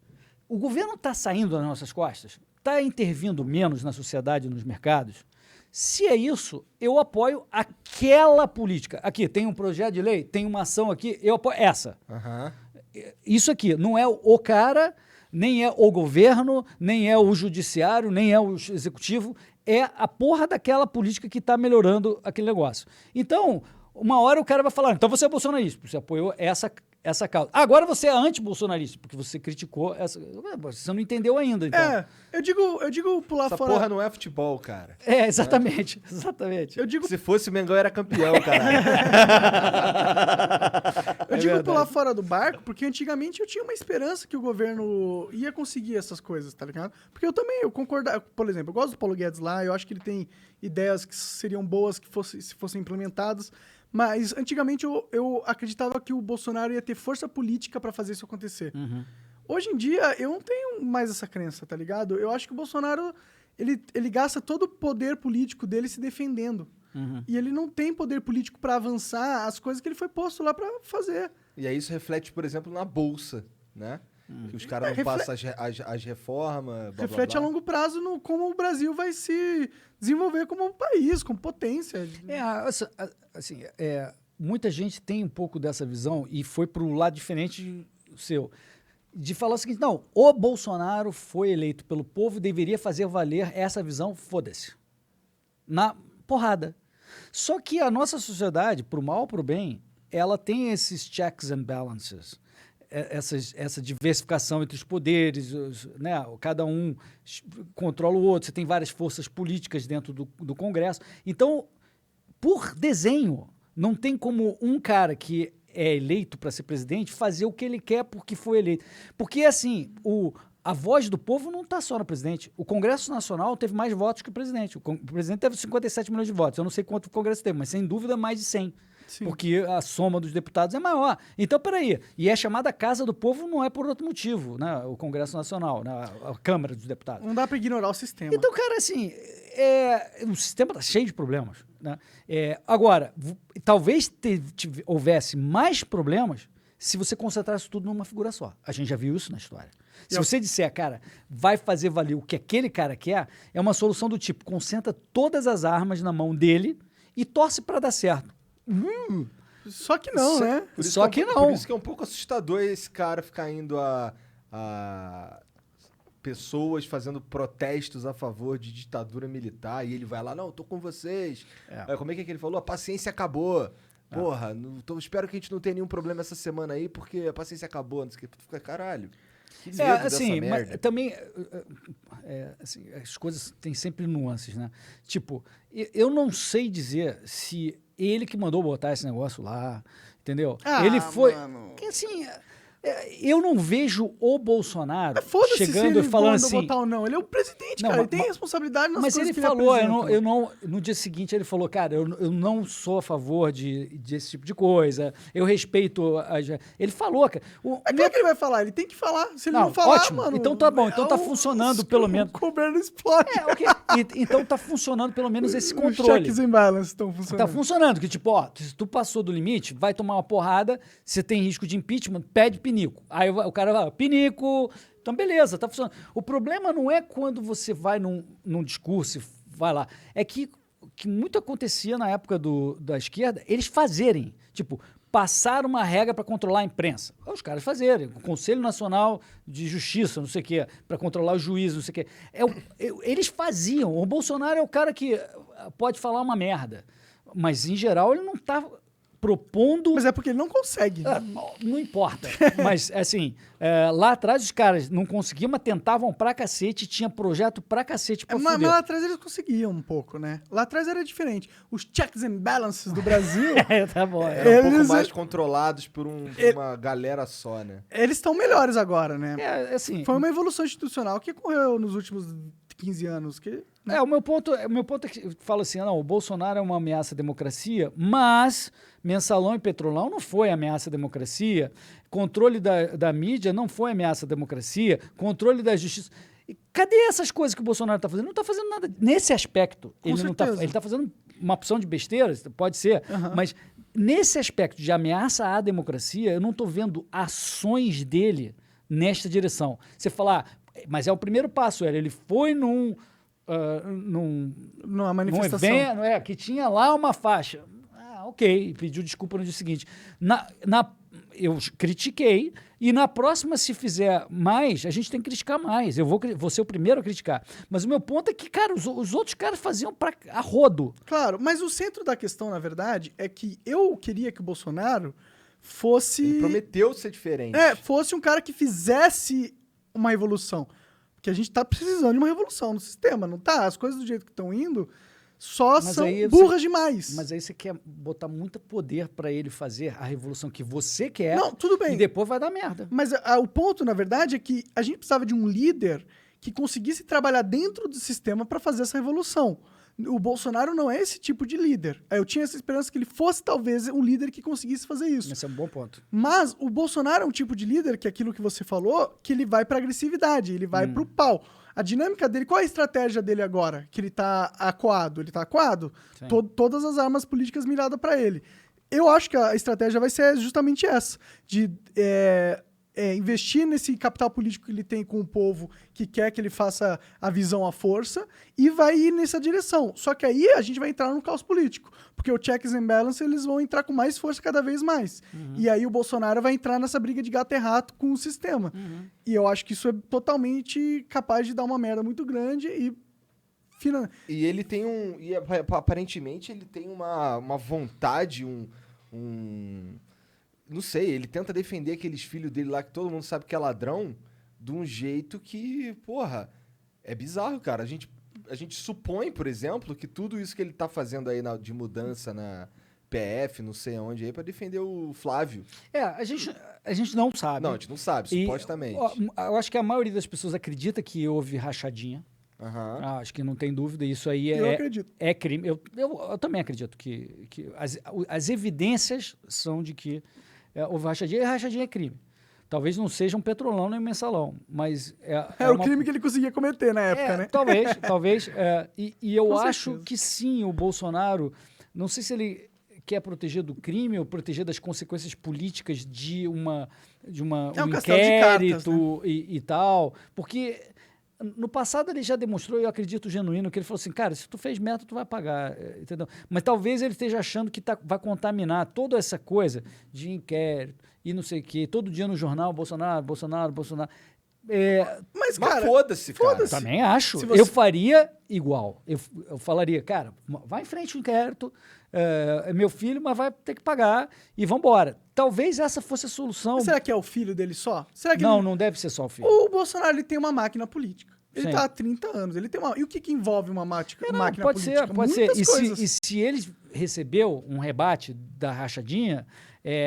[SPEAKER 4] O governo está saindo das nossas costas, está intervindo menos na sociedade e nos mercados. Se é isso, eu apoio aquela política. Aqui, tem um projeto de lei, tem uma ação aqui, eu apoio essa.
[SPEAKER 3] Aham.
[SPEAKER 4] Isso aqui não é o cara, nem é o governo, nem é o judiciário, nem é o executivo, é a porra daquela política que está melhorando aquele negócio. Então, uma hora o cara vai falar, então você é bolsonarista, você apoiou essa causa. Agora você é anti-bolsonarista, porque você criticou essa... Você não entendeu ainda, então.
[SPEAKER 1] Eu digo pular
[SPEAKER 3] Essa
[SPEAKER 1] fora...
[SPEAKER 3] porra não é futebol, cara.
[SPEAKER 4] É, exatamente, exatamente.
[SPEAKER 1] Eu digo
[SPEAKER 3] Se fosse o Mengão, era campeão, caralho.
[SPEAKER 1] Eu digo pular fora do barco, porque antigamente eu tinha uma esperança que o governo ia conseguir essas coisas, tá ligado? Porque eu concordo, por exemplo, eu gosto do Paulo Guedes lá, eu acho que ele tem ideias que seriam boas se fossem implementadas, mas antigamente eu acreditava que o Bolsonaro ia ter força política pra fazer isso acontecer. Hoje em dia, eu não tenho mais essa crença, tá ligado? Eu acho que o Bolsonaro, ele gasta todo o poder político dele se defendendo. E ele não tem poder político pra avançar as coisas que ele foi posto lá pra fazer.
[SPEAKER 3] E aí isso reflete, por exemplo, na Bolsa, né? Que os caras não passam as reformas, blá,
[SPEAKER 1] Reflete
[SPEAKER 3] blá, blá.
[SPEAKER 1] a longo prazo no como o Brasil vai se desenvolver como um país, como potência.
[SPEAKER 4] Muita gente tem um pouco dessa visão e foi para o lado diferente seu, de falar o seguinte, não, o Bolsonaro foi eleito pelo povo e deveria fazer valer essa visão, foda-se, na porrada. Só que a nossa sociedade, pro mal ou pro bem, ela tem esses checks and balances, essa diversificação entre os poderes, né? Cada um controla o outro, você tem várias forças políticas dentro do Congresso. Então, por desenho, não tem como um cara que é eleito para ser presidente fazer o que ele quer porque foi eleito. Porque, assim, a voz do povo não está só no presidente. O Congresso Nacional teve mais votos que o presidente. O presidente teve 57 milhões de votos. Eu não sei quanto o Congresso teve, mas sem dúvida mais de 100. Sim. Porque a soma dos deputados é maior. Então, peraí. E é chamada Casa do Povo não é por outro motivo, né? O Congresso Nacional, né? A Câmara dos Deputados.
[SPEAKER 1] Não dá para ignorar o sistema.
[SPEAKER 4] Então, cara, assim, o sistema está cheio de problemas, né? Agora, talvez houvesse mais problemas se você concentrasse tudo numa figura só. A gente já viu isso na história. Se você disser, cara, vai fazer valer o que aquele cara quer, é uma solução do tipo, concentra todas as armas na mão dele e torce para dar certo.
[SPEAKER 1] Só que não, né?
[SPEAKER 3] Por
[SPEAKER 4] Só que não.
[SPEAKER 3] Por isso que é um pouco assustador esse cara ficar indo a pessoas fazendo protestos a favor de ditadura militar e ele vai lá, não, tô com vocês. Como é que ele falou? A paciência acabou. Porra, espero que a gente não tenha nenhum problema essa semana aí, porque a paciência acabou. Não sei o que. Tu fica, caralho. Que medo
[SPEAKER 4] assim,
[SPEAKER 3] dessa merda.
[SPEAKER 4] mas também assim, as coisas têm sempre nuances, né? Tipo, eu não sei dizer se ele que mandou botar esse negócio lá, entendeu? Ele foi...
[SPEAKER 1] Mano.
[SPEAKER 4] Que, assim, eu não vejo o Bolsonaro
[SPEAKER 1] Foda-se
[SPEAKER 4] chegando
[SPEAKER 1] se
[SPEAKER 4] e
[SPEAKER 1] ele
[SPEAKER 4] falando
[SPEAKER 1] manda
[SPEAKER 4] assim...
[SPEAKER 1] botar ou não. Ele é o presidente,
[SPEAKER 4] Não,
[SPEAKER 1] cara.
[SPEAKER 4] mas-
[SPEAKER 1] Ele tem responsabilidade nas
[SPEAKER 4] Mas
[SPEAKER 1] coisas
[SPEAKER 4] ele
[SPEAKER 1] que
[SPEAKER 4] falou,
[SPEAKER 1] apresenta.
[SPEAKER 4] no dia seguinte ele falou, cara, eu não sou a favor desse tipo de coisa, eu respeito... Ele falou, cara...
[SPEAKER 1] Mas claro que ele vai falar. Ele tem que falar. Se ele não falar,
[SPEAKER 4] ótimo.
[SPEAKER 1] mano...
[SPEAKER 4] Então tá bom, então tá funcionando pelo menos...
[SPEAKER 1] O governo explode.
[SPEAKER 4] Ok. Então tá funcionando pelo menos esse
[SPEAKER 1] Os
[SPEAKER 4] controle.
[SPEAKER 1] checks and balances estão funcionando.
[SPEAKER 4] Tá funcionando, que tipo, ó, se tu passou do limite, vai tomar uma porrada, você tem risco de impeachment, pede pinico. Aí o cara vai, pinico, então beleza, tá funcionando. O problema não é quando você vai num discurso e vai lá, é que muito acontecia na época da esquerda, eles fazerem, tipo, passar uma regra para controlar a imprensa. Os caras fazerem, o Conselho Nacional de Justiça, não sei o quê, para controlar os juízes, não sei o quê. Eles faziam. O Bolsonaro é o cara que pode falar uma merda, mas em geral ele não tá propondo...
[SPEAKER 1] Mas é porque ele não consegue.
[SPEAKER 4] Não importa. Mas, assim, lá atrás os caras não conseguiam, mas tentavam pra cacete, tinha projeto pra cacete pra
[SPEAKER 1] Mas
[SPEAKER 4] fuder.
[SPEAKER 1] lá atrás eles conseguiam um pouco, né? Lá atrás era diferente. Os checks and balances do Brasil,
[SPEAKER 4] Tá bom.
[SPEAKER 3] Eram um pouco
[SPEAKER 1] eles-
[SPEAKER 3] mais controlados por uma galera só, né?
[SPEAKER 1] eles estão melhores agora, né?
[SPEAKER 4] Assim,
[SPEAKER 1] Foi uma evolução institucional que ocorreu nos últimos 15 anos. Que, né?
[SPEAKER 4] O meu ponto é que eu falo assim, não, o Bolsonaro é uma ameaça à democracia, mas Mensalão e Petrolão não foi ameaça à democracia, controle da mídia não foi ameaça à democracia, controle da justiça. E cadê essas coisas que o Bolsonaro está fazendo? Ele não está fazendo nada nesse aspecto.
[SPEAKER 1] Com
[SPEAKER 4] Ele está fazendo uma opção de besteira, pode ser, mas nesse aspecto de ameaça à democracia, eu não estou vendo ações dele nesta direção. Você fala, mas é o primeiro passo, ele foi numa
[SPEAKER 1] manifestação.
[SPEAKER 4] Num evento, que tinha lá uma faixa. Ok, pediu desculpa no dia seguinte. Eu critiquei, e na próxima, se fizer mais, a gente tem que criticar mais. Eu vou ser o primeiro a criticar. Mas o meu ponto é que, cara, os outros caras faziam a rodo.
[SPEAKER 1] Claro, mas o centro da questão, na verdade, é que eu queria que o Bolsonaro fosse...
[SPEAKER 3] Ele prometeu ser diferente.
[SPEAKER 1] Fosse um cara que fizesse uma revolução. Porque a gente tá precisando de uma revolução no sistema, não tá? As coisas do jeito que estão indo são burras demais.
[SPEAKER 4] Mas aí você quer botar muito poder para ele fazer a revolução que você quer.
[SPEAKER 1] Não, tudo bem.
[SPEAKER 4] E depois vai dar merda.
[SPEAKER 1] Mas o ponto, na verdade, é que a gente precisava de um líder que conseguisse trabalhar dentro do sistema para fazer essa revolução. O Bolsonaro não é esse tipo de líder. Eu tinha essa esperança que ele fosse, talvez, um líder que conseguisse fazer isso.
[SPEAKER 4] Esse é um bom ponto.
[SPEAKER 1] Mas o Bolsonaro é um tipo de líder, que é aquilo que você falou, que ele vai pra agressividade, ele vai pro pau. A dinâmica dele, qual é a estratégia dele agora? Que ele tá acuado? Ele tá acuado? Todas as armas políticas miradas para ele. Eu acho que a estratégia vai ser justamente essa, de investir nesse capital político que ele tem com o povo, que quer que ele faça a visão à força, e vai ir nessa direção. Só que aí a gente vai entrar no caos político, porque o checks and balances eles vão entrar com mais força cada vez mais. E aí o Bolsonaro vai entrar nessa briga de gato e rato com o sistema. E eu acho que isso é totalmente capaz de dar uma merda muito grande e
[SPEAKER 3] ele tem aparentemente ele tem uma vontade, não sei, ele tenta defender aqueles filhos dele lá que todo mundo sabe que é ladrão de um jeito que, porra, é bizarro, cara. A gente supõe, por exemplo, que tudo isso que ele tá fazendo aí de mudança na PF, não sei aonde aí, pra defender o Flávio.
[SPEAKER 4] A gente não sabe.
[SPEAKER 3] Não, a gente não sabe, supostamente.
[SPEAKER 4] Eu acho que a maioria das pessoas acredita que houve rachadinha. Acho que não tem dúvida, isso aí é crime. Eu também acredito que as evidências são de que houve rachadinha, e rachadinha é crime. Talvez não seja um Petrolão nem um Mensalão, mas...
[SPEAKER 1] o crime que ele conseguia cometer na época, né?
[SPEAKER 4] Talvez. E eu acho que sim, o Bolsonaro, não sei se ele quer proteger do crime ou proteger das consequências políticas de um inquérito,
[SPEAKER 1] cartas, né?
[SPEAKER 4] e tal, porque... No passado ele já demonstrou, eu acredito genuíno, que ele falou assim, cara, se tu fez merda, tu vai pagar, entendeu? Mas talvez ele esteja achando que vai contaminar toda essa coisa de inquérito e não sei o quê, todo dia no jornal, Bolsonaro.
[SPEAKER 1] Mas, cara,
[SPEAKER 3] foda-se, cara.
[SPEAKER 4] Também acho. Eu faria igual. Eu falaria, cara, vai em frente o inquérito, é meu filho, mas vai ter que pagar e vambora. Talvez essa fosse a solução.
[SPEAKER 1] Mas será que é o filho dele só? Será que
[SPEAKER 4] não deve ser só o filho.
[SPEAKER 1] O Bolsonaro ele tem uma máquina política. Ele
[SPEAKER 4] Sim.
[SPEAKER 1] tá há 30 anos. Ele tem E o que envolve uma máquina
[SPEAKER 4] pode
[SPEAKER 1] política?
[SPEAKER 4] Pode ser.
[SPEAKER 1] Muitas
[SPEAKER 4] E se ele recebeu um rebate da rachadinha,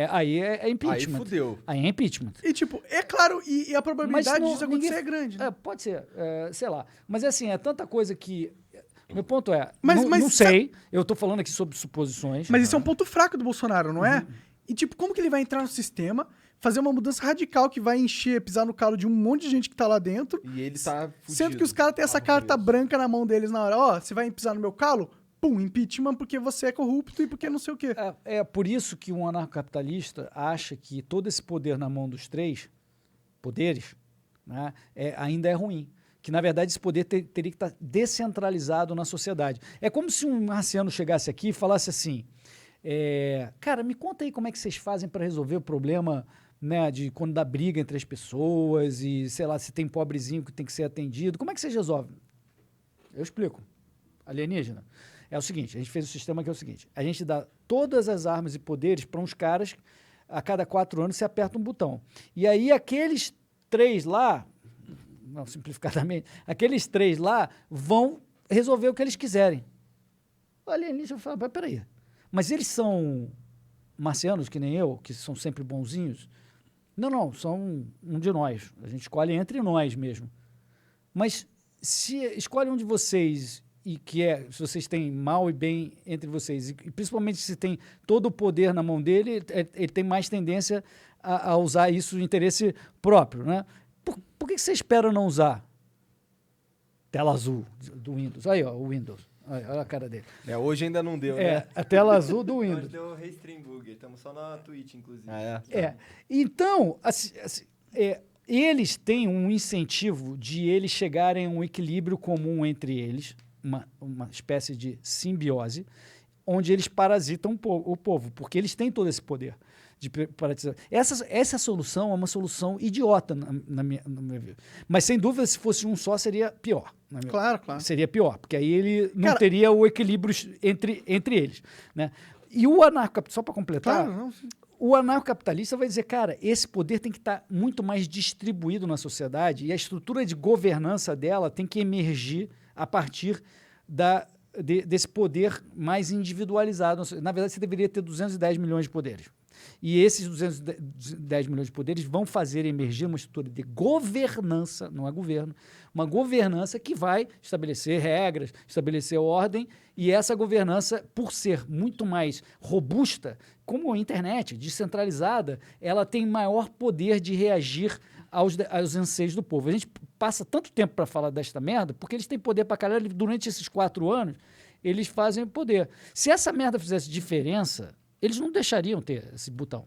[SPEAKER 4] aí é impeachment.
[SPEAKER 3] Aí fudeu.
[SPEAKER 4] Aí é impeachment.
[SPEAKER 1] E é claro, e a probabilidade disso acontecer é grande. Né?
[SPEAKER 4] Pode ser, sei lá. Mas assim, é tanta coisa que... Meu ponto
[SPEAKER 1] Mas
[SPEAKER 4] não sei, eu tô falando aqui sobre suposições.
[SPEAKER 1] Mas isso é um ponto fraco do Bolsonaro, não é? E como que ele vai entrar no sistema, fazer uma mudança radical que vai pisar no calo de um monte de gente que tá lá dentro.
[SPEAKER 3] E ele tá fudido.
[SPEAKER 1] Sendo que os caras têm essa carta branca na mão deles na hora. Você vai pisar no meu calo? Pum, impeachment porque você é corrupto e porque não sei o quê.
[SPEAKER 4] É por isso que um anarcocapitalista acha que todo esse poder na mão dos três poderes, né, ainda é ruim. Que, na verdade, esse poder teria que estar descentralizado na sociedade. É como se um marciano chegasse aqui e falasse assim, cara, me conta aí como é que vocês fazem para resolver o problema, né, de quando dá briga entre as pessoas e, sei lá, se tem pobrezinho que tem que ser atendido. Como é que vocês resolvem? Eu explico. Alienígena. É o seguinte, a gente fez o sistema que é o seguinte, a gente dá todas as armas e poderes para uns caras, a cada 4 anos você aperta um botão. E aí aqueles 3 lá... Não, simplificadamente, aqueles 3 lá vão resolver o que eles quiserem. O alienígena fala, mas peraí, mas eles são marcianos que nem eu, que são sempre bonzinhos? Não, são um de nós. A gente escolhe entre nós mesmo. Mas se escolhe um de vocês e se vocês têm mal e bem entre vocês, e principalmente se tem todo o poder na mão dele, ele tem mais tendência a usar isso de interesse próprio, né? Por que você espera não usar? Tela azul do Windows. Aí, ó, o Windows. Olha a cara dele.
[SPEAKER 3] Hoje ainda não deu, né?
[SPEAKER 4] A tela azul do Windows.
[SPEAKER 5] Hoje deu Restream Bug, estamos só na Twitch, inclusive.
[SPEAKER 4] Então, eles têm um incentivo de eles chegarem a um equilíbrio comum entre eles, uma espécie de simbiose, onde eles parasitam o povo, porque eles têm todo esse poder de parasitizar. Essa solução é uma solução idiota, na minha vida. Mas, sem dúvida, se fosse um só, seria pior.
[SPEAKER 1] Claro.
[SPEAKER 4] Seria pior, porque aí ele não teria o equilíbrio entre eles. Né? E o anarcocapitalista, só para completar, o anarcocapitalista vai dizer, cara, esse poder tem que estar muito mais distribuído na sociedade e a estrutura de governança dela tem que emergir a partir desse poder mais individualizado. Na verdade, você deveria ter 210 milhões de poderes. E esses 210 milhões de poderes vão fazer emergir uma estrutura de governança, não é governo, uma governança que vai estabelecer regras, estabelecer ordem, e essa governança, por ser muito mais robusta, como a internet, descentralizada, ela tem maior poder de reagir aos anseios do povo. A gente passa tanto tempo para falar desta merda, porque eles têm poder para caralho, durante esses 4 anos, eles fazem poder. Se essa merda fizesse diferença, eles não deixariam ter esse botão.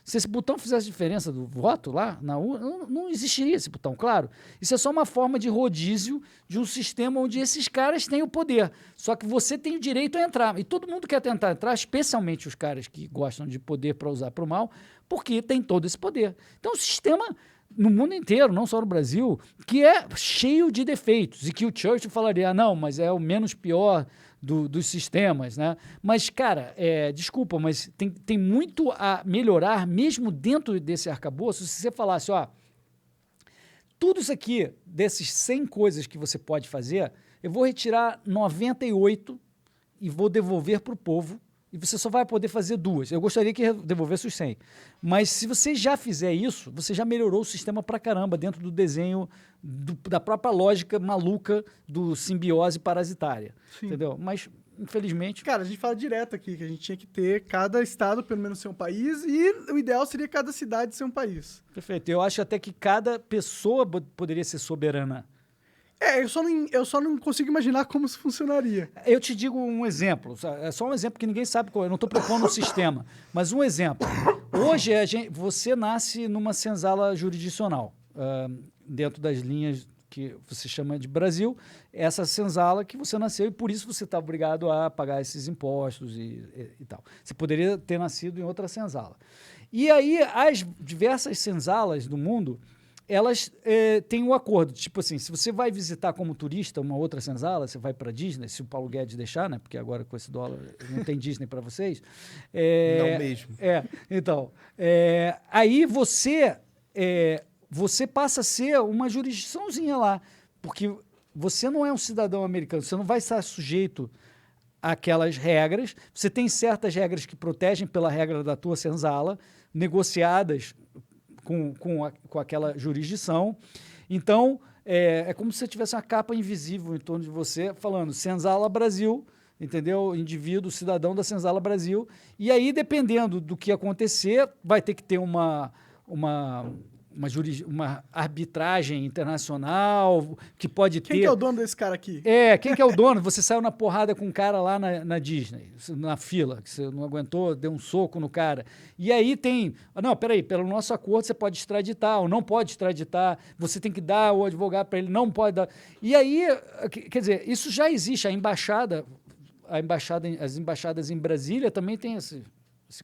[SPEAKER 4] Se esse botão fizesse diferença do voto lá, na urna, não existiria esse botão, claro. Isso é só uma forma de rodízio de um sistema onde esses caras têm o poder. Só que você tem o direito a entrar. E todo mundo quer tentar entrar, especialmente os caras que gostam de poder para usar para o mal, porque tem todo esse poder. Então o sistema, no mundo inteiro, não só no Brasil, que é cheio de defeitos. E que o Churchill falaria, não, mas é o menos pior dos sistemas, né? Mas, cara, desculpa, mas tem muito a melhorar, mesmo dentro desse arcabouço, se você falasse, ó, tudo isso aqui, desses 100 coisas que você pode fazer, eu vou retirar 98 e vou devolver para o povo, e você só vai poder fazer 2. Eu gostaria que devolvesse os 100. Mas se você já fizer isso, você já melhorou o sistema pra caramba dentro do desenho da própria lógica maluca do simbiose parasitária.
[SPEAKER 1] Sim.
[SPEAKER 4] Entendeu? Mas, infelizmente...
[SPEAKER 1] Cara, a gente fala direto aqui que a gente tinha que ter cada estado pelo menos ser um país e o ideal seria cada cidade ser um país.
[SPEAKER 4] Perfeito. Eu acho até que cada pessoa poderia ser soberana.
[SPEAKER 1] Eu só não consigo imaginar como isso funcionaria.
[SPEAKER 4] Eu te digo um exemplo, é só um exemplo que ninguém sabe qual é, eu não estou propondo um sistema, mas um exemplo. Hoje, você nasce numa senzala jurisdicional, dentro das linhas que você chama de Brasil, essa senzala que você nasceu e por isso você está obrigado a pagar esses impostos e tal. Você poderia ter nascido em outra senzala. E aí, as diversas senzalas do mundo, elas têm um acordo, tipo assim, se você vai visitar como turista uma outra senzala, você vai para Disney, se o Paulo Guedes deixar, né, porque agora com esse dólar não tem Disney para vocês.
[SPEAKER 3] Não mesmo.
[SPEAKER 4] Então, aí você passa a ser uma jurisdiçãozinha lá, porque você não é um cidadão americano, você não vai estar sujeito àquelas regras, você tem certas regras que protegem pela regra da tua senzala, negociadas com aquela jurisdição. Então, é como se você tivesse uma capa invisível em torno de você, falando Senzala Brasil, entendeu? Indivíduo, cidadão da Senzala Brasil. E aí, dependendo do que acontecer, vai ter que ter uma arbitragem internacional que pode ter...
[SPEAKER 1] Quem que é o dono desse cara aqui?
[SPEAKER 4] Quem que é o dono? Você saiu na porrada com um cara lá na Disney, na fila, que você não aguentou, deu um soco no cara. E aí tem... Não, peraí, pelo nosso acordo você pode extraditar ou não pode extraditar, você tem que dar o advogado para ele, não pode dar... E aí, quer dizer, isso já existe. As embaixadas em Brasília também tem esse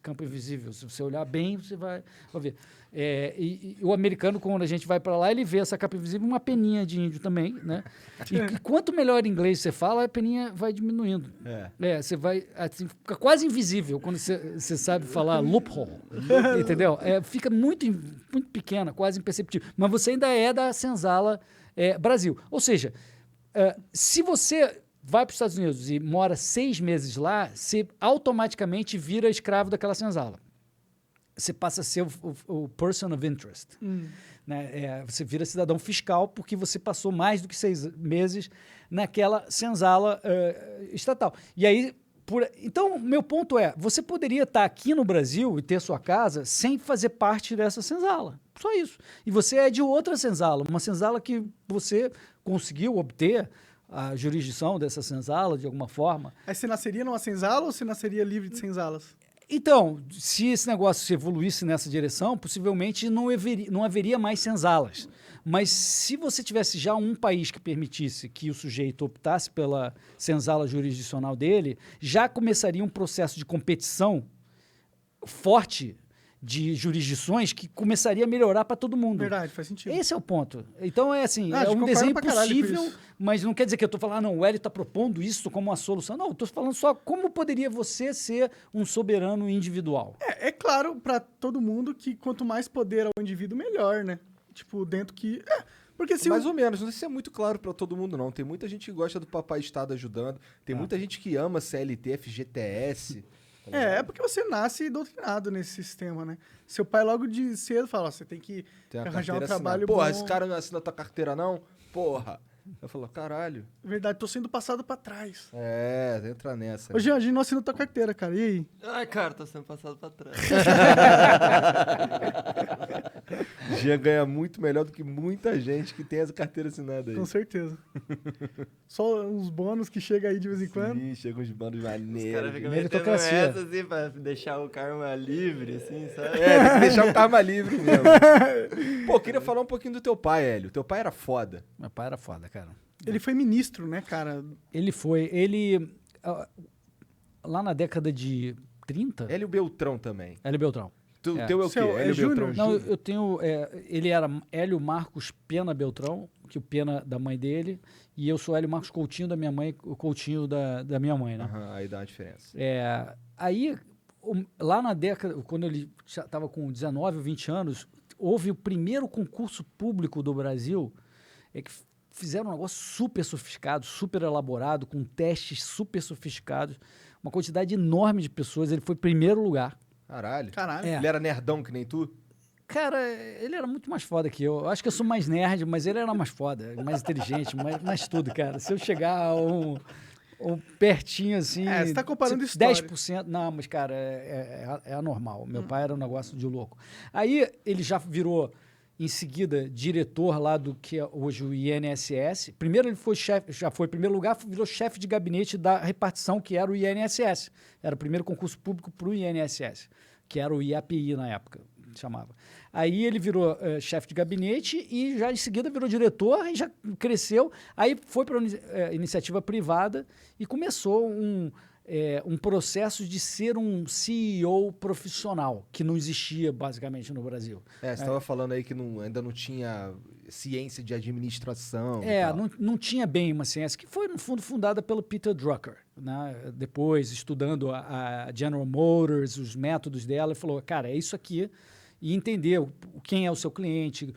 [SPEAKER 4] campo invisível. Se você olhar bem, você vai ver. E o americano, quando a gente vai para lá, ele vê essa capa invisível, uma peninha de índio também, né? E quanto melhor inglês você fala, a peninha vai diminuindo. Você vai, assim, fica quase invisível quando você sabe falar loophole, entendeu? Fica muito, muito pequena, quase imperceptível. Mas você ainda é da senzala Brasil. Ou seja, se você vai para os Estados Unidos e mora 6 meses lá, você automaticamente vira escravo daquela senzala. você passa a ser o person of interest. Né? Você vira cidadão fiscal porque você passou mais do que 6 meses naquela senzala estatal. E aí, então, meu ponto é, você poderia estar aqui no Brasil e ter sua casa sem fazer parte dessa senzala. Só isso. E você é de outra senzala, uma senzala que você conseguiu obter a jurisdição dessa senzala de alguma forma.
[SPEAKER 1] Aí você nasceria numa senzala ou você nasceria livre de senzalas?
[SPEAKER 4] Então, se esse negócio se evoluísse nessa direção, possivelmente não haveria mais senzalas. Mas se você tivesse já um país que permitisse que o sujeito optasse pela senzala jurisdicional dele, já começaria um processo de competição forte de jurisdições que começaria a melhorar para todo mundo.
[SPEAKER 1] Verdade, faz sentido.
[SPEAKER 4] Esse é o ponto. Então, é assim,
[SPEAKER 1] Ah,
[SPEAKER 4] é um desenho
[SPEAKER 1] pra caralho com
[SPEAKER 4] possível,
[SPEAKER 1] isso.
[SPEAKER 4] mas não quer dizer que eu estou falando, não, o Hélio está propondo isso como uma solução. Não, eu estou falando só como poderia você ser um soberano individual.
[SPEAKER 1] É claro pra todo mundo que quanto mais poder ao indivíduo, melhor, né? Tipo, dentro que... porque se
[SPEAKER 3] Mais ou menos, não sei se é muito claro pra todo mundo, não. Tem muita gente que gosta do papai Estado ajudando, tem muita gente que ama CLT, FGTS.
[SPEAKER 1] É porque você nasce doutrinado nesse sistema, né? Seu pai logo de cedo fala, ó, você tem que
[SPEAKER 3] Tem a
[SPEAKER 1] arranjar um
[SPEAKER 3] carteira
[SPEAKER 1] trabalho
[SPEAKER 3] assinada. Porra,
[SPEAKER 1] bom.
[SPEAKER 3] esse cara não assina tua carteira, não? Porra. Eu falo, caralho.
[SPEAKER 1] Verdade, tô sendo passado pra trás.
[SPEAKER 3] Entra nessa.
[SPEAKER 1] Ô, Jean, a gente não assina tua carteira, cara. E aí?
[SPEAKER 5] Ai, cara, tô sendo passado pra trás.
[SPEAKER 3] Jean ganha muito melhor do que muita gente que tem essa carteira assinada aí.
[SPEAKER 1] Com certeza. Só uns bônus que chega aí de vez em quando.
[SPEAKER 3] Sim, chega uns bandos
[SPEAKER 5] Os caras
[SPEAKER 3] maneiros.
[SPEAKER 5] ficam metendo
[SPEAKER 4] Meritocracia.
[SPEAKER 5] essa assim pra deixar o karma livre, assim, sabe?
[SPEAKER 3] Tem que deixar o karma livre mesmo. Pô, queria falar um pouquinho do teu pai, Hélio. Teu pai era foda.
[SPEAKER 4] Meu pai era foda, cara.
[SPEAKER 1] Ele foi ministro, né, cara?
[SPEAKER 4] Lá na década de 30...
[SPEAKER 3] Hélio Beltrão também.
[SPEAKER 4] Hélio Beltrão.
[SPEAKER 3] O teu é o quê?
[SPEAKER 1] Seu, é
[SPEAKER 3] Hélio
[SPEAKER 1] Júnior?
[SPEAKER 3] Beltrão
[SPEAKER 4] Não,
[SPEAKER 3] Júnior?
[SPEAKER 4] eu tenho... ele era Hélio Marcos Pena Beltrão, que o Pena da mãe dele, e eu sou Hélio Marcos Coutinho da minha mãe, o Coutinho da minha mãe, né?
[SPEAKER 3] Aham, aí dá uma diferença.
[SPEAKER 4] Aí, lá na década, quando ele já estava com 19 ou 20 anos, houve o primeiro concurso público do Brasil, que fizeram um negócio super sofisticado, super elaborado, com testes super sofisticados, uma quantidade enorme de pessoas, ele foi primeiro lugar.
[SPEAKER 3] Caralho.
[SPEAKER 1] Caralho.
[SPEAKER 4] É.
[SPEAKER 3] Ele era nerdão que nem tu?
[SPEAKER 4] Cara, ele era muito mais foda que eu. Acho que eu sou mais nerd, mas ele era mais foda, mais inteligente, mais tudo, cara. Se eu chegar a um pertinho assim.
[SPEAKER 1] Você tá comparando
[SPEAKER 4] tipo,
[SPEAKER 1] história.
[SPEAKER 4] 10%. Não, mas, cara, é anormal. Meu pai era um negócio de louco. Aí ele já virou, em seguida, diretor lá do que é hoje o INSS. Primeiro ele foi chefe, já foi em primeiro lugar, virou chefe de gabinete da repartição, que era o INSS. Era o primeiro concurso público para o INSS, que era o IAPI na época, chamava. Aí ele virou chefe de gabinete e já em seguida virou diretor e já cresceu. Aí foi para iniciativa privada e começou um processo de ser um CEO profissional, que não existia basicamente no Brasil.
[SPEAKER 3] Você estava falando aí que ainda não tinha ciência de administração.
[SPEAKER 4] Não tinha bem uma ciência, que foi, no fundo, fundada pelo Peter Drucker. Né? Depois, estudando a General Motors, os métodos dela, ele falou, cara, é isso aqui, e entender quem é o seu cliente,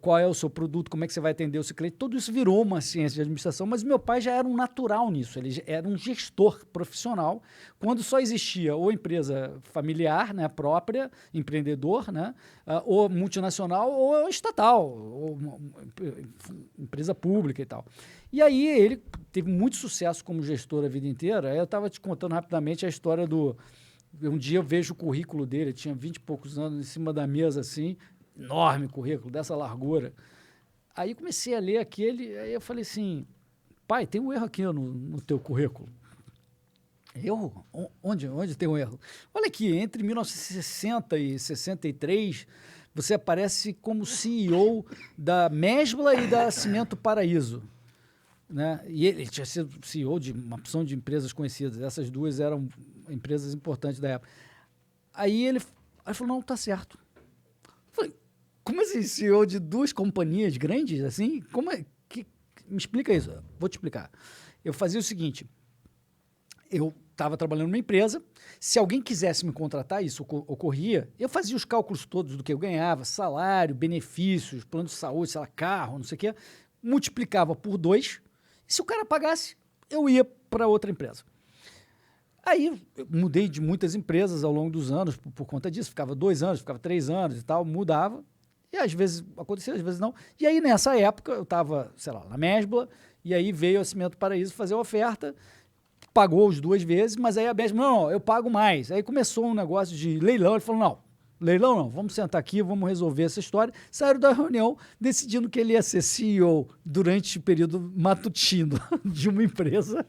[SPEAKER 4] qual é o seu produto, como é que você vai atender o seu cliente. Tudo isso virou uma ciência de administração, mas meu pai já era um natural nisso, ele era um gestor profissional, quando só existia ou empresa familiar, né, própria, empreendedor, né, ou multinacional, ou estatal, ou empresa pública e tal. E aí ele teve muito sucesso como gestor a vida inteira. Aí eu estava te contando rapidamente a história do... Um dia eu vejo o currículo dele, tinha 20 e poucos anos, em cima da mesa, assim, enorme currículo, dessa largura. Aí comecei a ler aquele, aí eu falei assim, pai, tem um erro aqui no teu currículo. Erro? Onde tem um erro? Olha aqui, entre 1960 e 63, você aparece como CEO da Mesbla e da Cimento Paraíso. Né? E ele tinha sido CEO de uma opção de empresas conhecidas. Essas duas eram empresas importantes da época. Aí ele falou, não, tá certo. Eu falei, como assim, CEO de duas companhias grandes, assim? Como é? Me explica isso. Vou te explicar. Eu fazia o seguinte, eu estava trabalhando numa empresa, se alguém quisesse me contratar, isso ocorria, eu fazia os cálculos todos do que eu ganhava, salário, benefícios, plano de saúde, sei lá, carro, não sei o quê, multiplicava por 2, e se o cara pagasse, eu ia para outra empresa. Aí eu mudei de muitas empresas ao longo dos anos por conta disso. Ficava 2 anos, ficava 3 anos e tal, mudava. E às vezes acontecia, às vezes não. E aí nessa época eu estava, sei lá, na Mesbla, e aí veio a Cimento Paraíso fazer a oferta, pagou as 2 vezes, mas aí a Mesbla, não, eu pago mais. Aí começou um negócio de leilão, ele falou, não, leilão não, vamos sentar aqui, vamos resolver essa história. Saíram da reunião decidindo que ele ia ser CEO durante o período matutino de uma empresa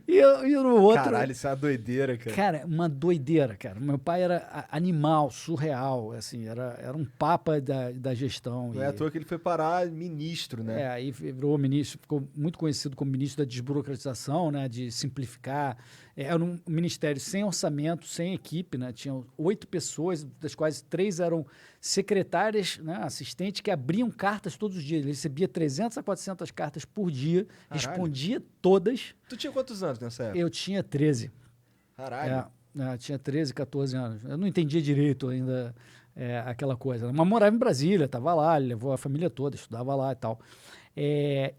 [SPEAKER 4] e no outro...
[SPEAKER 3] Caralho, isso é uma doideira, cara.
[SPEAKER 4] Cara, uma doideira, cara. Meu pai era animal, surreal, assim, era um papa da gestão.
[SPEAKER 3] Não é à toa que ele foi parar ministro, né?
[SPEAKER 4] Aí virou ministro, ficou muito conhecido como ministro da desburocratização, né, de simplificar. Era um ministério sem orçamento, sem equipe, né? Tinham 8 pessoas, das quais 3 eram secretárias, né, assistentes, que abriam cartas todos os dias. Ele recebia 300 a 400 cartas por dia, respondia todas.
[SPEAKER 3] Tu tinha quantos anos nessa época?
[SPEAKER 4] Eu tinha 13.
[SPEAKER 3] Caralho.
[SPEAKER 4] Tinha 13, 14 anos. Eu não entendia direito ainda aquela coisa. Mas morava em Brasília, estava lá, ele levou a família toda, estudava lá e tal.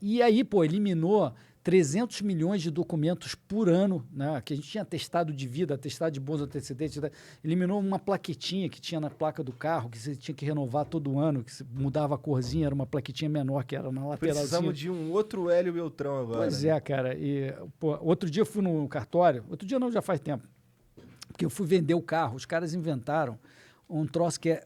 [SPEAKER 4] E aí, pô, eliminou 300 milhões de documentos por ano, né, que a gente tinha atestado de vida, atestado de bons antecedentes, né, eliminou uma plaquetinha que tinha na placa do carro, que você tinha que renovar todo ano, que você mudava a corzinha, era uma plaquetinha menor que era na lateral.
[SPEAKER 3] Precisamos de um outro Hélio Beltrão agora.
[SPEAKER 4] Pois é, cara. E, pô, outro dia eu fui no cartório, outro dia não, já faz tempo, porque eu fui vender o carro, os caras inventaram um troço que é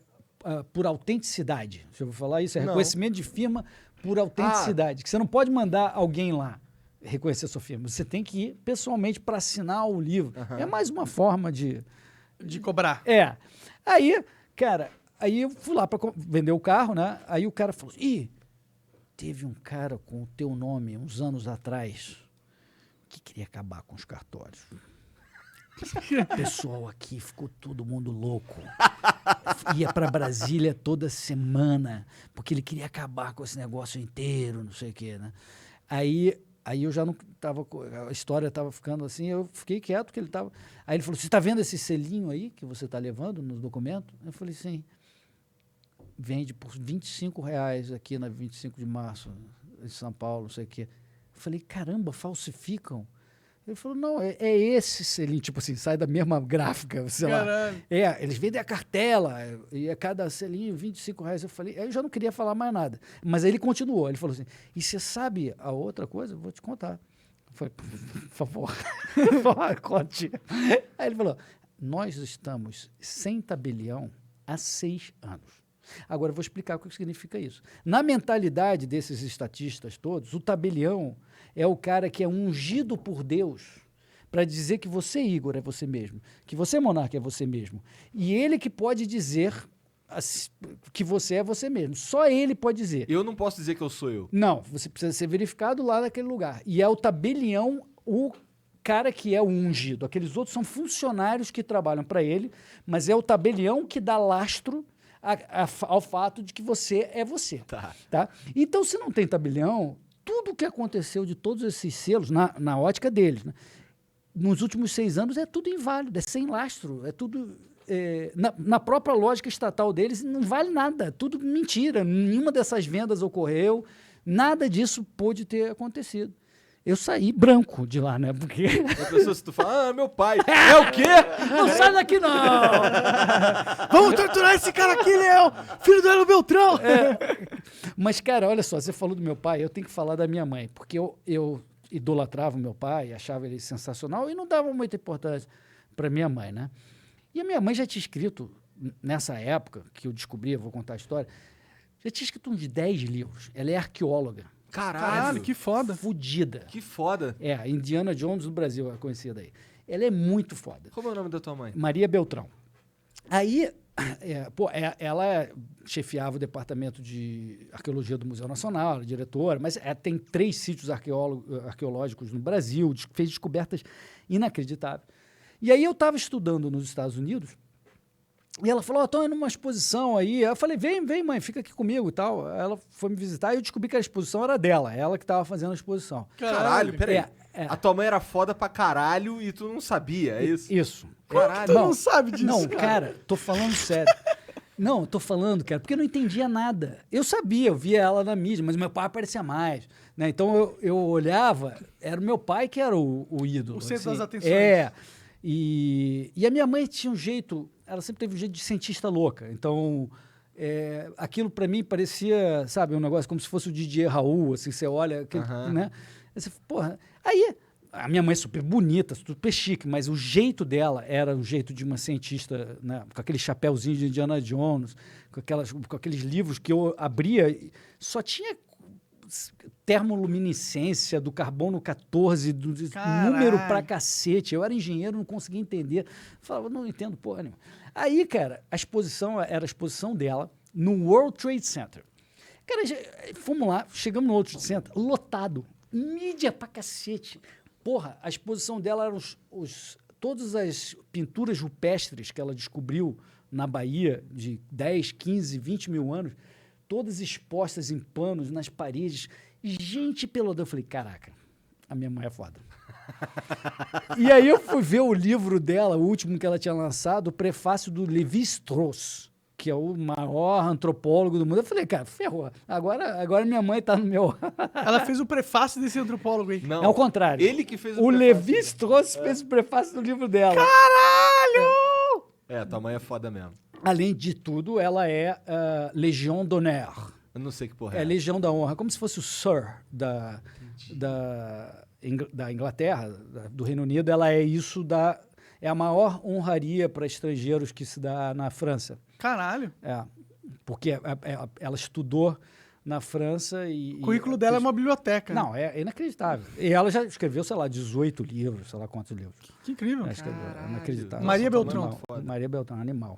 [SPEAKER 4] por autenticidade. Deixa eu falar isso,
[SPEAKER 3] Não.
[SPEAKER 4] reconhecimento de firma por autenticidade, que você não pode mandar alguém lá reconhecer a sua firma, você tem que ir pessoalmente para assinar o livro. É mais uma forma de
[SPEAKER 1] cobrar.
[SPEAKER 4] Aí, cara, aí eu fui lá para vender o carro, né? Aí o cara falou, teve um cara com o teu nome uns anos atrás que queria acabar com os cartórios. O pessoal aqui ficou todo mundo louco. Ia para Brasília toda semana, porque ele queria acabar com esse negócio inteiro, não sei o quê, né? Aí eu já não tava, a história estava ficando assim, eu fiquei quieto, porque ele estava... Aí ele falou, você está vendo esse selinho aí que você está levando nos documentos? Eu falei, sim. Vende por R$25 aqui na 25 de março, em São Paulo, não sei o quê. Eu falei, caramba, falsificam? Ele falou, não, é esse selinho, tipo assim, sai da mesma gráfica, sei lá. Eles vendem a cartela, e a cada selinho R$25. Eu falei, aí eu já não queria falar mais nada. Mas aí ele continuou, ele falou assim, e você sabe a outra coisa? Eu vou te contar. Eu falei, por favor, conte. Aí ele falou, nós estamos sem tabelião há 6 anos. Agora eu vou explicar o que significa isso. Na mentalidade desses estatistas todos, o tabelião é o cara que é ungido por Deus para dizer que você, Igor, é você mesmo, que você, Monarca, é você mesmo. E ele que pode dizer que você é você mesmo. Só ele pode dizer.
[SPEAKER 3] Eu não posso dizer que eu sou eu.
[SPEAKER 4] Não, você precisa ser verificado lá naquele lugar. E é o tabelião o cara que é o ungido. Aqueles outros são funcionários que trabalham para ele, mas é o tabelião que dá lastro ao fato de que você é você. Tá? Então, se não tem tabelião, tudo o que aconteceu de todos esses selos, na ótica deles, né, nos últimos 6 anos, é tudo inválido, é sem lastro, é tudo... na própria lógica estatal deles, não vale nada, tudo mentira, nenhuma dessas vendas ocorreu, nada disso pôde ter acontecido. Eu saí branco de lá, né? Porque...
[SPEAKER 3] A pessoa, se tu fala, meu pai. É o quê?
[SPEAKER 4] Não sai daqui, não!
[SPEAKER 1] Vamos torturar esse cara aqui, Leão! Filho do Hélio Beltrão!
[SPEAKER 4] Mas, cara, olha só, você falou do meu pai, eu tenho que falar da minha mãe, porque eu idolatrava o meu pai, achava ele sensacional e não dava muita importância para minha mãe, né? E a minha mãe já tinha escrito, nessa época que eu descobri, eu vou contar a história, já tinha escrito uns 10 livros. Ela é arqueóloga.
[SPEAKER 1] Caralho, que foda.
[SPEAKER 4] Fudida.
[SPEAKER 3] Que foda.
[SPEAKER 4] A Indiana Jones do Brasil, é conhecida aí. Ela é muito foda.
[SPEAKER 3] Como é o nome da tua mãe?
[SPEAKER 4] Maria Beltrão. Aí, ela chefiava o departamento de arqueologia do Museu Nacional, ela é diretora, mas tem 3 sítios arqueológicos no Brasil, fez descobertas inacreditáveis. E aí eu estava estudando nos Estados Unidos, e ela falou, estou indo numa exposição aí. Eu falei, vem, mãe, fica aqui comigo e tal. Ela foi me visitar e eu descobri que a exposição era dela, ela que estava fazendo a exposição.
[SPEAKER 3] Caralho, peraí. A tua mãe era foda pra caralho e tu não sabia, é isso?
[SPEAKER 4] Isso.
[SPEAKER 1] Caralho. Tu não sabe disso,
[SPEAKER 4] não, cara, tô falando sério. Não, tô falando, cara, porque eu não entendia nada. Eu sabia, eu via ela na mídia, mas meu pai aparecia mais, né? Então eu olhava, era o meu pai que era o ídolo.
[SPEAKER 1] O centro
[SPEAKER 4] assim.
[SPEAKER 1] das atenções.
[SPEAKER 4] E a minha mãe tinha um jeito, ela sempre teve um jeito de cientista louca. Então, aquilo para mim parecia, sabe, um negócio como se fosse o Didier Raoult, assim, você olha, aquele, né? Aí você, porra, aí a minha mãe é super bonita, super chique, mas o jeito dela era o jeito de uma cientista, né? Com aquele chapéuzinho de Indiana Jones, com aqueles livros que eu abria, só tinha termoluminescência do carbono 14, do
[SPEAKER 1] Caralho.
[SPEAKER 4] número pra cacete. Eu era engenheiro, não conseguia entender. Falava, não entendo porra nenhuma. Aí, cara, a exposição era a exposição dela no World Trade Center. Cara, fomos lá, chegamos no World Trade Center, lotado, mídia pra cacete. Porra, a exposição dela eram todas as pinturas rupestres que ela descobriu na Bahia de 10, 15, 20 mil anos, todas expostas em panos, nas paredes. Gente peludão. Eu falei, caraca, a minha mãe é foda. E aí eu fui ver o livro dela, o último que ela tinha lançado, o prefácio do Lévi-Strauss, que é o maior antropólogo do mundo. Eu falei, cara, ferrou. Agora minha mãe tá no meu...
[SPEAKER 1] Ela fez o prefácio desse antropólogo aí.
[SPEAKER 2] Não,
[SPEAKER 4] É o contrário.
[SPEAKER 2] ele que fez
[SPEAKER 4] O
[SPEAKER 2] prefácio.
[SPEAKER 4] Lévi-Strauss fez o prefácio do livro dela.
[SPEAKER 1] Caralho!
[SPEAKER 2] Tua mãe é foda mesmo.
[SPEAKER 4] Além de tudo, ela é Legion d'Honneur.
[SPEAKER 2] Eu não sei que porra
[SPEAKER 4] É Legião da Honra, como se fosse o Sir da Inglaterra, do Reino Unido. Ela é isso é a maior honraria para estrangeiros que se dá na França.
[SPEAKER 1] Caralho.
[SPEAKER 4] Porque ela estudou na França e...
[SPEAKER 1] O currículo dela é uma biblioteca.
[SPEAKER 4] Não, é inacreditável. E ela já escreveu, sei lá, 18 livros, sei lá quantos livros.
[SPEAKER 1] Que incrível.
[SPEAKER 4] Ela escreveu, é inacreditável.
[SPEAKER 1] Maria
[SPEAKER 2] Nossa,
[SPEAKER 1] Beltrão.
[SPEAKER 2] tua mãe é foda.
[SPEAKER 4] Maria Beltrão, animal.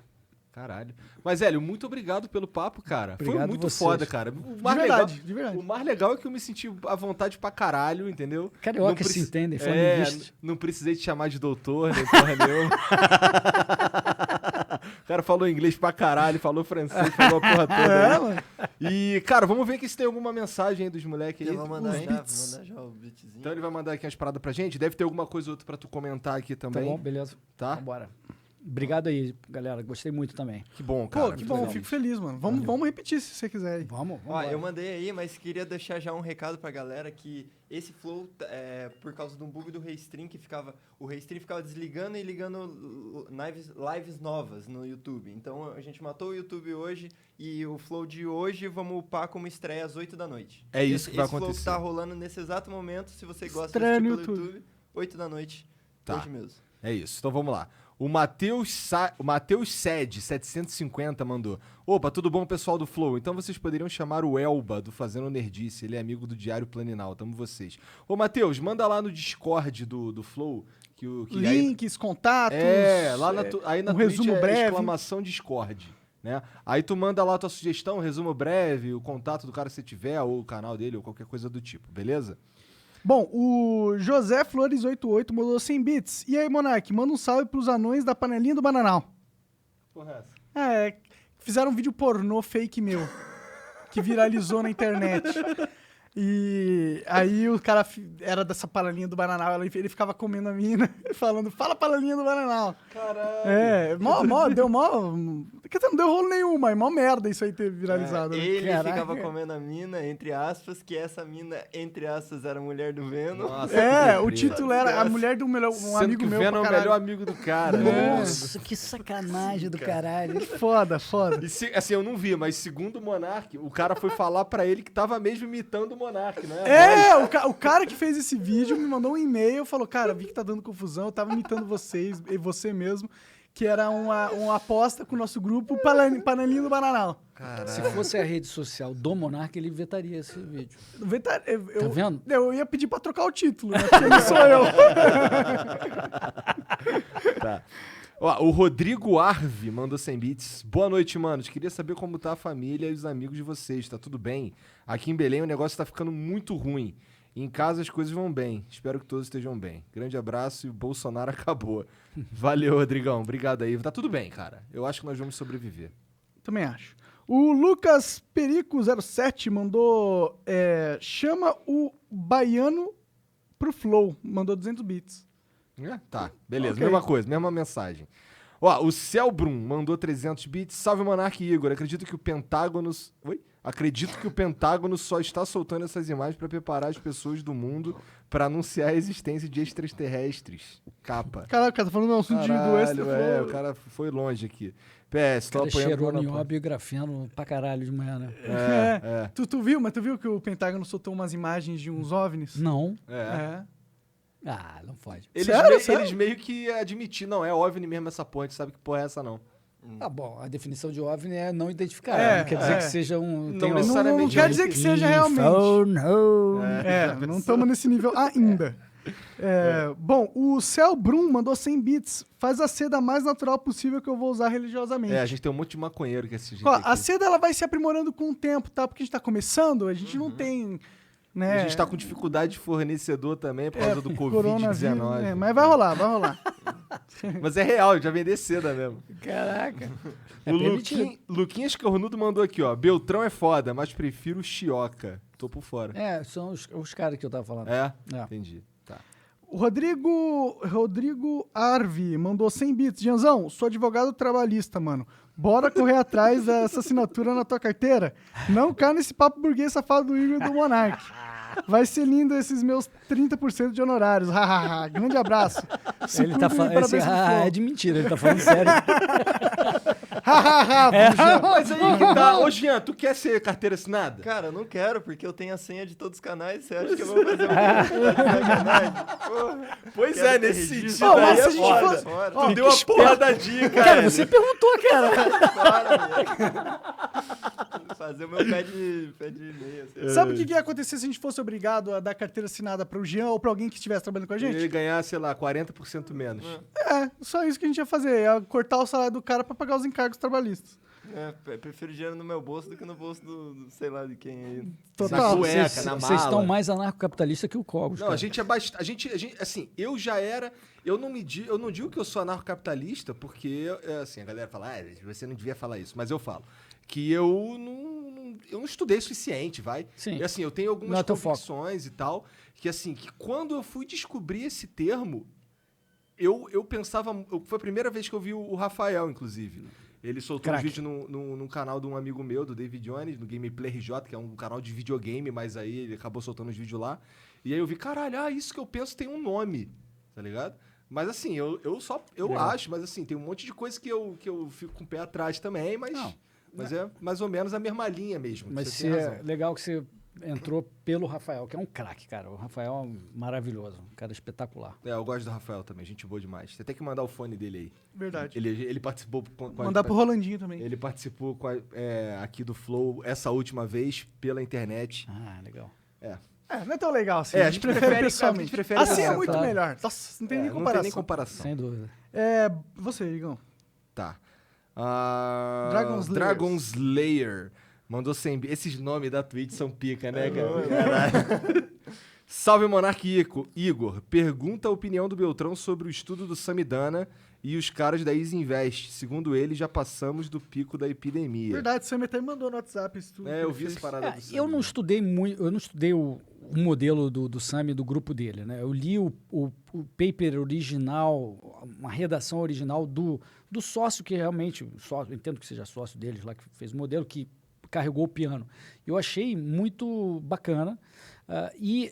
[SPEAKER 2] Caralho. Mas, Hélio, muito obrigado pelo papo, cara. Foi
[SPEAKER 4] Obrigado
[SPEAKER 2] muito
[SPEAKER 4] vocês.
[SPEAKER 2] foda, cara.
[SPEAKER 1] De verdade, de verdade.
[SPEAKER 2] O mais legal é que eu me senti à vontade pra caralho, entendeu?
[SPEAKER 4] Carioca
[SPEAKER 2] Não
[SPEAKER 4] se entendem,
[SPEAKER 2] É,
[SPEAKER 4] flamenguistas.
[SPEAKER 2] não precisei te chamar de doutor, nem porra nenhuma. O cara falou inglês pra caralho, falou francês, falou a porra toda.
[SPEAKER 1] Mano.
[SPEAKER 2] E, cara, vamos ver aqui se tem alguma mensagem aí dos moleques aí.
[SPEAKER 5] Eu vou mandar
[SPEAKER 1] Os
[SPEAKER 5] já,
[SPEAKER 1] beats.
[SPEAKER 5] vou mandar já o beatzinho.
[SPEAKER 2] Então ele vai mandar aqui umas paradas pra gente. Deve ter alguma coisa ou outra pra tu comentar aqui
[SPEAKER 4] Tá
[SPEAKER 2] também.
[SPEAKER 4] bom, beleza.
[SPEAKER 2] Tá?
[SPEAKER 4] Vambora. Obrigado aí, galera. Gostei muito também.
[SPEAKER 2] Que bom, cara.
[SPEAKER 1] Pô, que
[SPEAKER 2] muito
[SPEAKER 1] bom,
[SPEAKER 2] legal.
[SPEAKER 1] fico feliz, mano. Vamos repetir se você quiser aí.
[SPEAKER 4] Vamos.
[SPEAKER 5] Ó, eu mandei aí, mas queria deixar já um recado pra galera que esse flow, por causa de um bug do Restream, o Restream ficava desligando e ligando lives novas no YouTube. Então a gente matou o YouTube hoje e o flow de hoje vamos upar como estreia às 8 da noite.
[SPEAKER 2] É isso que vai
[SPEAKER 5] Esse flow
[SPEAKER 2] acontecer.
[SPEAKER 5] que tá rolando nesse exato momento, se você gosta
[SPEAKER 1] Estreia
[SPEAKER 5] de
[SPEAKER 1] no
[SPEAKER 5] assistir pelo
[SPEAKER 1] YouTube.
[SPEAKER 5] YouTube, 8 da noite,
[SPEAKER 2] Tá.
[SPEAKER 5] hoje mesmo.
[SPEAKER 2] É isso. Então vamos lá. O Matheus Sed, 750, mandou. Opa, tudo bom, pessoal do Flow? Então vocês poderiam chamar o Elba, do Fazendo Nerdice. Ele é amigo do Diário Planinal. Tamo vocês. Ô, Matheus, manda lá no Discord do Flow. Que aí-
[SPEAKER 1] Links, contatos.
[SPEAKER 2] lá aí na
[SPEAKER 1] um
[SPEAKER 2] Twitch
[SPEAKER 1] resumo
[SPEAKER 2] é
[SPEAKER 1] breve.
[SPEAKER 2] exclamação Discord. Né? Aí tu manda lá a tua sugestão, resumo breve, o contato do cara que você tiver, ou o canal dele, ou qualquer coisa do tipo, beleza?
[SPEAKER 1] Bom, o José Flores88 mandou 100 bits. E aí, Monark, manda um salve pros anões da panelinha do Bananal.
[SPEAKER 2] Porra, essa.
[SPEAKER 1] Fizeram um vídeo pornô fake meu, que viralizou na internet. E aí o cara era dessa panelinha do Bananal, ele ficava comendo a mina, falando, fala panelinha do Bananal.
[SPEAKER 2] Caralho.
[SPEAKER 1] Deu mó... Quer dizer, não deu rolo nenhum, mas mó merda isso aí ter viralizado. né?
[SPEAKER 5] Ele
[SPEAKER 4] Caraca.
[SPEAKER 5] ficava comendo a mina, entre aspas, que essa mina, entre aspas, era a mulher do Venom.
[SPEAKER 2] Nossa,
[SPEAKER 1] É,
[SPEAKER 2] que
[SPEAKER 1] o
[SPEAKER 2] deprê.
[SPEAKER 1] título era a mulher do melhor, um
[SPEAKER 2] Sendo
[SPEAKER 1] amigo
[SPEAKER 2] que o
[SPEAKER 1] meu
[SPEAKER 2] Venom é
[SPEAKER 1] pra
[SPEAKER 2] o
[SPEAKER 1] caralho.
[SPEAKER 2] melhor amigo do cara.
[SPEAKER 4] Nossa, que sacanagem do caralho.
[SPEAKER 1] Foda.
[SPEAKER 2] E assim, eu não vi, mas segundo o Monark, o cara foi falar pra ele que tava mesmo imitando o Monark, né?
[SPEAKER 1] O cara que fez esse vídeo me mandou um e-mail, falou, cara, vi que tá dando confusão, eu tava imitando vocês, e você mesmo, que era uma aposta com o nosso grupo, panelinha do Bananal.
[SPEAKER 4] Se fosse a rede social do Monark, ele vetaria esse vídeo.
[SPEAKER 1] Tá
[SPEAKER 4] vendo?
[SPEAKER 1] Eu ia pedir pra trocar o título, né? Porque não sou eu.
[SPEAKER 2] Tá. Ó, o Rodrigo Arve mandou 100 bits. Boa noite, manos. Queria saber como tá a família e os amigos de vocês. Tá tudo bem? Aqui em Belém o negócio tá ficando muito ruim. Em casa as coisas vão bem. Espero que todos estejam bem. Grande abraço e o Bolsonaro acabou. Valeu, Rodrigão. Obrigado aí. Tá tudo bem, cara. Eu acho que nós vamos sobreviver.
[SPEAKER 1] Também acho. O Lucas Perico07 mandou, chama o baiano pro Flow. Mandou 200 bits.
[SPEAKER 2] Tá, beleza.
[SPEAKER 1] Ok.
[SPEAKER 2] Mesma coisa, mesma mensagem. Ó, o Celbrum mandou 300 bits. Salve, Monark e Igor. Acredito que o Pentágono... Oi?
[SPEAKER 3] Acredito que o Pentágono só está soltando essas imagens para preparar as pessoas do mundo para anunciar a existência de extraterrestres. Capa.
[SPEAKER 1] Caraca, tá falando do assunto do extra.
[SPEAKER 3] O cara foi longe aqui. PS, tô
[SPEAKER 4] Cara,
[SPEAKER 3] apoiando...
[SPEAKER 4] cheirou
[SPEAKER 3] Monopólio.
[SPEAKER 4] nióbio e grafeno pra caralho de manhã, né?
[SPEAKER 1] É. Tu viu? Mas tu viu que o Pentágono soltou umas imagens de uns OVNIs?
[SPEAKER 4] Não.
[SPEAKER 3] É.
[SPEAKER 4] Ah, não pode.
[SPEAKER 1] Sério?
[SPEAKER 3] Eles meio que admitiram, não, é OVNI mesmo essa porra, a gente sabe que porra é essa não.
[SPEAKER 4] Ah, bom, a definição de OVNI é não identificar.
[SPEAKER 1] É,
[SPEAKER 4] Não quer dizer
[SPEAKER 1] é.
[SPEAKER 4] que seja um...
[SPEAKER 3] Não
[SPEAKER 4] tem um-
[SPEAKER 3] necessariamente.
[SPEAKER 1] Não quer dizer que seja realmente.
[SPEAKER 4] Oh, no.
[SPEAKER 1] Não estamos nesse nível ainda. Bom, o Cel Brum mandou 100 bits. Faz a seda mais natural possível que eu vou usar religiosamente.
[SPEAKER 3] A gente tem um monte de maconheiro que assiste.
[SPEAKER 1] Ó, a seda ela vai se aprimorando com o tempo, tá? Porque a gente tá começando, a gente não tem... Né?
[SPEAKER 3] A gente tá com dificuldade de fornecedor também por causa do
[SPEAKER 1] coronavírus,
[SPEAKER 3] Covid-19.
[SPEAKER 1] mas vai rolar.
[SPEAKER 3] Mas é real, já vender seda mesmo.
[SPEAKER 4] Caraca.
[SPEAKER 3] O Luquinhas Cornudo mandou aqui, ó. Beltrão é foda, mas prefiro Chioca. Tô por fora.
[SPEAKER 4] São os caras que eu tava falando.
[SPEAKER 3] É?
[SPEAKER 4] É.
[SPEAKER 3] Entendi. Tá.
[SPEAKER 1] O Rodrigo Arvi mandou 100 bits. Janzão, sou advogado trabalhista, mano. Bora correr atrás dessa assinatura na tua carteira? Não cai nesse papo burguês safado do Igor e do Monark. Vai ser lindo esses meus 30% de honorários. Grande abraço. Se
[SPEAKER 4] Ele tá
[SPEAKER 1] cuidem,
[SPEAKER 4] falando...
[SPEAKER 1] parabéns pro Flow.
[SPEAKER 4] é de mentira, ele tá falando sério.
[SPEAKER 3] Mas aí que tá. Ô, Jean, tu quer ser carteira assinada?
[SPEAKER 5] Cara, eu não quero, porque eu tenho a senha de todos os canais. Você acha que eu vou fazer um
[SPEAKER 3] Pois
[SPEAKER 5] Quero
[SPEAKER 3] é,
[SPEAKER 5] ter
[SPEAKER 3] nesse
[SPEAKER 5] registro.
[SPEAKER 3] sentido
[SPEAKER 1] Ó,
[SPEAKER 3] aí
[SPEAKER 1] mas se
[SPEAKER 3] é
[SPEAKER 1] a gente
[SPEAKER 3] foda.
[SPEAKER 1] fosse-
[SPEAKER 5] Fora.
[SPEAKER 3] Tu deu a porra da dica.
[SPEAKER 4] Cara, você perguntou, cara.
[SPEAKER 5] Fazer o meu pé de meia. Assim.
[SPEAKER 1] Sabe o que ia acontecer se a gente fosse obrigado a dar carteira assinada pro Jean ou pra alguém que estivesse trabalhando com a gente?
[SPEAKER 3] Ele ganhar, sei lá, 40% menos.
[SPEAKER 1] Só isso que a gente ia fazer. Ia cortar o salário do cara pra pagar os encargos trabalhistas.
[SPEAKER 5] Prefiro dinheiro no meu bolso do que no bolso do sei lá de quem aí.
[SPEAKER 1] Total.
[SPEAKER 3] Na cueca,
[SPEAKER 4] Vocês
[SPEAKER 3] na
[SPEAKER 4] vocês
[SPEAKER 3] mala.
[SPEAKER 4] estão mais anarcocapitalista que o Cogos.
[SPEAKER 3] Não,
[SPEAKER 4] cara.
[SPEAKER 3] a gente é bastante. A gente, assim, eu já era. Eu não digo que eu sou anarcocapitalista, porque, assim, a galera fala, você não devia falar isso, mas eu falo. Que eu não estudei o suficiente, vai.
[SPEAKER 4] Sim.
[SPEAKER 3] E, assim, eu tenho
[SPEAKER 4] Não
[SPEAKER 3] algumas
[SPEAKER 4] é teu foco.
[SPEAKER 3] convicções e tal, que assim, que quando eu fui descobrir esse termo, eu pensava... Foi a primeira vez que eu vi o Rafael, inclusive. Ele soltou um
[SPEAKER 4] Craque.
[SPEAKER 3] vídeo num canal de um amigo meu, do David Jones, no Gameplay RJ, que é um canal de videogame, mas aí ele acabou soltando os vídeos lá. E aí eu vi, caralho, isso que eu penso tem um nome, tá ligado? Mas assim, eu acho, mas assim, tem um monte de coisa que eu fico com o pé atrás também, mas...
[SPEAKER 4] Não.
[SPEAKER 3] Mas é mais ou menos a mesma linha mesmo.
[SPEAKER 4] Mas
[SPEAKER 3] você tem
[SPEAKER 4] é
[SPEAKER 3] razão.
[SPEAKER 4] legal que você entrou pelo Rafael, que é um craque, cara. O Rafael é maravilhoso, um cara espetacular.
[SPEAKER 3] Eu gosto do Rafael também, gente boa demais. Você tem que mandar o fone dele aí.
[SPEAKER 1] Verdade.
[SPEAKER 3] Ele participou com a-
[SPEAKER 1] Mandar pro Rolandinho também.
[SPEAKER 3] Ele participou aqui do Flow essa última vez pela internet.
[SPEAKER 4] Ah, legal.
[SPEAKER 1] Não é tão legal assim.
[SPEAKER 3] É,
[SPEAKER 1] a gente prefere pessoalmente.
[SPEAKER 3] a gente prefere
[SPEAKER 1] assim é
[SPEAKER 3] pessoalmente,
[SPEAKER 1] muito
[SPEAKER 4] claro.
[SPEAKER 1] melhor. Nossa, não tem nem
[SPEAKER 3] Não tem
[SPEAKER 1] comparação.
[SPEAKER 3] nem comparação.
[SPEAKER 4] Sem dúvida.
[SPEAKER 1] Você, Igão.
[SPEAKER 3] Tá.
[SPEAKER 1] Dragon
[SPEAKER 3] Slayer. Mandou 100 Esses nomes da Twitch são pica, né, cara? Salve, Monark Igor. Pergunta a opinião do Beltrão sobre o estudo do Samidana e os caras da Easy Invest. Segundo ele, já passamos do pico da epidemia.
[SPEAKER 1] Verdade, você até me mandou no WhatsApp isso tudo.
[SPEAKER 3] Eu vi essa parada do
[SPEAKER 4] Eu
[SPEAKER 3] Samidana.
[SPEAKER 4] não estudei muito, eu não estudei o modelo do Sami, do grupo dele, né? Eu li o paper original, uma redação original do sócio que realmente, eu entendo que seja sócio deles lá, que fez o modelo, que carregou o piano. Eu achei muito bacana. E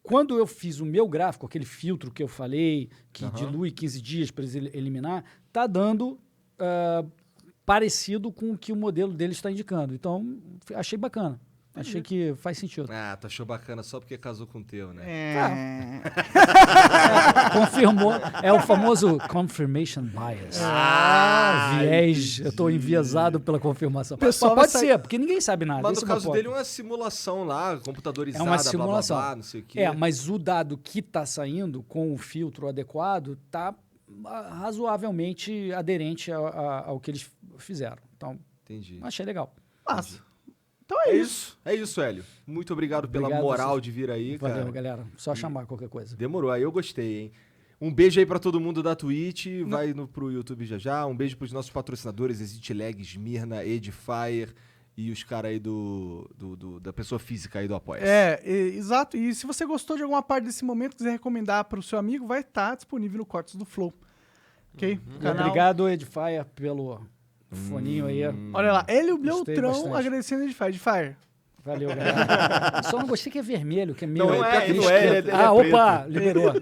[SPEAKER 4] quando eu fiz o meu gráfico, aquele filtro que eu falei, que dilui 15 dias para eles eliminar, tá dando parecido com o que o modelo dele está indicando. Então, achei bacana. Achei que faz sentido.
[SPEAKER 3] Ah, tu achou bacana só porque casou com o teu, né?
[SPEAKER 4] Confirmou. É o famoso confirmation bias. Viés. Eu estou enviesado pela confirmação. Mas
[SPEAKER 1] pessoal
[SPEAKER 4] pode
[SPEAKER 1] vai
[SPEAKER 4] ser, porque ninguém sabe nada.
[SPEAKER 3] Mas
[SPEAKER 4] Esse
[SPEAKER 3] no
[SPEAKER 4] é o
[SPEAKER 3] caso
[SPEAKER 4] ponto.
[SPEAKER 3] dele é uma simulação lá, computadorizada,
[SPEAKER 4] É uma simulação.
[SPEAKER 3] blá, blá, blá, não sei o quê.
[SPEAKER 4] Mas o dado que está saindo com o filtro adequado está razoavelmente aderente ao que eles fizeram. Então,
[SPEAKER 3] Entendi.
[SPEAKER 4] achei legal.
[SPEAKER 1] Massa. Então é isso.
[SPEAKER 3] É isso, Hélio. Muito obrigado pela
[SPEAKER 4] Obrigado,
[SPEAKER 3] moral
[SPEAKER 4] vocês.
[SPEAKER 3] de vir aí,
[SPEAKER 4] Valeu,
[SPEAKER 3] cara.
[SPEAKER 4] galera. Só chamar qualquer coisa.
[SPEAKER 3] Demorou, aí eu gostei, hein? Um beijo aí pra todo mundo da Twitch, vai pro YouTube já. Um beijo pros nossos patrocinadores, Exit Lag, Smirna, Edifier e os caras aí da pessoa física aí do Apoia.
[SPEAKER 1] Exato. E se você gostou de alguma parte desse momento, quiser recomendar pro seu amigo, vai estar disponível no Cortes do Flow. Ok?
[SPEAKER 4] E obrigado, Edifier, Foninho aí.
[SPEAKER 1] Olha lá, ele e o
[SPEAKER 4] Gostei
[SPEAKER 1] Beltrão
[SPEAKER 4] bastante.
[SPEAKER 1] agradecendo de Fire.
[SPEAKER 4] Valeu, galera. Só não gostei que é vermelho, que é meio...
[SPEAKER 3] Não é,
[SPEAKER 4] aquele
[SPEAKER 3] não é,
[SPEAKER 4] esquerdo.
[SPEAKER 3] ele é
[SPEAKER 4] Opa, liberou.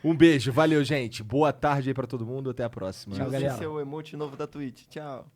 [SPEAKER 3] Um beijo, valeu, gente. Boa tarde aí pra todo mundo, até a próxima.
[SPEAKER 4] Tchau,
[SPEAKER 5] Use
[SPEAKER 4] galera.
[SPEAKER 5] seu emote novo da Twitch. Tchau.